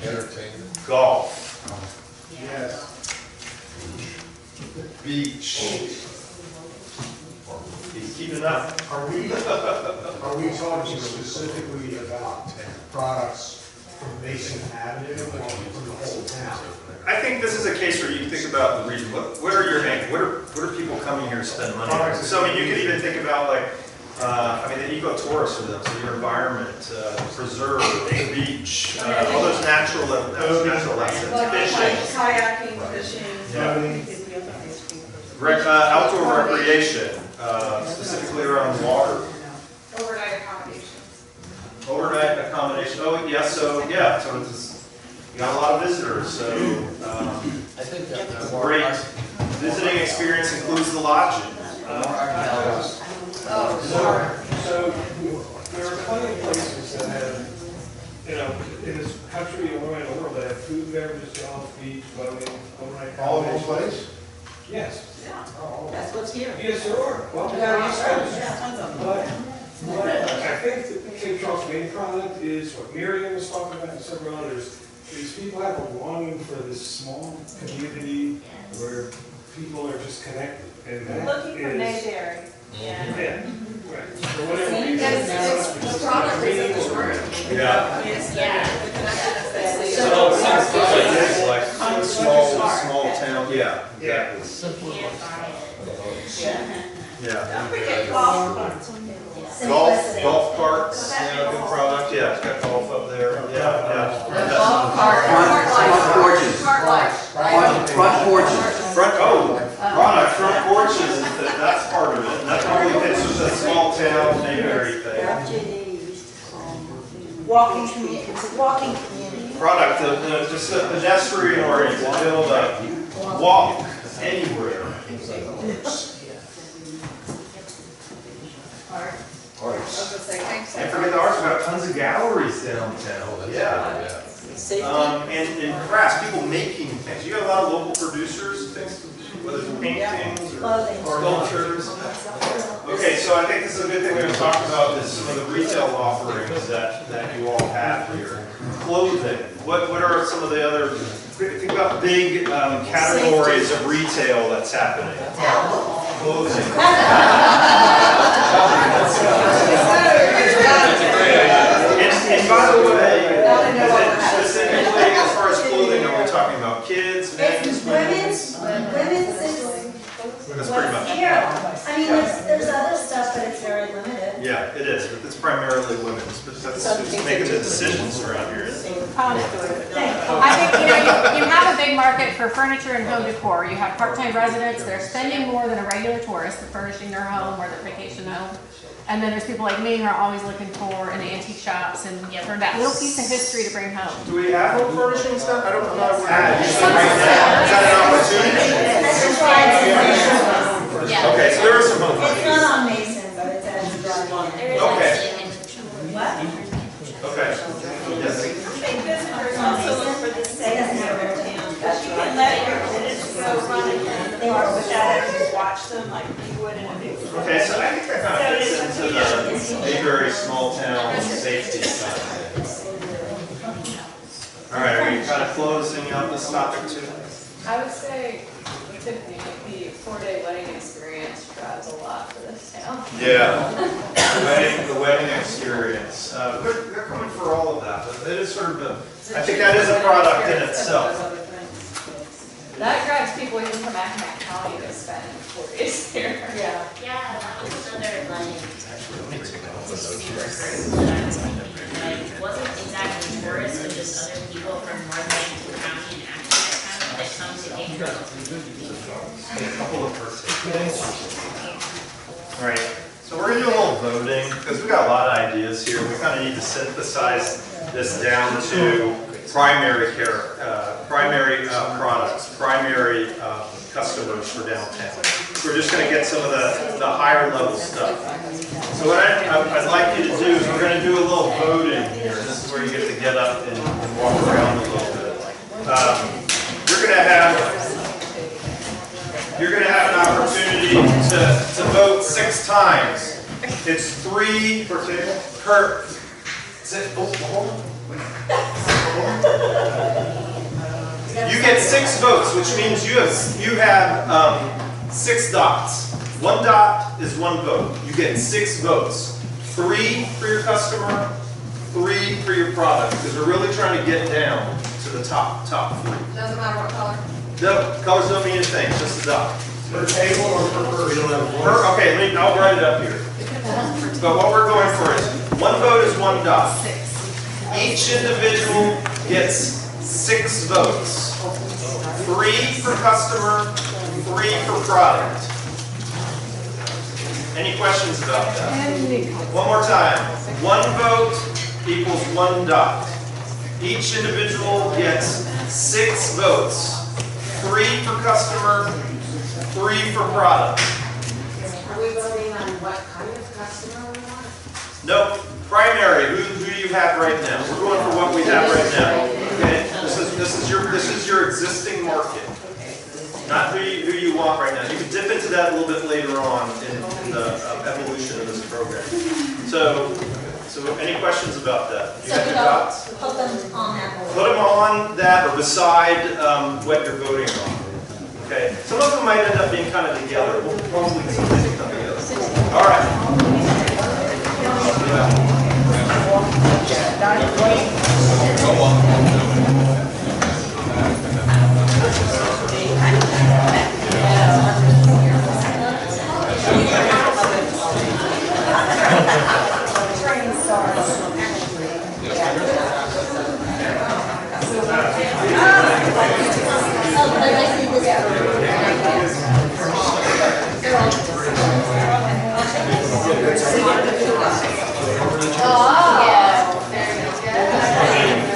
Entertainment. Golf. Yes. Beach. Keeping up. Are we talking specifically about products from Mason Avenue or from the whole town? I think this is a case where you think about the region. What are your what are people coming here to spend money on? So I mean, you could even think about like, the eco-tourists for them, so your environment, preserve, the beach, all those natural assets, fishing. Kayaking, fishing. Outdoor recreation, specifically around water. Overnight accommodations. Overnight accommodation. Oh, yeah. So yeah. So it's you got a lot of visitors. So I think that great visiting experience includes the lodging. So there are plenty of places that have, in this country and around the world that have food, beverages, golf, beach, boating, overnight. All in one place? Yes. That's what's here. Yes, there are. Well, but I think that Cape Charles' main product is what Miriam was talking about and several others. These people have a longing for this small community where people are just connected. And that Looking for is- Mayberry. Yeah. Right. For whatever reason. The product is in the word. Yeah. Yeah. Like small town. Yeah. Exactly. Simple. Yeah. Don't forget golf carts. Golf carts, good product. Yeah, it's got golf up there. Yeah. Front porches. Front porches. Front porches, that's part of it. And that probably fits with the small town Mayberry thing. Walking communities. walking community. Product, just a pedestrian oriented, build a walk anywhere. Can't forget the arts, we've got tons of galleries downtown, yeah. And crafts, people making things. You have a lot of local producers, things, whether it's paintings or sculptures. Okay, so I think this is a good thing we're going to talk about is some of the retail offerings that you all have here. Clothing, what are some of the other, think about big categories of retail that's happening. Clothing. And by the way, specifically as far as clothing, are we talking about kids, men's, Women's That's pretty much. here. I mean, there's other stuff, but it's very limited. Yeah, it is, but it's primarily women's, but that's who's making the decisions around here. I think, you have a big market for furniture and home decor. You have part-time residents, they're spending more than a regular tourist for furnishing their home or their vacation home. And then there's people like me who are always looking for an antique shops and for that little piece of history to bring home. Do we have home furnishing stuff? I don't know if we have. Is that an opportunity? Okay, so there is some home furnishing. It's not on Mason, but it's at Okay. What? Okay. Yes. Visitors also look for the same town. You can let your kids go running in the park with that and watch them like you would in a big. Okay, so I think that kind of fits into the a very small town safety side. All right, are we kind of closing out this topic too? I would say, Tiffany, the 4-day wedding experience drives a lot for this town. Yeah, the wedding experience. They're coming for all of that, but it is sort of a, I think that is a product in itself. That drives people even from Accomack County to spend 4 days here. Yeah, that was another like wasn't exactly tourists, but just other people from North Yankton County and Accomack County that come to Cape Girls. A couple of birthdays. All right, so we're gonna do a little voting because we got a lot of ideas here. We kind of need to synthesize this down to primary care, primary products, primary customers for downtown. We're just going to get some of the higher level stuff. So what I'd like you to do is we're going to do a little voting here. This is where you get to get up and walk around a little bit. You're going to have an opportunity to vote 6 times. It's 3 per table per. You get 6 votes, which means you have 6 dots. 1 dot is 1 vote. You get 6 votes. 3 for your customer, 3 for your product, because we're really trying to get down to the top 3. Doesn't matter what color. No, colors don't mean a thing, just a dot. Per table or per person? Okay, I'll write it up here. But what we're going for is 1 vote is 1 dot. Each individual gets 6 votes. 3 for customer, 3 for product. Any questions about that? One more time. 1 vote equals 1 dot. Each individual gets 6 votes. 3 for customer, 3 for product. Are we voting on what kind of customer we want? Nope. Primary. Who do you have right now? We're going for what we have right now. Okay. This is your existing market. Not who you want right now. You can dip into that a little bit later on in the evolution of this program. So any questions about that? You have your dots? Put them on that board. Put them on that or beside what you're voting on. Okay. Some of them might end up being kind of together. We'll probably see them come together. All right. Oh, yeah. Very good.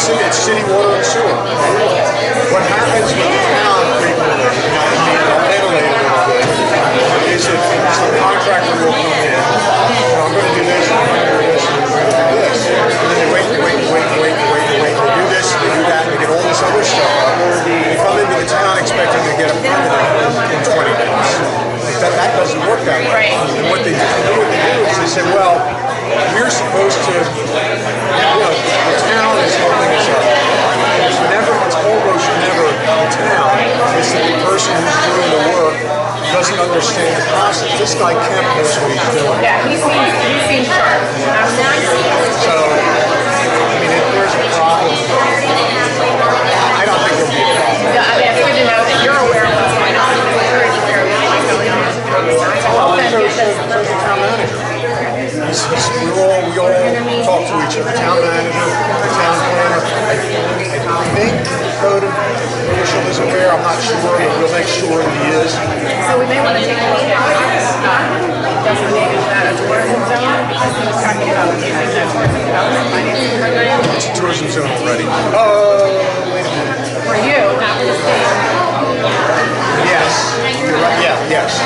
it's city water and sewer. What happens with the town frequently, I'll ventilate a little bit, is that the contractor will come in, I'm going to do this, I'm going to do this, and I'm going to do this. And then they wait, they do this, they do that, they get all this other stuff. They come into the town expecting to get a permit in 20 minutes. That doesn't work that way. And what they do is they say, well, we're supposed to, the town is holding us up. It's almost never the town. It's that the person who's doing the work doesn't understand the process. This guy Kemp knows what he's doing. Yeah, he seems sharp. So, if there's a problem, I don't think there'll be a problem. Yeah, it's good to know that you're aware of what's going on. You're aware of what's going on. There's a town manager. We all talk to each other. Town manager, the town planner. I think the code official is aware. I'm not sure, but we'll make sure that he is. So we may want to take a look at designated that a tourism zone because he was talking about using that tourism development financing program. It's a tourism zone already. Oh, wait a minute. For you, not for the state. Yes. You're right. Yeah. Yes.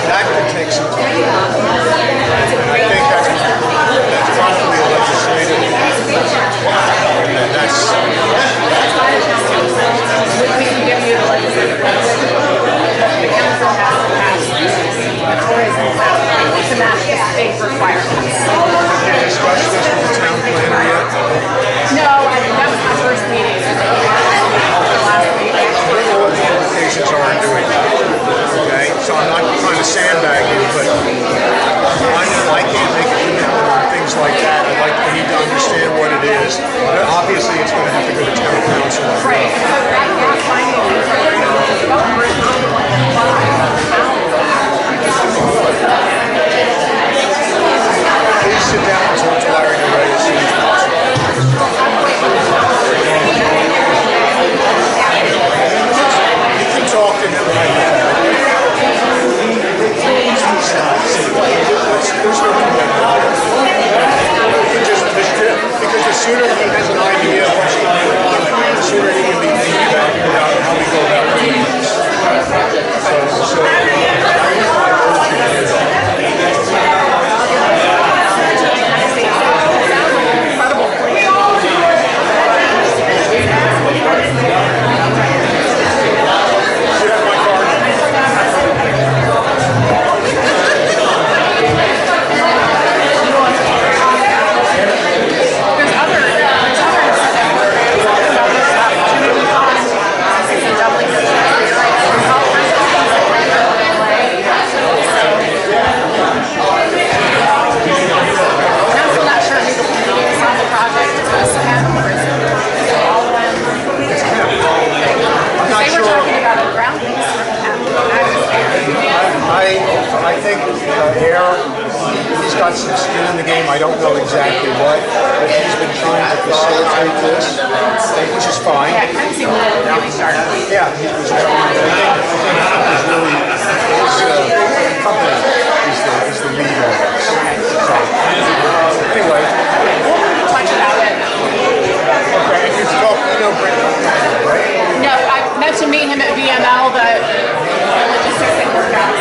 That could take some time. And I think that's probably a legislative. We can give you the legislative process. The council has to pass the tourism to match the state requirements. Have you discussed this with the town planner yet? No, that was my first meeting. Last week. I don't know what the implications are in doing that. Okay, so I'm not trying to sandbag you, but I can't make a commitment on things like that. I need to understand what it is. Obviously, it's going to have to go to town council. Right. So right now, finding these developers not the one that Please sit down and talk to Larry DeRay as soon as possible. You can talk to him right now. There's no commitment. Because the sooner he has an idea of what's going on, the sooner he can be thinking about how we go about doing this. So I think he's got some skin in the game. I don't know exactly what, but he's been trying to facilitate this, which is fine. Yeah, it seems really sharp. Yeah, he was really, his company is the lead on this. So, anyway. We'll touch about it. Okay, and you talk, Brent, right? No, I meant to meet him at VML, but the logistics didn't work out.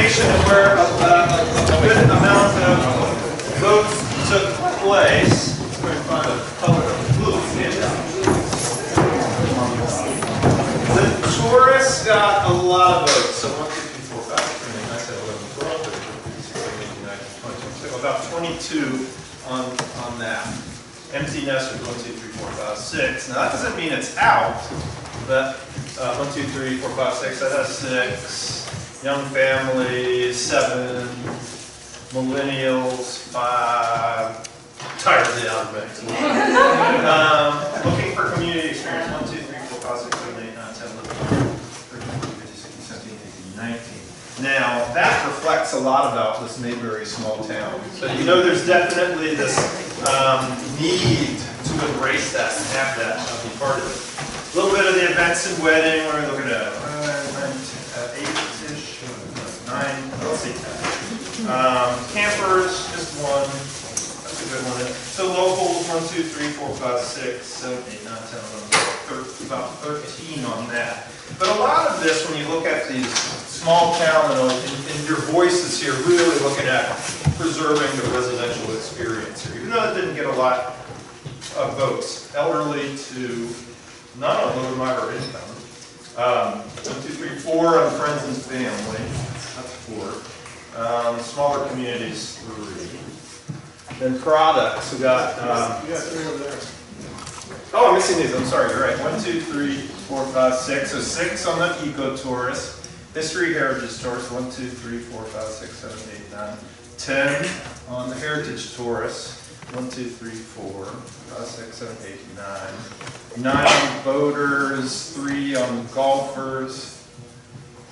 location where a good amount of votes took place. Let's try and find a color blue. The tourists got a lot of votes. So 1, 2, 3, 4, 5, 6, 7, 8, 9, 10, 11, 12, 13, 14, 15, 16, 17, 18, 19, 20, 21. About 22 on that. Empty nesters, 1, 2, 3, 4, 5, 6. Now that doesn't mean it's out, but 1, 2, 3, 4, 5, 6, that has 6. Young families, 7. Millennials, 5. Tired of the alphabet. Looking for community experience, 1, 2, 3, 4, 5, 6, 7, 8, 9, 10, 11, 12, 13, 14, 15, 16, 17, 18, 19. Now, that reflects a lot about this Mayberry small town. So you know there's definitely this need to embrace that and have that be part of it. A little bit of the events and wedding, we're looking at 8-ish, 9, let's see. Campers, just 1. That's a good one. So locals, 1, 2, 3, 4, 5, 6, 7, 8, 9, 10, 11, 12, about 13 on that. But a lot of this, when you look at these small town, and your voices here, really looking at preserving the residential experience here. Even though it didn't get a lot of votes, elderly to not on low to moderate income. 1, 2, 3, 4 on friends and family. That's 4. Smaller communities, 3. Then products, we got. You got 3 over there. Oh, I'm missing these. I'm sorry. You're right. 1, 2, 3, 4, 5, 6. So 6 on the eco-tourist. History heritage tourist. 1, 2, 3, 4, 5, 6, 7, 8, 9. 10 on the heritage tourist. 1, 2, 3, 4, 5, 6, 7, 8, 9. 9 on boaters. 3 on golfers.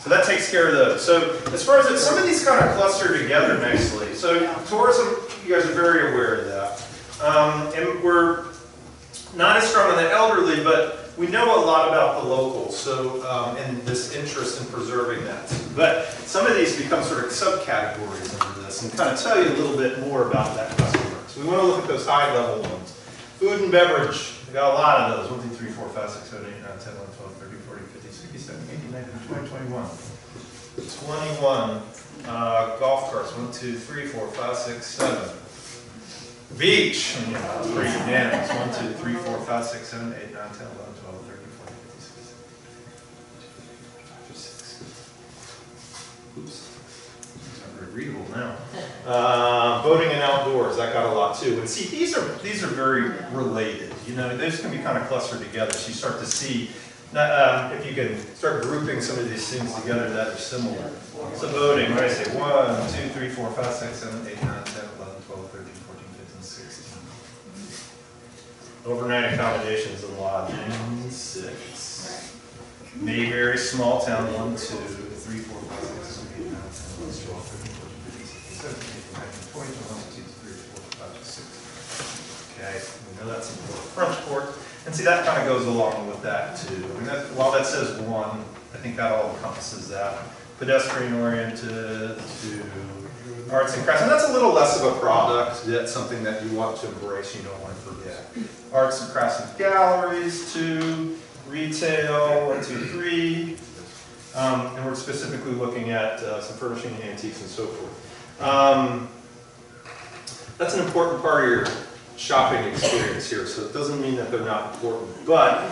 So that takes care of those. So as far as it, some of these kind of cluster together nicely. So tourism, you guys are very aware of that. And we're not as strong on the elderly, but we know a lot about the locals. So and this interest in preserving that. But some of these become sort of subcategories under this and kind of tell you a little bit more about that customer. So we want to look at those high level ones. Food and beverage. We got a lot of those. 1, 2, 3, 4, 5, 6, 7, 8, 9, 10, 11, 12, 13, 14, 15, 16, 17, 18, 19, 20, 21. 21 golf carts. 1, 2, 3, 4, 5, 6, 7. Beach. Pretty unanimous. 1, 2, 3, 4, 5, 6, 7, 8, 9, 10, 11, 12, 13, 14, 15, 16. Oops. It's not very readable now. Boating and outdoors. That got a lot too. And see, these are very related. You know, those can be kind of clustered together. So you start to see. If you can start grouping some of these things together that are similar. So voting, what do I say? 1, 2, 3, 4, 5, 6, 7, 8, 9, 10, 11, 12, 13, 14, 15, 16. Overnight accommodations and lodging, 6. Mayberry, small town, 1, 2, 3, 4, 5, 6, 7, 8, 9, 10, 11, 12, 13, 14, 15, 16, 17, 18, 19, 20, 21, 22, 23, 24, 5, 6. Okay, we know that's important. Frenchport. And see, that kind of goes along with that too. I mean, while that says 1, I think that all encompasses that. Pedestrian-oriented to arts and crafts. And that's a little less of a product. That's something that you want to embrace, you don't want to forget. Arts and crafts and galleries, 2. Retail, 1, 2, 3. And we're specifically looking at some furnishing and antiques and so forth. That's an important part of your shopping experience here, so it doesn't mean that they're not important. But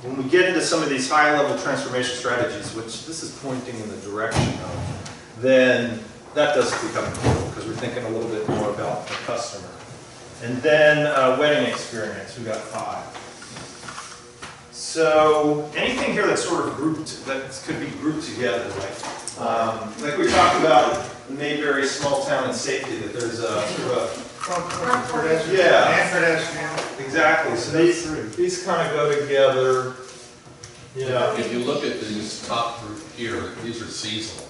when we get into some of these high-level transformation strategies, which this is pointing in the direction of, then that does become important because we're thinking a little bit more about the customer. And then wedding experience, we got 5. So anything here that's sort of grouped, that could be grouped together, like we talked about the Mayberry small town and safety, that there's a sort of exactly. So these kind of go together. Yeah. If you look at this top group here, these are seasonal.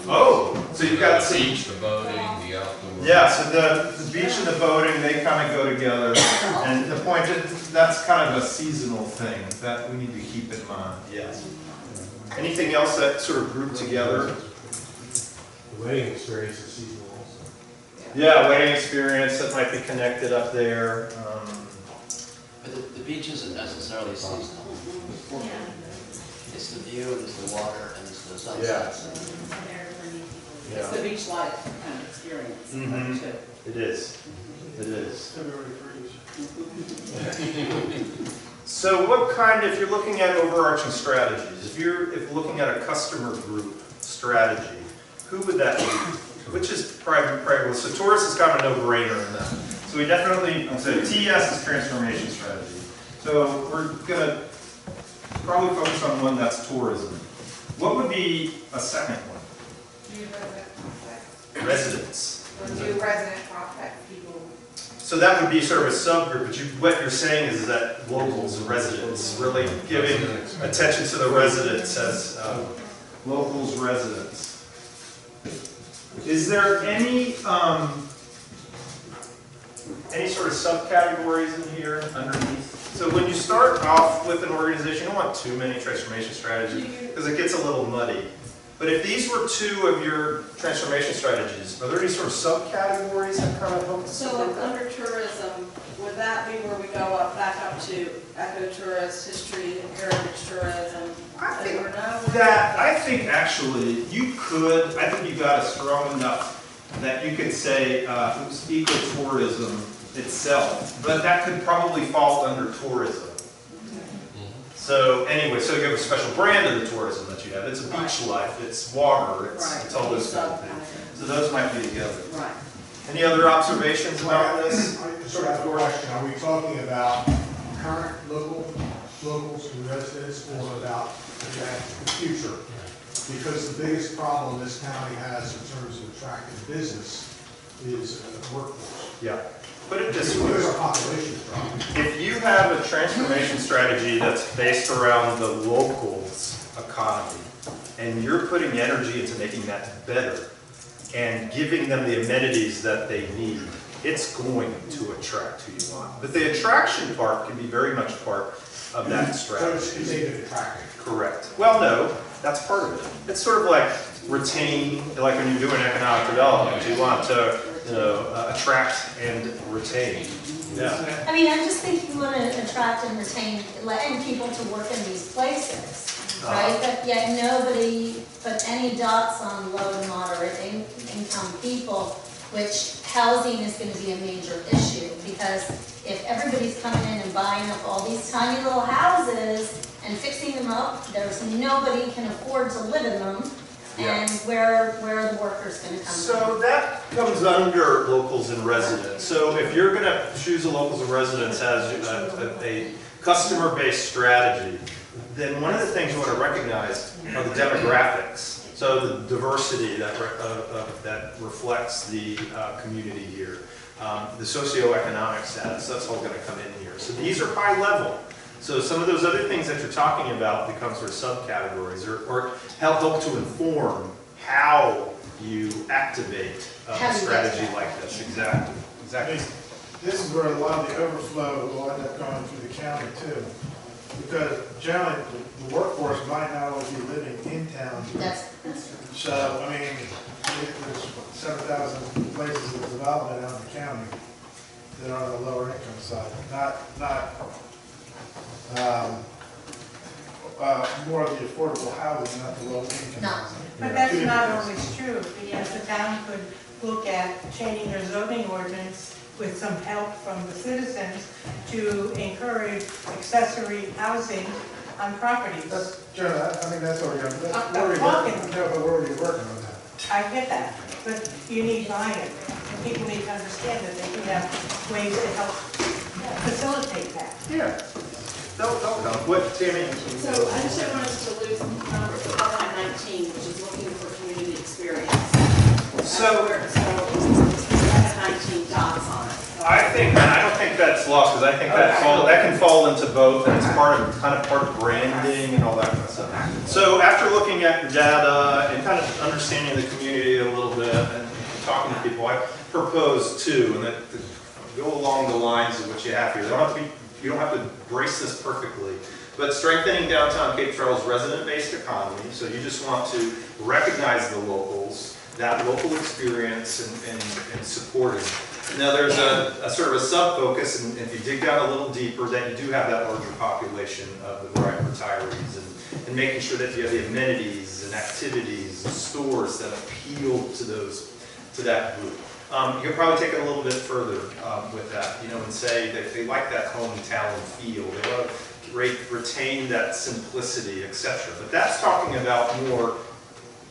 Oh, so you've got the beach, the boating, the outdoors. Yeah, so the beach and the boating, they kind of go together. And the point is, that's kind of a seasonal thing that we need to keep in mind. Yes. Anything else that sort of group together? The wedding experience is seasonal also. Yeah, wedding experience that might be connected up there. But the beach isn't necessarily seasonal. It's the view, it's the water, and it's the sunsets. It's the beach life kind of experience too. It is. It is. So what kind, if you're looking at overarching strategies, if you're looking at a customer group strategy, who would that be? Which is private, so tourist is kind of a no-brainer in that. So we definitely, so TS is transformation strategy. So we're gonna probably focus on one that's tourism. What would be a second one? Residents. Or do resident prospect people. So that would be sort of a subgroup, but what you're saying is that locals, residents, really giving attention to the residents as locals, residents. Is there any sort of subcategories in here underneath? So when you start off with an organization, you don't want too many transformation strategies because it gets a little muddy. But if these were two of your transformation strategies, are there any sort of subcategories that kind of help? So like under tourism, would that be where we go back up to ecotourist, history, heritage tourism? I think actually you could, I think you got it strong enough that you could say ecotourism itself, but that could probably fall under tourism. So anyway, so you have a special brand of the tourism that you have. It's a beach life, it's water, it's all those kind of things. So those might be together. Right. Any other observations about this? I sort of have a question. Are we talking about current locals and residents or about the future? Because the biggest problem this county has in terms of attracting business is workforce. Yeah. Put it this way. Because our population is dropping. If you have a transformation strategy that's based around the locals economy, and you're putting energy into making that better, and giving them the amenities that they need, it's going to attract who you want. But the attraction part can be very much part of that strategy. So it's aimed at attracting. Correct. Well, no, that's part of it. It's sort of like retain, like when you're doing economic development, you want to attract and retain. Yeah. I mean, I'm just thinking you want to attract and retain, letting people to work in these places, right? But yet nobody put any dots on low and moderate income people, which housing is going to be a major issue, because if everybody's coming in and buying up all these tiny little houses and fixing them up, there's nobody can afford to live in them. And where are the workers going to come from? So that comes under locals and residents. So if you're going to choose a locals and residents as a customer-based strategy, then one of the things you want to recognize are the demographics. So the diversity that reflects the community here, the socioeconomic status, that's all going to come in here. So these are high level. So some of those other things that you're talking about become sort of subcategories or help to inform how you activate a strategy like this. Exactly. Exactly. This is where a lot of the overflow will end up going through the county too. Because generally the workforce might not always be living in town. That's true. So, I mean, there's 7,000 places of development out in the county that are on the lower income side. Not more of the affordable housing, not the low income housing. But that's not always true, because the town could look at changing their zoning ordinance with some help from the citizens to encourage accessory housing on properties. That's, Joe, I think that's already on. I'm talking. No, but we're already working on that. I get that, but you need buy-in. And people need to understand that they can have ways to help facilitate that. Yeah. Don't. What, Tammy? So I just don't want us to lose outline 19, which is looking for community experience. So it's 19 dots on it. I don't think that's lost, because I think that can fall into both, and it's part of branding and all that kind of stuff. So after looking at your data and kind of understanding the community a little bit and talking to people, I propose two, and that go along the lines of what you have here. You don't have to brace this perfectly, but strengthening downtown Cape Charles resident-based economy. So you just want to recognize the locals, that local experience and supporting. Now there's a sort of a sub-focus, and if you dig down a little deeper, that you do have that larger population of the retirees, and making sure that you have the amenities and activities and stores that appeal to that group. You can probably take it a little bit further with that, and say that they like that hometown feel. They want to retain that simplicity, etc. But that's talking about more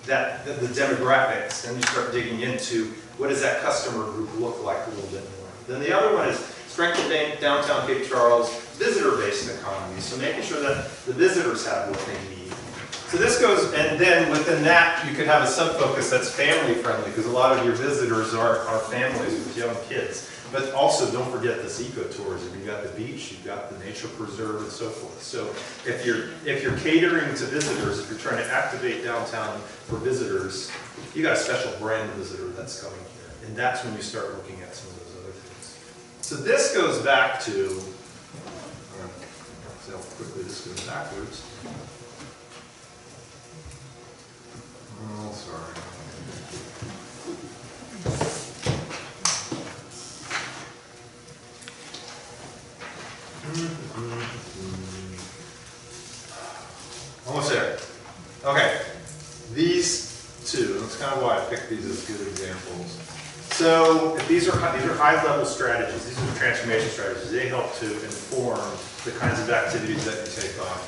the demographics. Then you start digging into what does that customer group look like a little bit more. Then the other one is strengthen downtown Cape Charles visitor-based economy. So making sure that the visitors have what they need. So this goes, and then within that, you could have a sub-focus that's family-friendly, because a lot of your visitors are families with young kids. But also, don't forget this ecotourism. You've got the beach, you've got the nature preserve, and so forth. So if you're catering to visitors, if you're trying to activate downtown for visitors, you got a special brand visitor that's coming here. And that's when you start looking at some of those other things. So this goes back to, see how quickly this goes backwards. Oh, sorry. Almost there. Okay. These two, that's kind of why I picked these as good examples. So if these are high-level strategies. These are transformation strategies. They help to inform the kinds of activities that you take on.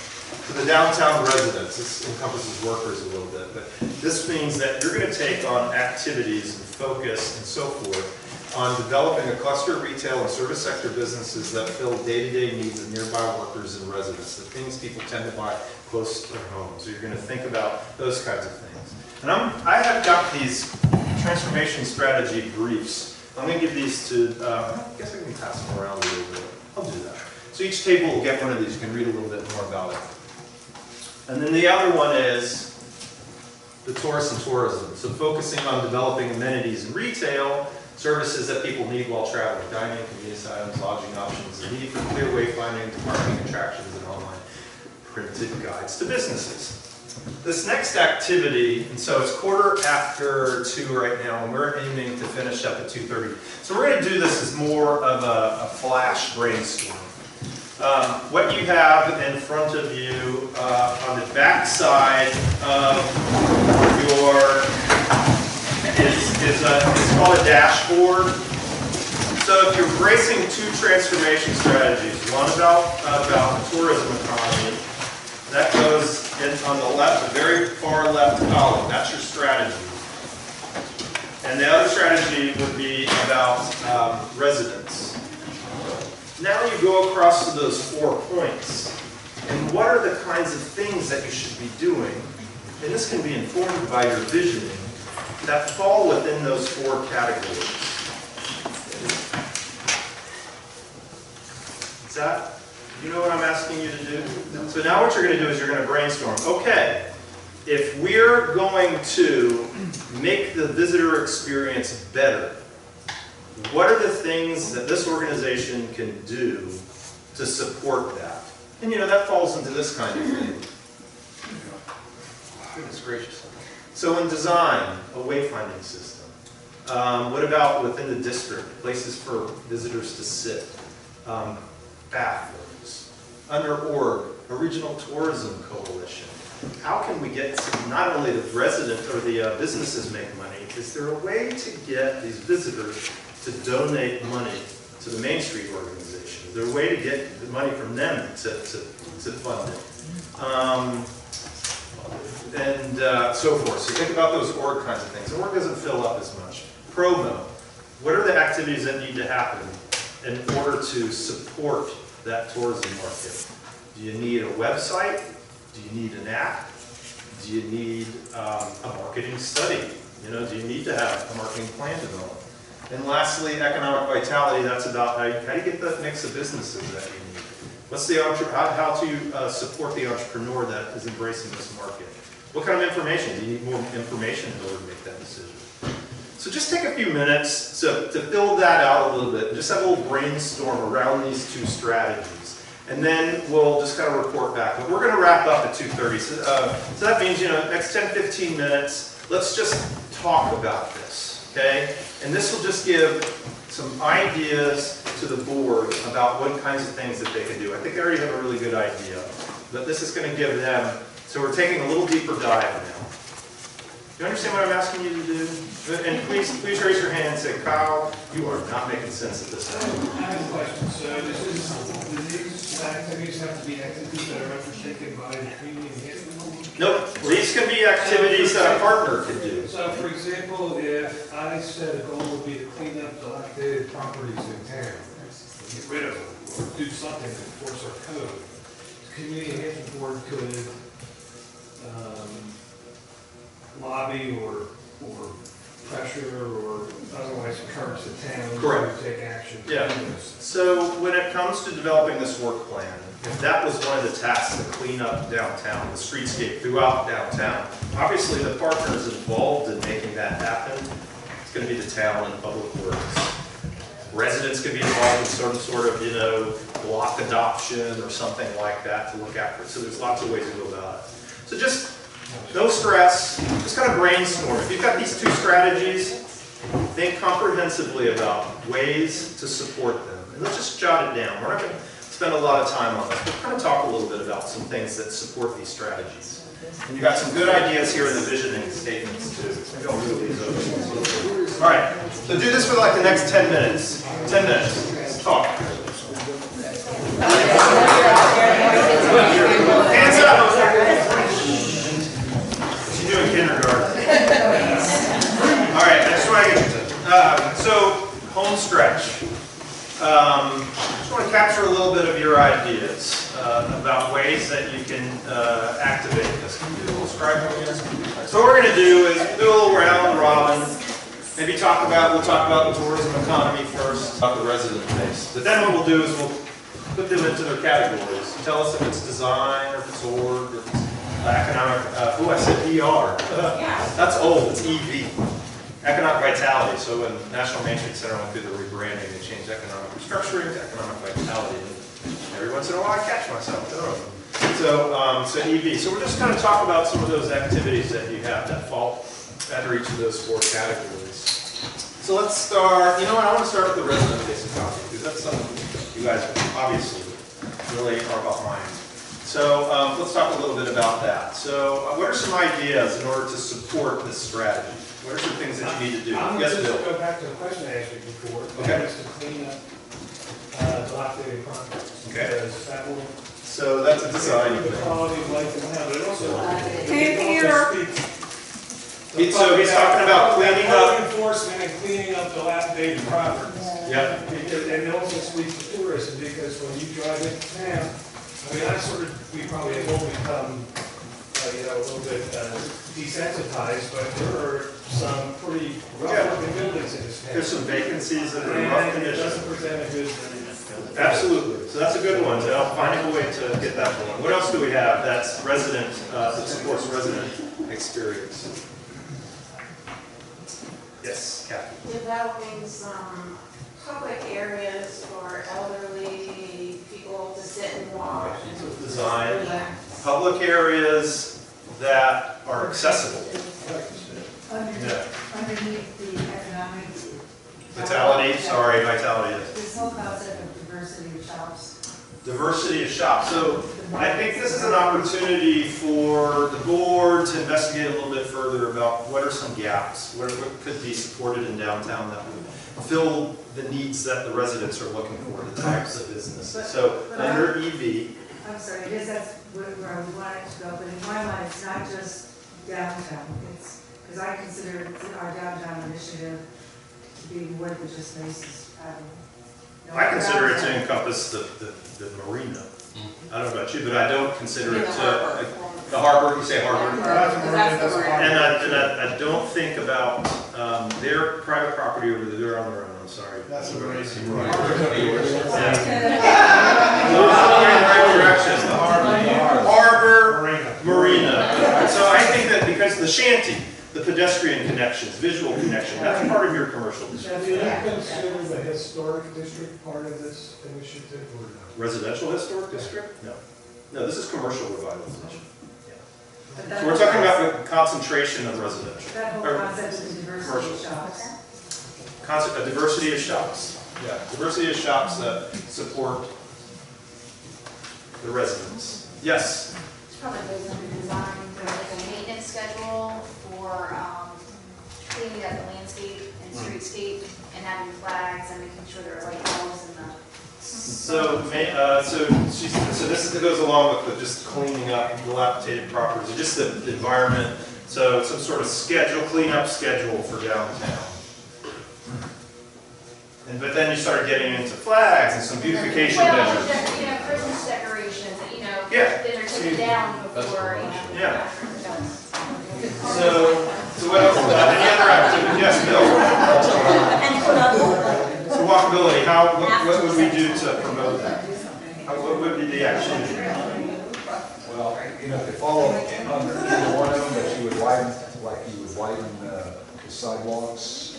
So the downtown residents, this encompasses workers a little bit, but this means that you're going to take on activities and focus and so forth on developing a cluster of retail and service sector businesses that fill day-to-day needs of nearby workers and residents, the things people tend to buy close to their home. So you're going to think about those kinds of things. And I have got these transformation strategy briefs. I'm going to give these to, I guess I can pass them around a little bit. I'll do that. So each table will get one of these. You can read a little bit more about it. And then the other one is the tourist and tourism. So focusing on developing amenities and retail, services that people need while traveling, dining, convenience items, lodging options, the need for clear wayfinding to marketing attractions and online printed guides to businesses. This next activity, and so it's 2:15 right now, and we're aiming to finish up at 2:30. So we're going to do this as more of a flash brainstorm. What you have in front of you on the back side of your it's called a dashboard. So if you're embracing two transformation strategies, one about the tourism economy, that goes in on the left, the very far left column. That's your strategy. And the other strategy would be about residents. Now you go across to those 4 points. And what are the kinds of things that you should be doing? And this can be informed by your visioning that fall within those 4 categories. Is that, you know what I'm asking you to do? So now what you're going to do is you're going to brainstorm. Okay, if we're going to make the visitor experience better, what are the things that this organization can do to support that? And that falls into this kind of thing. Goodness gracious. So in design, a wayfinding system. What about within the district? Places for visitors to sit. Bathrooms. Under org, a regional tourism coalition. How can we get not only the resident or the businesses make money, is there a way to get these visitors to donate money to the Main Street organization? Is there a way to get the money from them to fund it? And so forth. So think about those org kinds of things. The org doesn't fill up as much. Promo. What are the activities that need to happen in order to support that tourism market? Do you need a website? Do you need an app? Do you need a marketing study? Do you need to have a marketing plan developed? And lastly, economic vitality. That's about how you get the mix of businesses that you need. What's the how to support the entrepreneur that is embracing this market? What kind of information? Do you need more information in order to make that decision? So just take a few minutes to fill that out a little bit. Just have a little brainstorm around these 2 strategies. And then we'll just kind of report back. But we're going to wrap up at 2:30. So that means, next 10, 15 minutes, let's just talk about this, okay? And this will just give some ideas to the board about what kinds of things that they can do. I think they already have a really good idea, but this is going to give them, so we're taking a little deeper dive now. Do you understand what I'm asking you to do? And please raise your hand and say, Kyle, you are not making sense at this time. I have a question. So do these activities have to be activities that are undertaken by the community enhancement? Nope. These can be activities that a partner can do. So for example, if I said a goal would be to clean up dilapidated properties in town, get rid of them, or do something to enforce our code, the community enhancement board could lobby or pressure or otherwise encourage the town Correct. to take action. Yeah. So when it comes to developing this work plan, if that was one of the tasks to clean up downtown, the streetscape throughout downtown, obviously the partners involved in making that happen, it's going to be the town and public works. Residents can be involved in some sort of, block adoption or something like that to look after. So there's lots of ways to go about it. So just no stress, just kind of brainstorm. If you've got these two strategies, think comprehensively about ways to support them. And let's just jot it down. We're not going to spend a lot of time on this, but kind of talk a little bit about some things that support these strategies. And you've got some good ideas here in the visioning statements too. Maybe I'll move these over. All right, so do this for like the next 10 minutes. 10 minutes. Talk. Hands up. She's doing kindergarten. All right, I just want to get so home stretch. I just want to capture a little bit of your ideas about ways that you can activate this. Can you do a little scribe again? So what we're going to do is do a little round robin. Maybe we'll talk about the tourism economy first, about the resident base. But then what we'll do is we'll put them into their categories. Tell us if it's design or if it's org or if it's economic. I said ER. That's old. It's EV. Economic vitality. So when National Management Center went through the rebranding, they changed economic restructuring to economic vitality. And every once in a while, I catch myself. So EV. So we're just going to talk about some of those activities that you have that fall under each of those four categories. So let's start. You know what? I want to start with the resident-based economy because that's something you guys obviously really are behind. So let's talk a little bit about that. So what are some ideas in order to support this strategy? What are some things that you need to do? I'm Yes, going to Bill. go back to the question I asked you before. Okay. That is to clean up dilapidated properties. Okay. Because that will So that's a design improve the thing. quality of life in town, but it also So he's talking about cleaning up. Enforcement and cleaning up dilapidated properties. Yeah. And it also speaks to tourism because when you drive into town, we probably have all become, a little bit desensitized, but there are some pretty rough-looking buildings in this town. There's some vacancies that are in rough And it condition. doesn't present a good. Absolutely. So that's a good one. So I'll find a way to get that one. What else do we have that's resident, that supports resident experience? Yes, Kathy. Developing some public areas for elderly people to sit and walk. Design. Relax. Public areas that are accessible. Yeah. Underneath the economic. Vitality, sorry, vitality. This whole concept of diversity of shops. Diversity of shops. So I think this is an opportunity for the board to investigate a little bit further about what are some gaps, what could be supported in downtown that would fill the needs that the residents are looking for, the types of businesses. So under EV. I'm sorry, I guess that's where I wanted to go, but in my mind, it's not just downtown. It's, because I consider our downtown initiative to be more than just Macy's. I consider it to encompass the marina. I don't know about you, but I don't consider it to the harbor. You say harbor, and I don't think about their private property over there. They're on their own. I'm sorry. That's a right. racing Right. Harbor, marina. So I think that because the shanty, the pedestrian connections, visual connection, that's part of your commercial district. Do you consider the historic district part of this initiative or not? Residential historic district? No. No, this is commercial revitalization. So we're talking about the concentration of residential. That whole or concept of diversity commercial. of shops. Concept of diversity of shops. Yeah, diversity of shops that support the residents. Yes? It's probably goes under design, for like a maintenance schedule for cleaning up the landscape and streetscape and having flags and making sure there are light bulbs in the. So this goes along with the just cleaning up dilapidated properties, or just the environment. So some sort of schedule, cleanup schedule for downtown. But then you start getting into flags and some beautification measures. Well, you know, Christmas decorations, Yeah. then they're taken down before, Yeah. So what else? Any other activity? Yes, Bill. So walkability. What would we do to promote that? What would be the activity? Well, to follow under either one of them, that you would widen the sidewalks.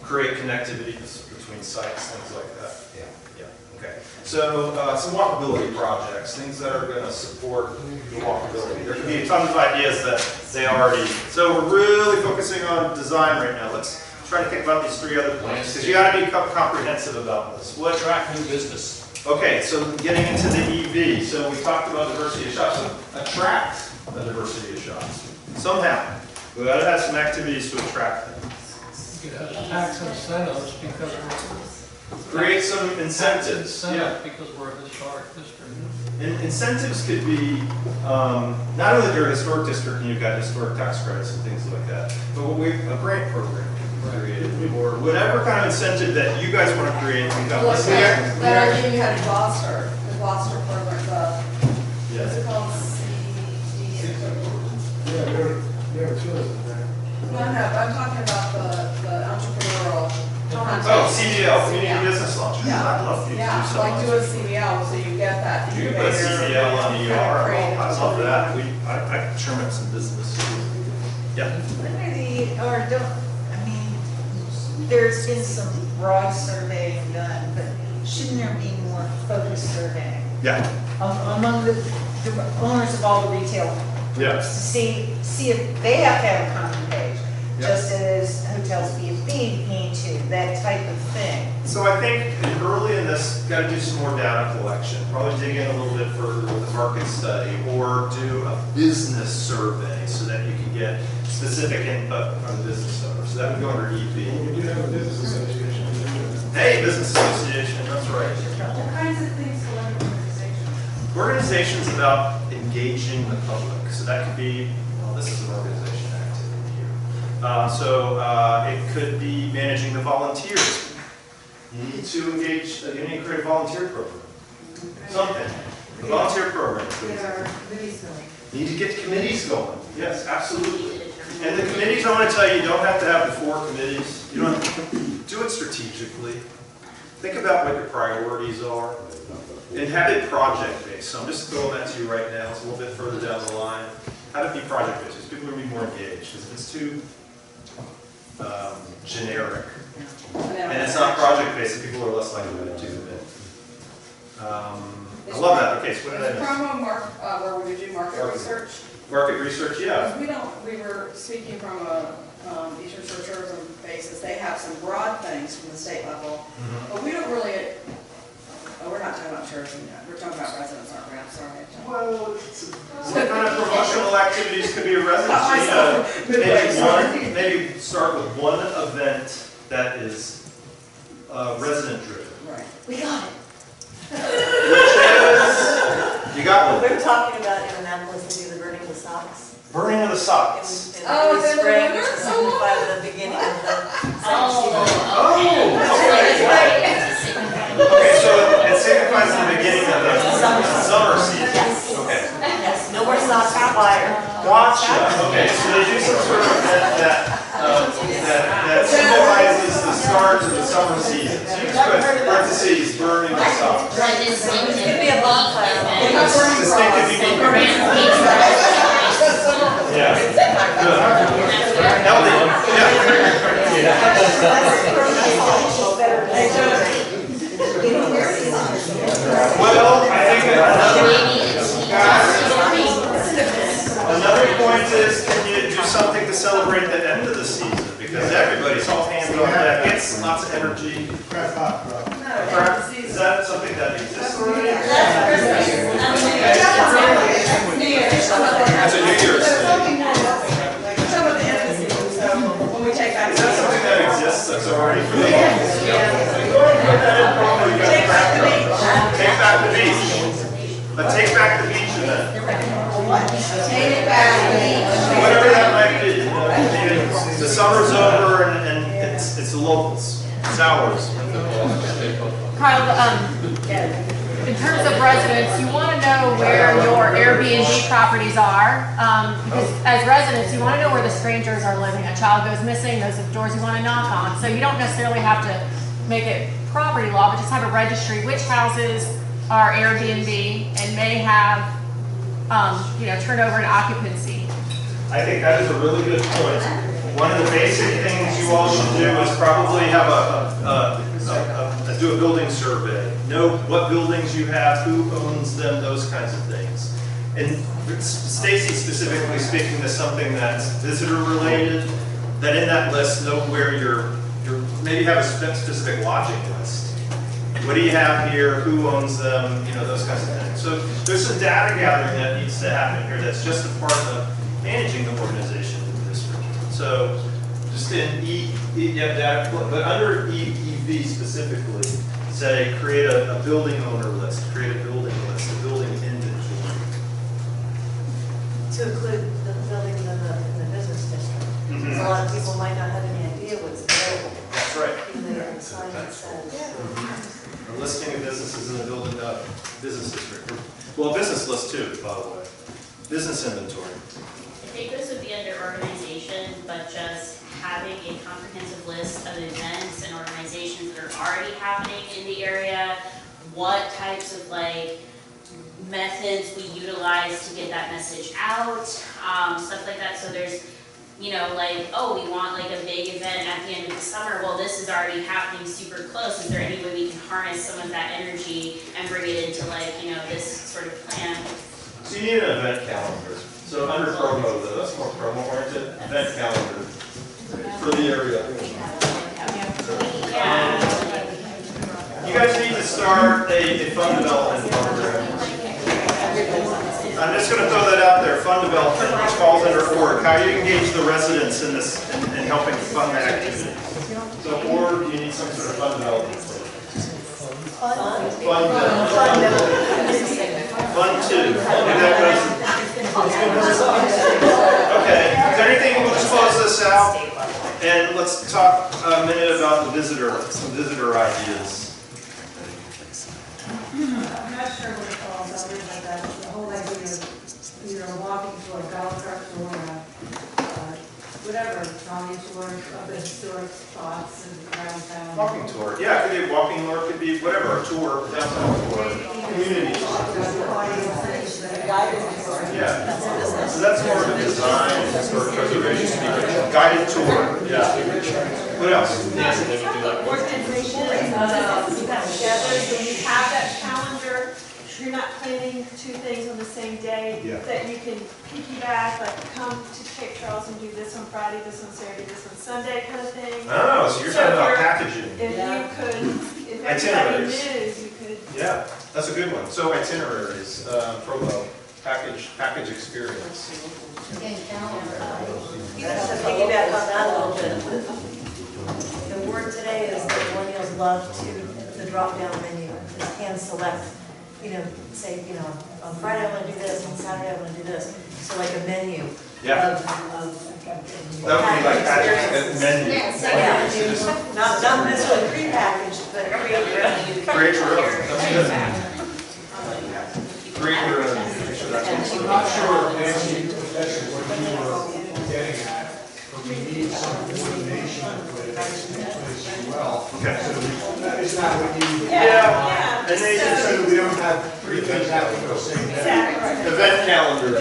Create connectivity between sites, things like that. Yeah. Okay. So some walkability projects, things that are going to support the walkability. There can be tons of ideas that they already. So we're really focusing on design right now. Let's try to think about these three other points, because you got to be comprehensive about this. What Attract new business. Okay, so getting into the EV. So we talked about diversity of shops. So attract the diversity of shops somehow. We got to have some activities to attract them. Tax incentives because we're. Create some incentives. Yeah. Because we're a historic district. And incentives could be, not only if you're a historic district and you've got historic tax credits and things like that, but a grant program could be created, or whatever kind of incentive that you guys want to create. We've got Well, this that idea you had in Gloucester, the Gloucester program, what's it called? Yeah, there were two of them there. No, but I'm talking about the entrepreneurial. Oh, CBL, Community Business Launch. Yeah. I'd love for you to do Yeah, something. like do a CBL, so you get that You incubator. can put a CBL on the ER. creative I love that. I can turn up some business. Yeah. There's been some broad surveying done, but shouldn't there be more focused surveying? Yeah. Among the owners of all the retail, Yeah. see if they have to have a common page, Yeah. just as hotels B&B need to, that type of thing. So I think early in this, got to do some more data collection. Probably dig in a little bit further with a market study, or do a business survey so that you can get specific input from the business owners. So that would go under EB. You do have a business association. Hey, business association, that's right. What kinds of things go under organization? Organization's about engaging the public. So that could be, well, this is an organization activity here. It could be managing the volunteers. You need to engage, you need to create a volunteer program. Something. A volunteer program. Get our committees going. You need to get committees going. Yes, absolutely. And the committees, I want to tell you, you don't have to have the 4 committees. You don't have to do it strategically. Think about what your priorities are. And have it project-based. So I'm just throwing that to you right now. It's a little bit further down the line. Have it be project-based, because people will be more engaged. Because if it's too generic, and it's not project-based, people are less likely to do it. I love that. Okay, so what did I miss? Promo where we would do market research. Market research, yeah. We were speaking from a Eastern Shore tourism basis. They have some broad things from the state level, but we don't really, we're not talking about tourism yet. We're talking about residents, aren't we? I'm sorry. Well, what kind of promotional activities could be a residency? Maybe start with one event that is resident driven. Right. We got it. You got one. We're talking about in Annapolis, we do the burning of the socks. Burning of the socks. In early spring, which is by the beginning of the Okay, so it signifies the beginning of the summer season. Yes. Okay. Yes, no more socks required. Gotcha. Okay, so they do some sort of event that symbolizes the start of the summer season. So you just put parentheses, burning the socks. This could be a bonfire. Distinctive unique. Yeah. Good. Healthy. Well, I think another celebrate the end of the season because everybody's all hands on deck. It's lots of energy. Crab pop, bro. Is that something that exists already? That's New Year's. That's a New Year's thing. When we take back. Is that something that exists that's already? Take back the beach. But take back the beach event. Take it back. Whatever that might be. Maybe the summer's over and it's the locals. It's ours. Kyle, in terms of residents, you want to know where your Airbnb properties are. Because as residents, you want to know where the strangers are living. A child goes missing, those are the doors you want to knock on. So you don't necessarily have to make it property law, but just have a registry. Which houses are Airbnb and may have, turnover and occupancy. I think that is a really good point. One of the basic things you all should do is probably have do a building survey. Know what buildings you have, who owns them, those kinds of things. And Stacy specifically speaking to something that's visitor related, that in that list know where maybe have a specific lodging list. What do you have here? Who owns them? Those kinds of things. So there's some data gathering that needs to happen here that's just a part of managing the organization of the district. So just in you have data, but under EV specifically, say create a building owner list, create a building list, a building inventory. To include the buildings in the business district. Mhm. A lot of people might not have any idea what's available. That's right. Even though the sign that says. A listing of businesses in the business district. Well, a business list too, by the way. Business inventory. I think this would be under organization, but just having a comprehensive list of events and organizations that are already happening in the area, what types of methods we utilize to get that message out, stuff like that. So there's, we want a big event at the end of the summer. Well, this is already happening super close. Is there any way we can harness some of that energy and bring it into this sort of plan? So you need an event calendar. So under promo, though, that's more promo oriented. Event calendar for the area. You guys need to start a fund development program. I'm just going to throw that out there, fund development, which falls under org. How you engage the residents in this, in helping fund that activity. So org, you need some sort of fund development. Fund two. Okay, is there anything, we'll just close this out, and let's talk a minute about some visitor ideas. I'm not sure what it falls under, but the whole idea of either walking to a golf cart or whatever, drawing tour of the historic spots and around town. Walking tour, yeah, it could be a walking tour, it could be whatever, a tour, downtown tour, community. Yeah, so that's more of a design or preservation, guided tour, yeah. What else? Organization, together, when you have that calendar, you're not planning two things on the same day, that you can piggyback, come to Cape Charles and do this on Friday, this on Saturday, this on Sunday kind of thing. Oh, so you're talking about packaging. If you could, if everybody knew, you could. Yeah, that's a good one. So itineraries, promo, package experience. Just to piggyback on that a little bit, the word today is that millennials love the drop-down menu, just hand select. Say, on Friday I want to do this, on Saturday I want to do this. So like a menu of that would be like packaged menu. Not necessarily pre-packaged, but every other menu. Create your own. That's good. Create your own. I'm not sure, Nancy, if that's what you were getting at, but we need some coordination with this place as well. Okay. So that is not what you. Yeah. And they just So we don't have three things happening at the same day. event calendar.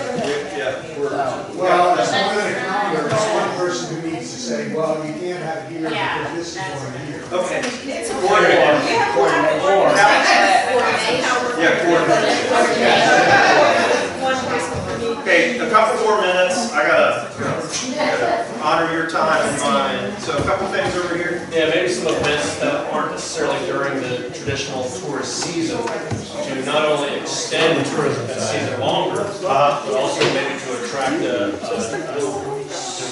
Yeah. Well, it's not on a calendar, it's one person who needs to say, well, you can't have it here because this is going here. Okay. Okay, a couple more minutes. I gotta honor your time and mine. So a couple things over here. Yeah, maybe some events that aren't necessarily during the traditional tourist season to not only extend that season longer, but also maybe to attract a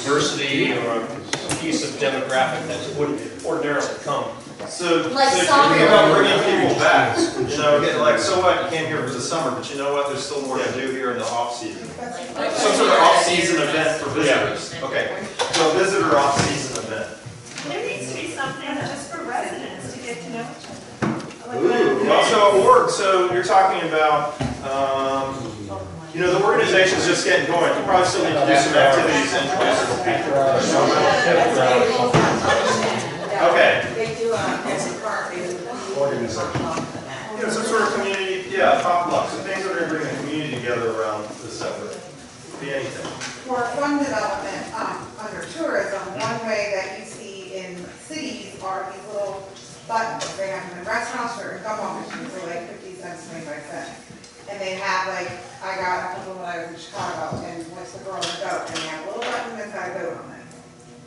diversity or a piece of demographic that wouldn't ordinarily come. So, Like so soccer. thinking about bringing people back, you know, like, so what, you came here for the summer, but you know what, there's still more to do here in the off-season. Some sort of off-season event for visitors. Okay, so a visitor off-season event. There needs to be something just for residents to get to know each other. Ooh, well, so you're talking about, you know, the organization's just getting going. You probably still need to do some activities and okay. They do, it's a park, they do organization. You know, some sort of community, yeah, potluck, some things that are going to bring the community together around this effort. Be anything. For fund development, under tourism, one way that you see in cities are these little buttons. They have them in restaurants or in gumball machines, they're like 50 cents, 25 cents. And they have like, I got one when I was in Chicago, and what's the girl in the goat? And they have a little button that's got a goat on it.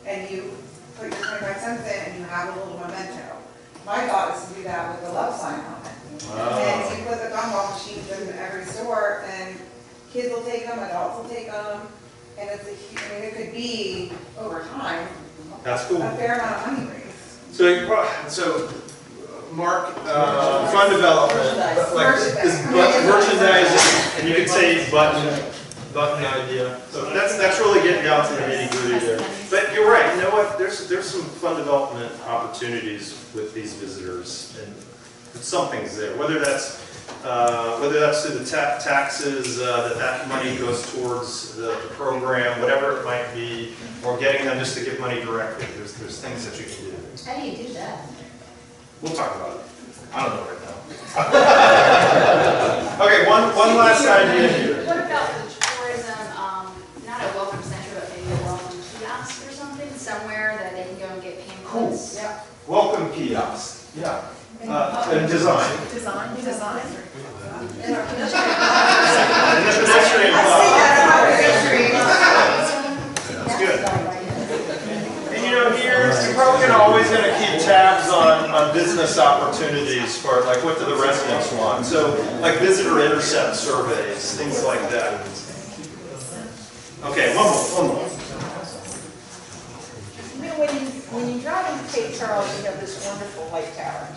And you put your 25 cents in and you have a little memento. My thought is to do that with the love sign on it. Wow. And you put the gumball machines in every store, and kids will take them, adults will take them, and it's a huge, I mean, it could be, over time, That's cool. a fair amount of money raised. So, Mark, fund development, like, is merchandising, and you could say button idea. So that's really getting down to the nitty gritty there. But you're right, you know what, there's some fund development opportunities with these visitors, and something's there, whether that's through the taxes, that money goes towards the program, whatever it might be, or getting them just to give money directly. There's things that you can do. How do you do that? We'll talk about it. I don't know right now. Okay, one last idea here. What about the tourism, not a welcome center, but maybe a welcome kiosk or something, somewhere that they can go and get pamphlets? Yeah. Welcome kiosk. Yeah. And design. Design. And the pedestrian That's good. And you know, here, you're probably always going to keep tabs on business opportunities for, like, what do the residents want? So, like visitor intercept surveys, things like that. Okay, one more. You know, when you drive into Cape Charles, you have this wonderful light tower,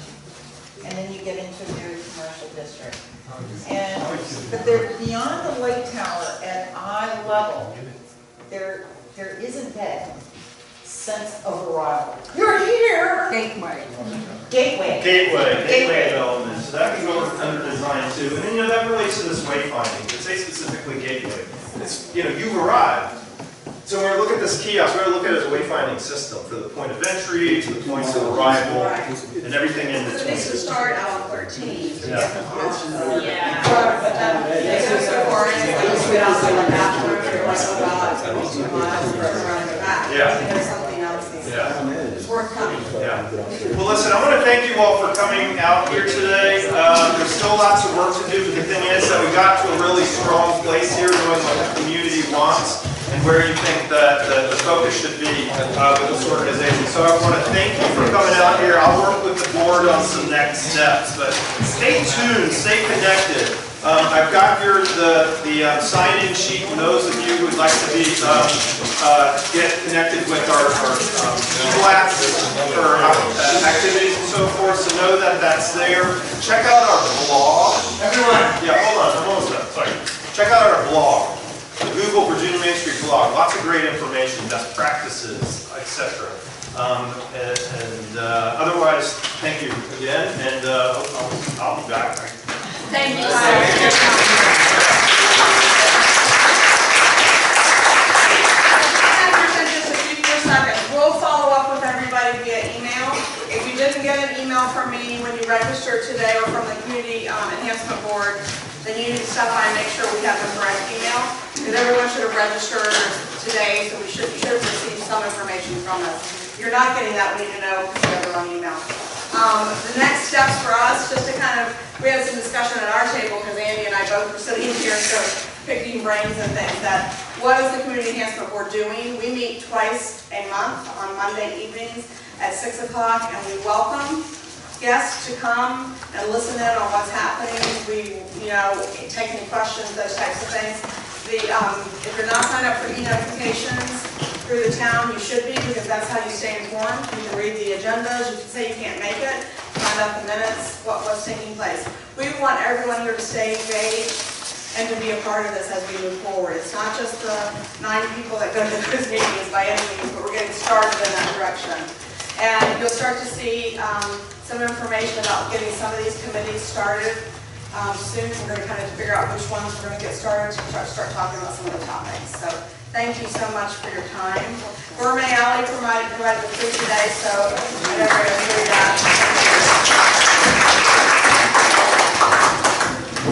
and then you get into a very commercial district. But there, beyond the light tower at eye level, there isn't that sense of arrival. You're here! Gateway. Gateway development. So that can go under design too. And then, you know, that relates to this wayfinding. It says specifically gateway. It's, you know, you've arrived. So when we look at this kiosk, we're going to look at it as a wayfinding system for the point of entry, to the points of arrival, and everything in So between. this would start out on 13. Yeah. Yeah. But they go so far in, like, you get out to the bathroom, you're like, oh God, it's going to be 2 miles, or around the back. Yeah. And there's something else that's it's worth coming. Yeah. Well, listen, I want to thank you all for coming out here today. There's still lots of work to do, but the thing is that we got to a really strong place here, knowing what the community wants and where you think that the focus should be with this organization. So I want to thank you for coming out here. I'll work with the board on some next steps, but stay tuned, stay connected. I've got here the sign-in sheet for those of you who would like to be get connected with our e-blast for activities and so forth. So know that that's there. Check out our blog. Everyone. Yeah, hold on. I'm almost done. Sorry. Check out our blog. The Google Virginia Main Street blog. Lots of great information, best practices, etc. Otherwise, thank you again, and I'll be back. Thank you. We'll follow up with everybody via email. If you didn't get an email from me when you registered today or from the Community Enhancement Board, then you need to stop by and make sure we have the correct email. Because everyone should have registered today, so we should have received some information from us. If you're not getting that, we need to know because we have the wrong email. The next steps for us, just to kind of, we had some discussion at our table because Andy and I both were sitting here, so picking brains and things, that What is the Community Enhancement Board doing? We meet twice a month on Monday evenings at 6 o'clock, and we welcome guests to come and listen in on what's happening. We, take any questions, those types of things. If you're not signed up for e-notifications through the town, you should be, because that's how you stay informed. You can read the agendas, you can say you can't make it, find out the minutes, what's taking place. We want everyone here to stay engaged and to be a part of this as we move forward. It's not just the 9 people that go to those meetings by any means, but we're getting started in that direction. And you'll start to see some information about getting some of these committees started soon. We're going to kind of figure out which ones we're going to get started to start talking about some of the topics. So thank you so much for your time. Gourmet Alley provided the food today, so I never going to do that.